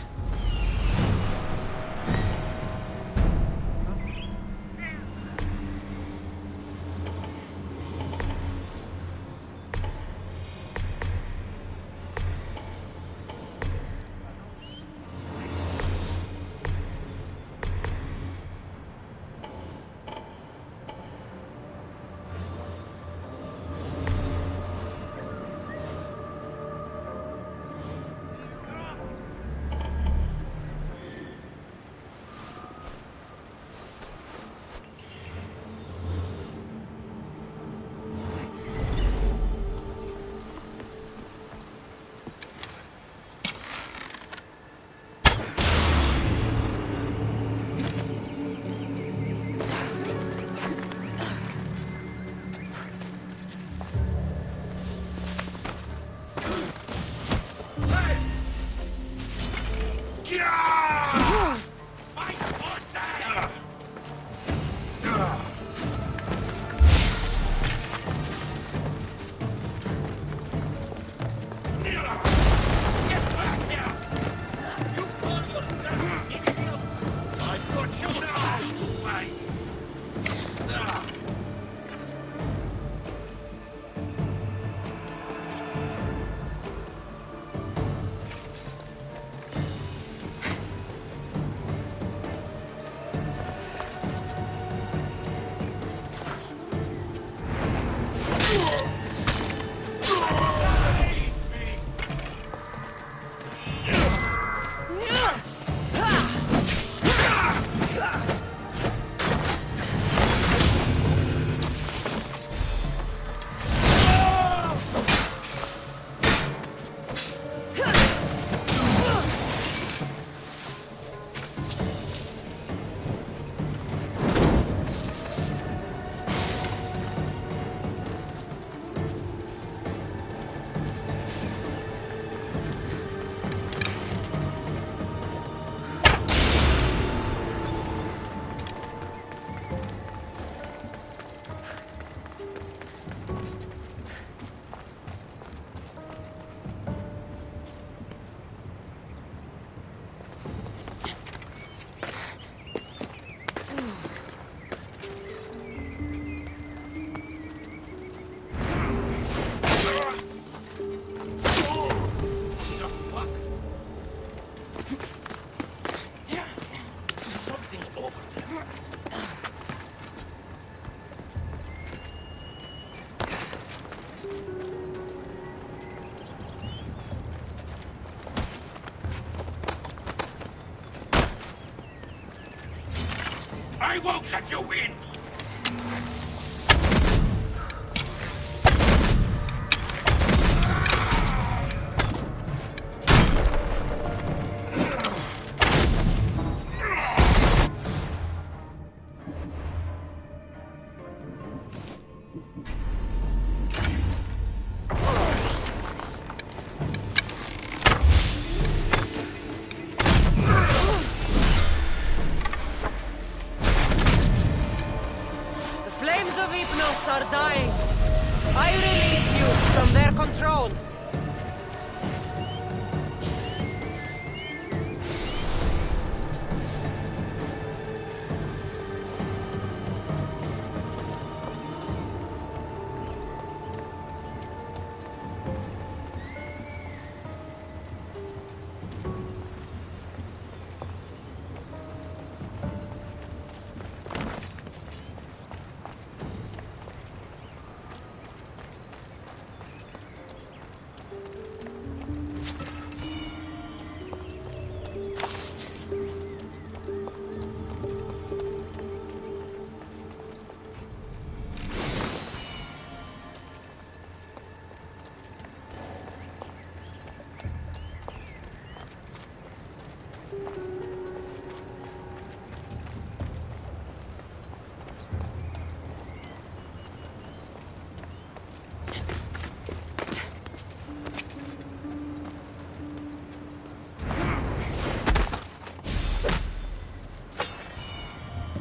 I won't let you win! Are dying. I release you from their control.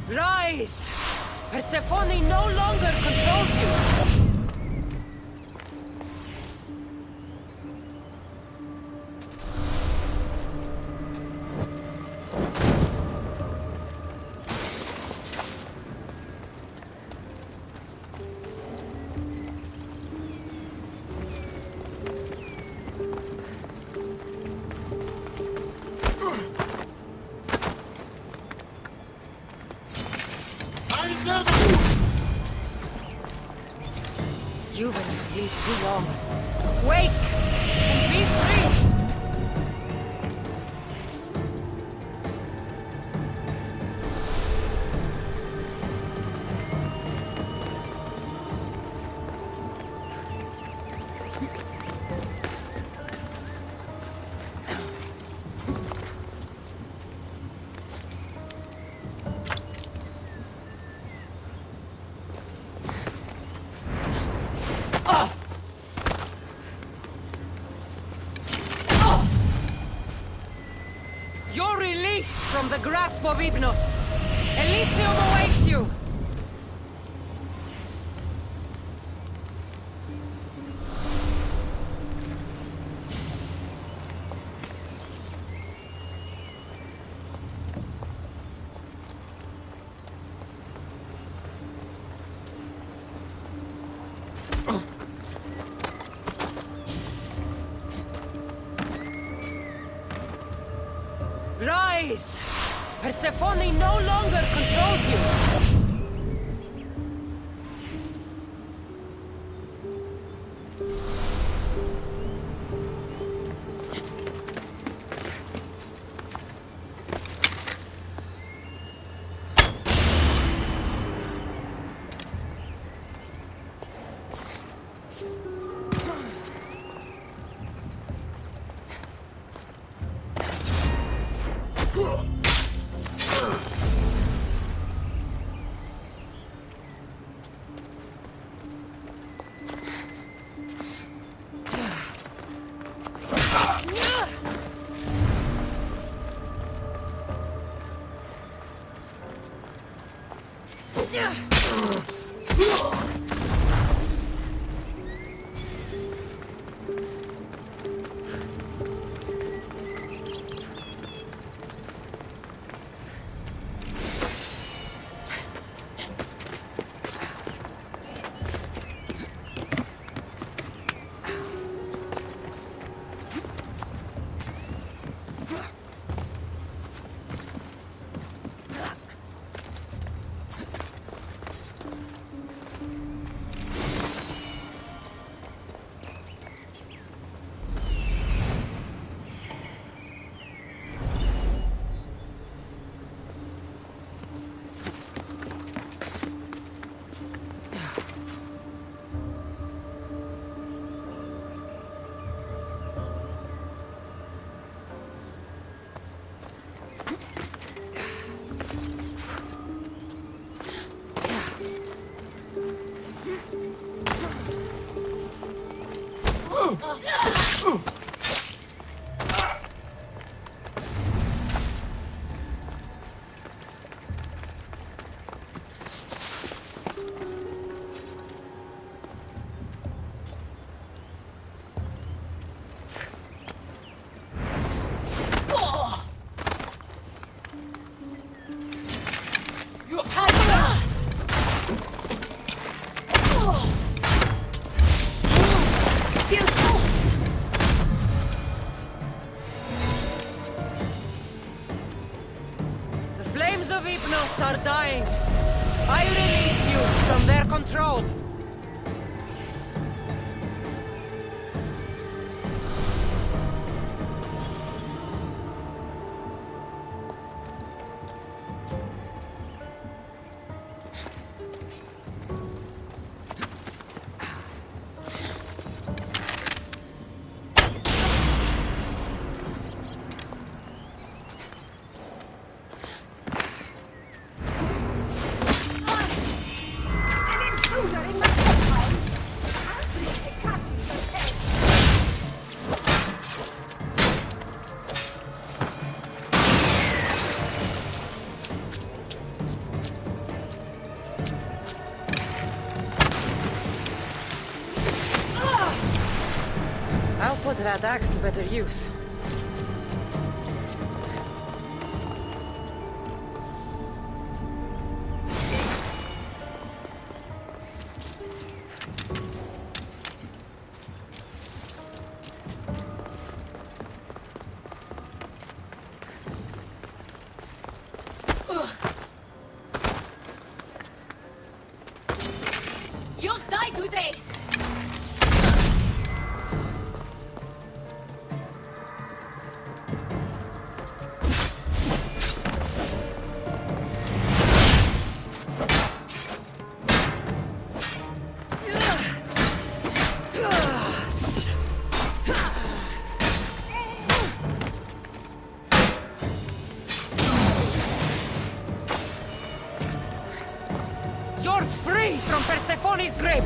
Rise! Persephone no longer controls you! You've been asleep too long. Wake and be free! You're released from the grasp of Hypnos. Elysium awaits you! Rise! Persephone no longer controls you! Are dying. I release you from their control. I'll put that axe to better use. You'll die today! You're free from Persephone's grip!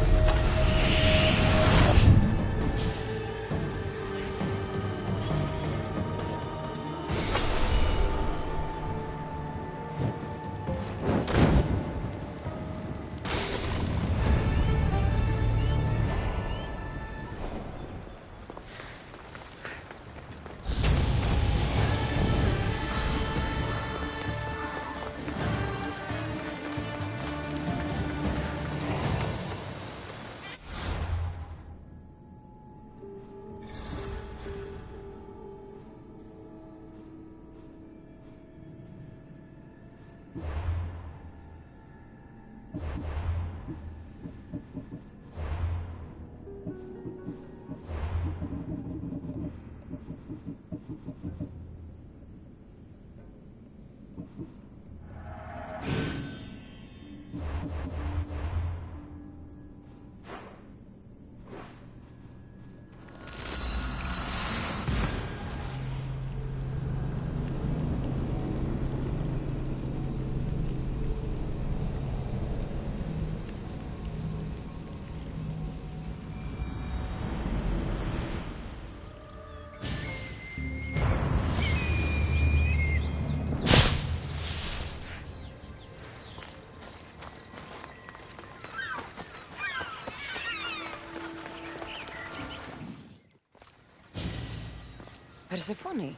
Persephone,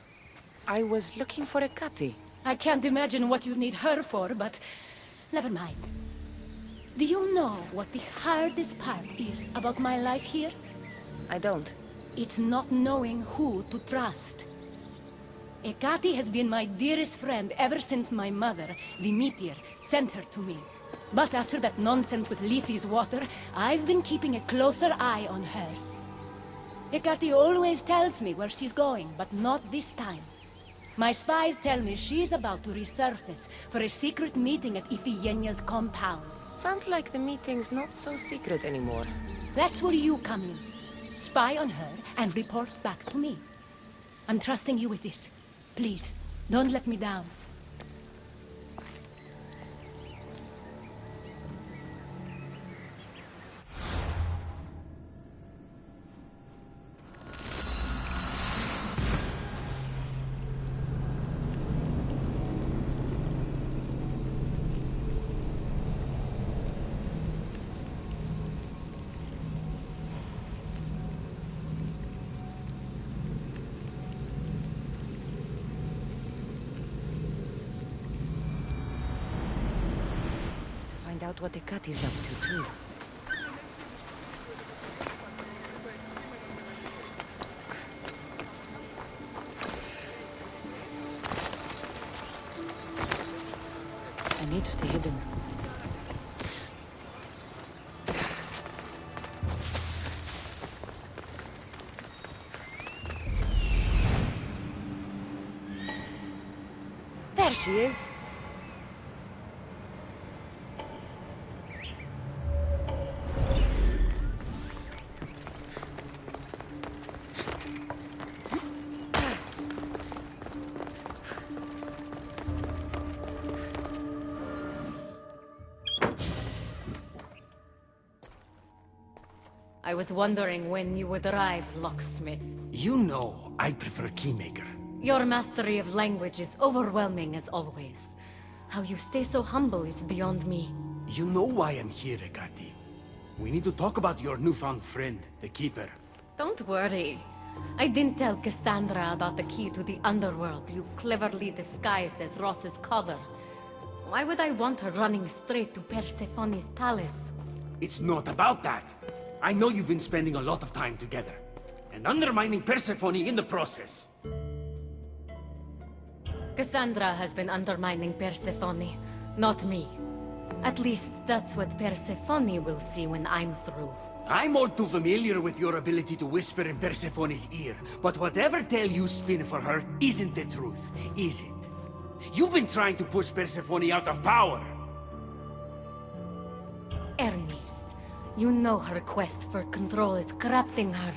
I was looking for a Hecate. I can't imagine what you need her for, but never mind. Do you know what the hardest part is about my life here? I don't. It's not knowing who to trust. Hecate has been my dearest friend ever since my mother, the meteor, sent her to me. But after that nonsense with Lethe's water, I've been keeping a closer eye on her. Hecate always tells me where she's going, but not this time. My spies tell me she's about to resurface for a secret meeting at Iphigenia's compound. Sounds like the meeting's not so secret anymore. That's where you come in. Spy on her and report back to me. I'm trusting you with this. Please, don't let me down. Find out what Hecate's up to, too. I need to stay hidden. There she is. I was wondering when you would arrive, locksmith. You know, I prefer Keymaker. Your mastery of language is overwhelming as always. How you stay so humble is beyond me. You know why I'm here, Hecate. We need to talk about your newfound friend, the Keeper. Don't worry. I didn't tell Kassandra about the key to the Underworld you cleverly disguised as Ross's collar. Why would I want her running straight to Persephone's palace? It's not about that. I know you've been spending a lot of time together, and undermining Persephone in the process. Kassandra has been undermining Persephone, not me. At least that's what Persephone will see when I'm through. I'm all too familiar with your ability to whisper in Persephone's ear, but whatever tale you spin for her isn't the truth, is it? You've been trying to push Persephone out of power! Ernest, you know her quest for control is corrupting her.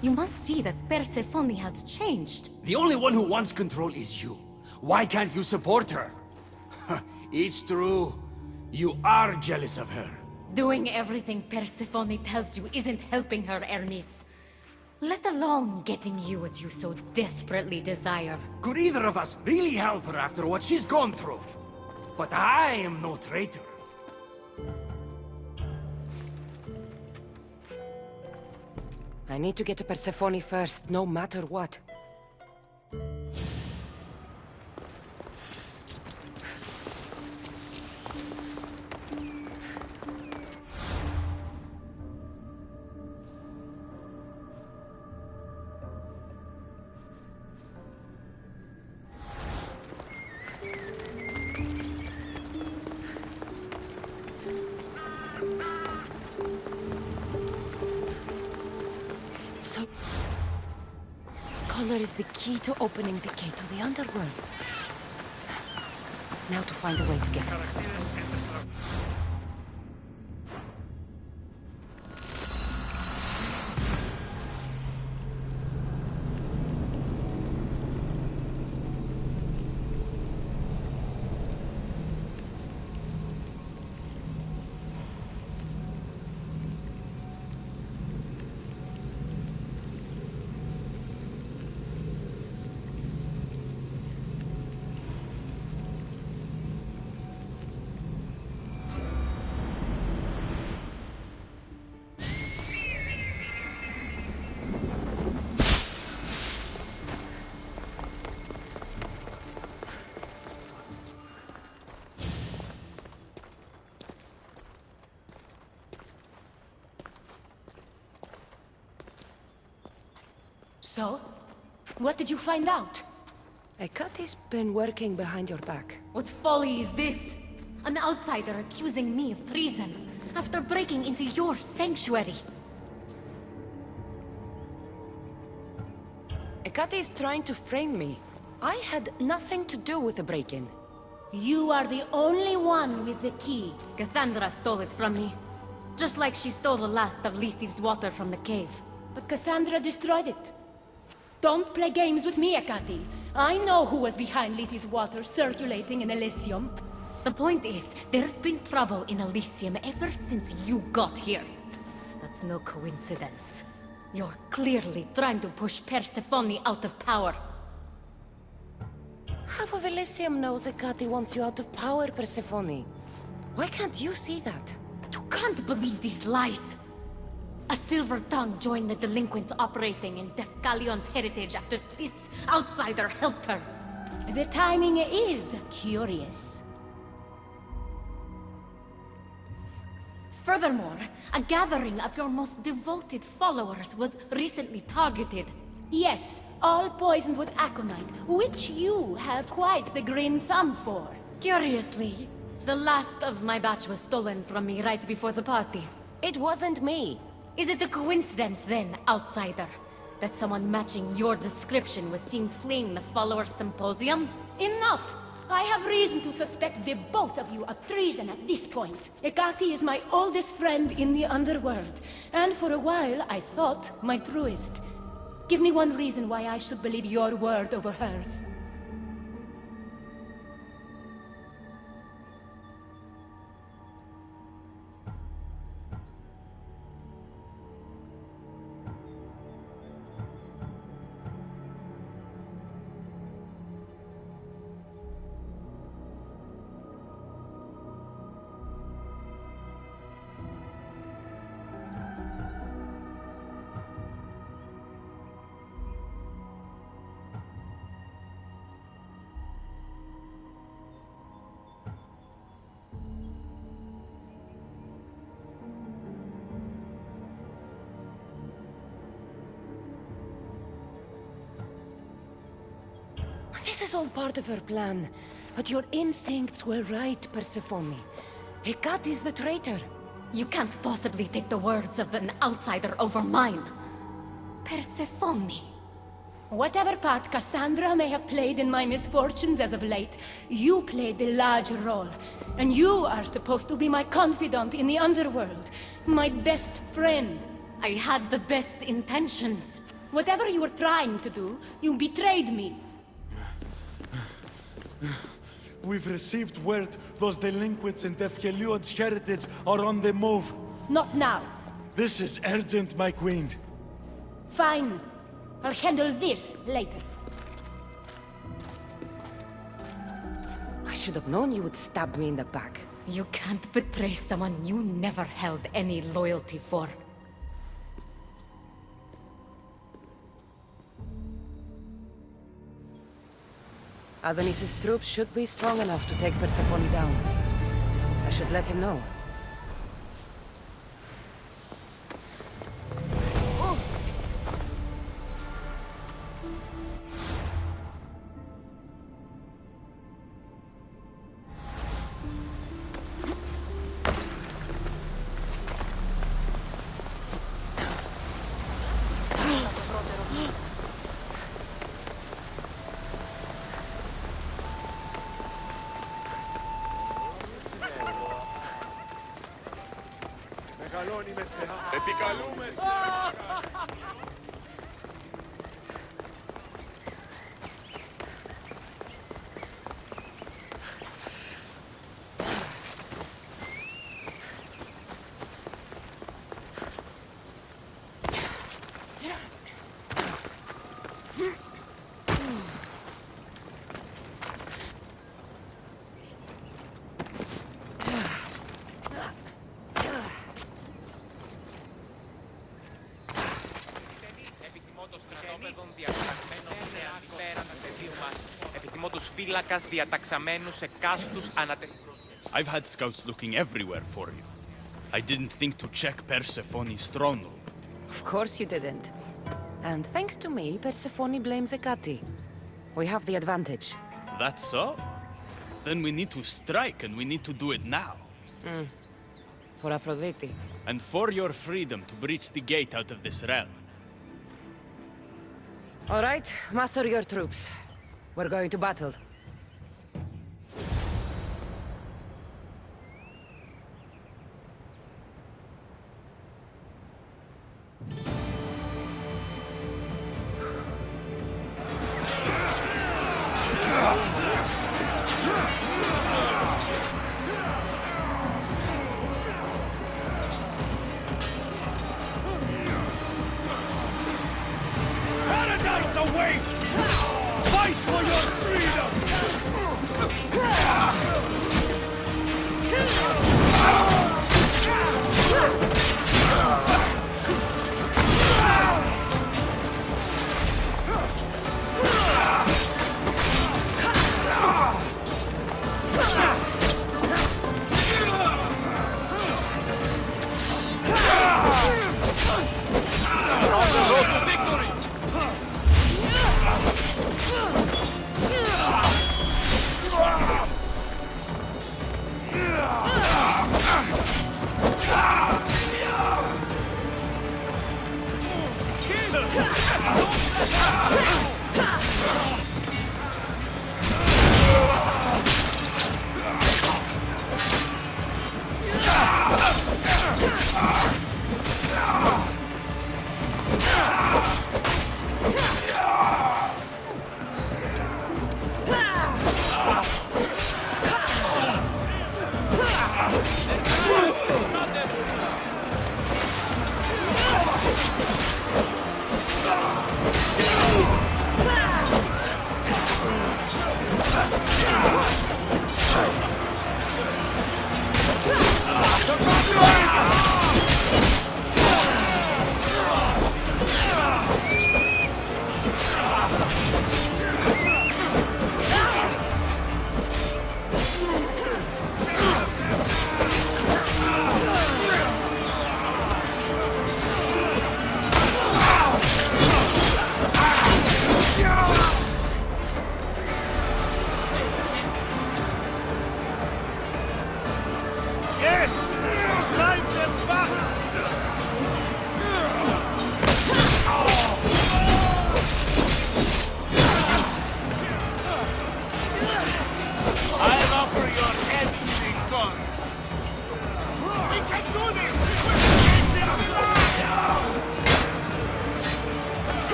You must see that Persephone has changed. The only one who wants control is you. Why can't you support her? It's true. You are jealous of her. Doing everything Persephone tells you isn't helping her, Ernest. Let alone getting you what you so desperately desire. Could either of us really help her after what she's gone through? But I am no traitor. I need to get to Persephone first, no matter what. So, this collar is the key to opening the gate to the Underworld. Now to find a way to get it. So? What did you find out? Hekate's been working behind your back. What folly is this? An outsider accusing me of treason after breaking into your sanctuary. Hekate is trying to frame me. I had nothing to do with the break-in. You are the only one with the key. Kassandra stole it from me. Just like she stole the last of Lethi's water from the cave. But Kassandra destroyed it. Don't play games with me, Hekate. I know who was behind Lethi's water circulating in Elysium. The point is, there's been trouble in Elysium ever since you got here. That's no coincidence. You're clearly trying to push Persephone out of power. Half of Elysium knows Hekate wants you out of power, Persephone. Why can't you see that? You can't believe these lies! A silver tongue joined the delinquents operating in Defcalion's heritage after this outsider helped her. The timing is curious. Furthermore, a gathering of your most devoted followers was recently targeted. Yes, all poisoned with aconite, which you have quite the green thumb for. Curiously, the last of my batch was stolen from me right before the party. It wasn't me. Is it a coincidence then, outsider, that someone matching your description was seen fleeing the followers' symposium? Enough! I have reason to suspect the both of you of treason at this point. Hekate is my oldest friend in the Underworld, and for a while I thought my truest. Give me one reason why I should believe your word over hers. This is all part of her plan. But your instincts were right, Persephone. Hekate is the traitor. You can't possibly take the words of an outsider over mine. Persephone. Whatever part Kassandra may have played in my misfortunes as of late, you played the larger role. And you are supposed to be my confidant in the Underworld. My best friend. I had the best intentions. Whatever you were trying to do, you betrayed me. We've received word those delinquents in Defcalion's heritage are on the move. Not now. This is urgent, my queen. Fine. I'll handle this later. I should have known you would stab me in the back. You can't betray someone you never held any loyalty for. Adonis's troops should be strong enough to take Persephone down. I should let him know. Επικαλούμε σε... Επιθυμώ τους φύλακας διαταξαμένους σε κάστους I've had scouts looking everywhere for you. I didn't think to check Persephone's throne room. Of course you didn't. And thanks to me, Persephone blames Hecate. We have the advantage. That's so? Then we need to strike, and we need to do it now. For Aphrodite. And for your freedom to breach the gate out of this realm. All right, muster your troops. We're going to battle. Paradise awaits! Fight for your freedom!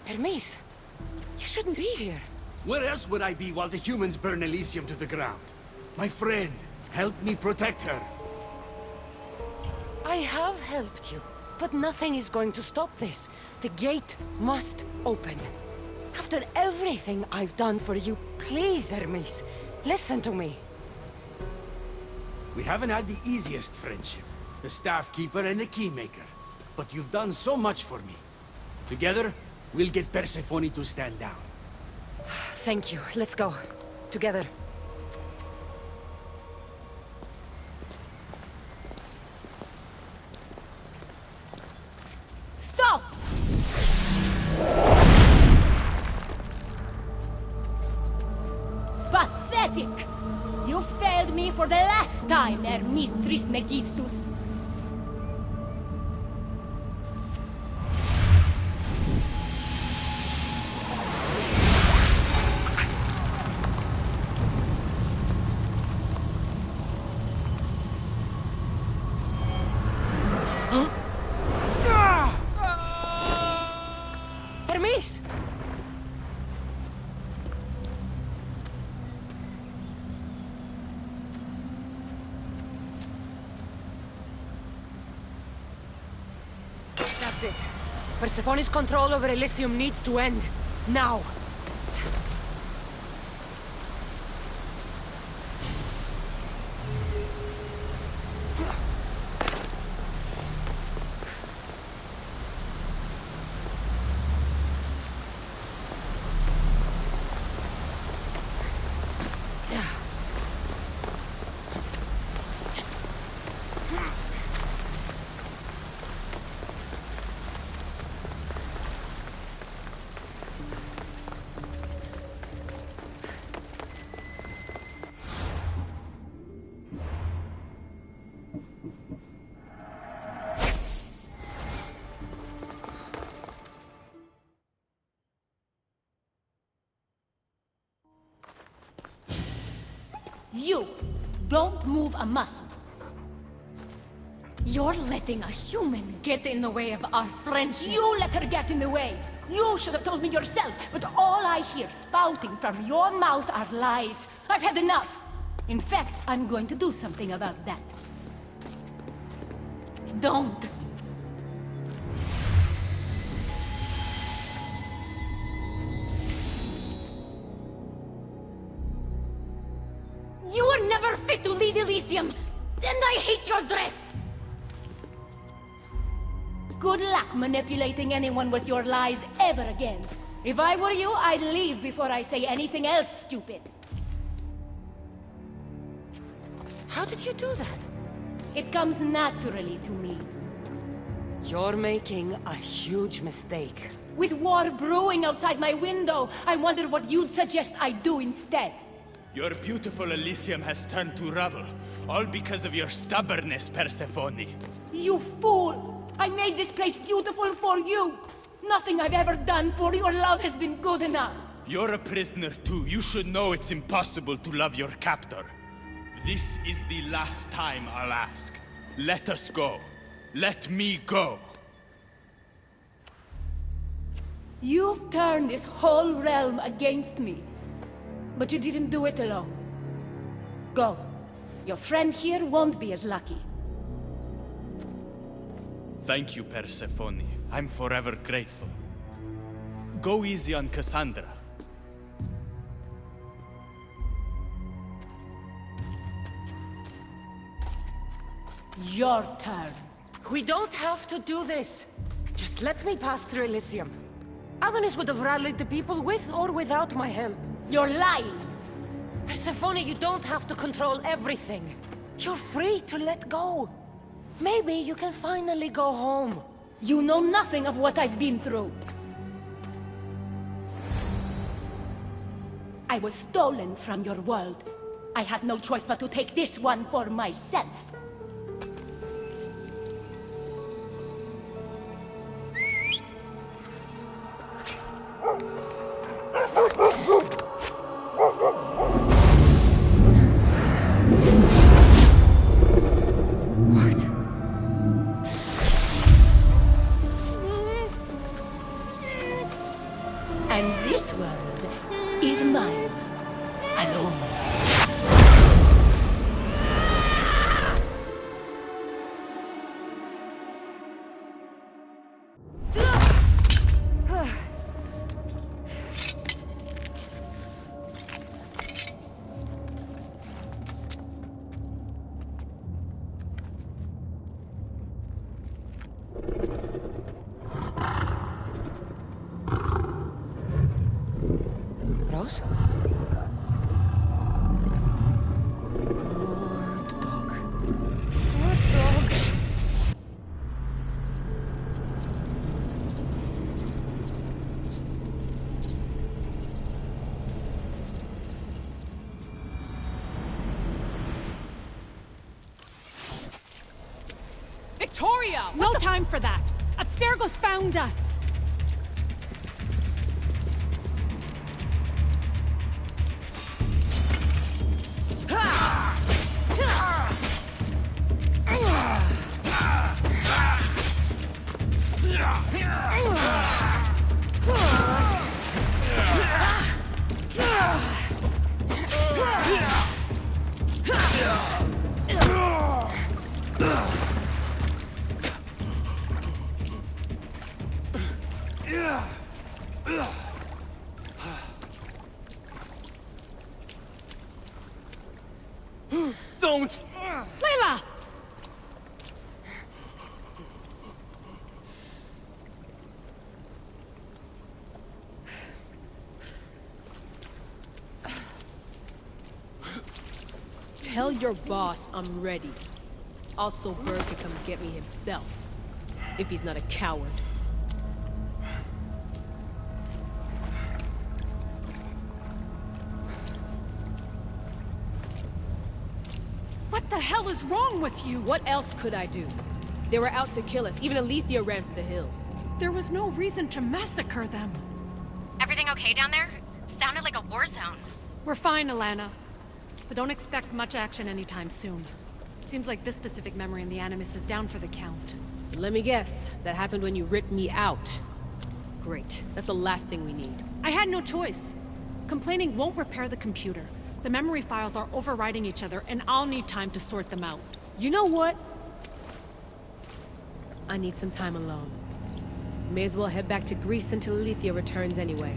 Hermes, you shouldn't be here. Where else would I be while the humans burn Elysium to the ground? My friend, help me protect her. I have helped you, but nothing is going to stop this. The gate must open. After everything I've done for you, please, Hermes, listen to me. We haven't had the easiest friendship, the staff keeper and the keymaker. But you've done so much for me. Together, we'll get Persephone to stand down. Thank you. Let's go. Together. Stop! Pathetic! You failed me for the last time, Hermes Trismegistus. That's it. Persephone's control over Elysium needs to end. Now! You! Don't move a muscle. You're letting a human get in the way of our friendship. You let her get in the way! You should have told me yourself, but all I hear spouting from your mouth are lies. I've had enough! In fact, I'm going to do something about that. Don't! You were never fit to lead Elysium! And I hate your dress! Good luck manipulating anyone with your lies ever again. If I were you, I'd leave before I say anything else stupid. How did you do that? It comes naturally to me. You're making a huge mistake. With war brewing outside my window, I wonder what you'd suggest I do instead. Your beautiful Elysium has turned to rubble, all because of your stubbornness, Persephone. You fool! I made this place beautiful for you! Nothing I've ever done for your love has been good enough! You're a prisoner too. You should know it's impossible to love your captor. This is the last time I'll ask. Let us go. Let me go. You've turned this whole realm against me. But you didn't do it alone. Go. Your friend here won't be as lucky. Thank you, Persephone. I'm forever grateful. Go easy on Kassandra. Your turn. We don't have to do this. Just let me pass through Elysium. Adonis would have rallied the people with or without my help. You're lying! Persephone, you don't have to control everything. You're free to let go. Maybe you can finally go home. You know nothing of what I've been through. I was stolen from your world. I had no choice but to take this one for myself. And this world is mine, alone. Rose? Good dog. Good dog. Victoria! No time for that! Abstergo's found us! won't! Layla! Tell your boss I'm ready. Also, Bird can come get me himself. If he's not a coward. What the hell is wrong with you? What else could I do? They were out to kill us. Even Elysium ran for the hills. There was no reason to massacre them. Everything okay down there? Sounded like a war zone. We're fine, Alana. But don't expect much action anytime soon. Seems like this specific memory in the Animus is down for the count. Let me guess. That happened when you ripped me out. Great. That's the last thing we need. I had no choice. Complaining won't repair the computer. The memory files are overriding each other, and I'll need time to sort them out. You know what? I need some time alone. May as well head back to Greece until Elysium returns anyway.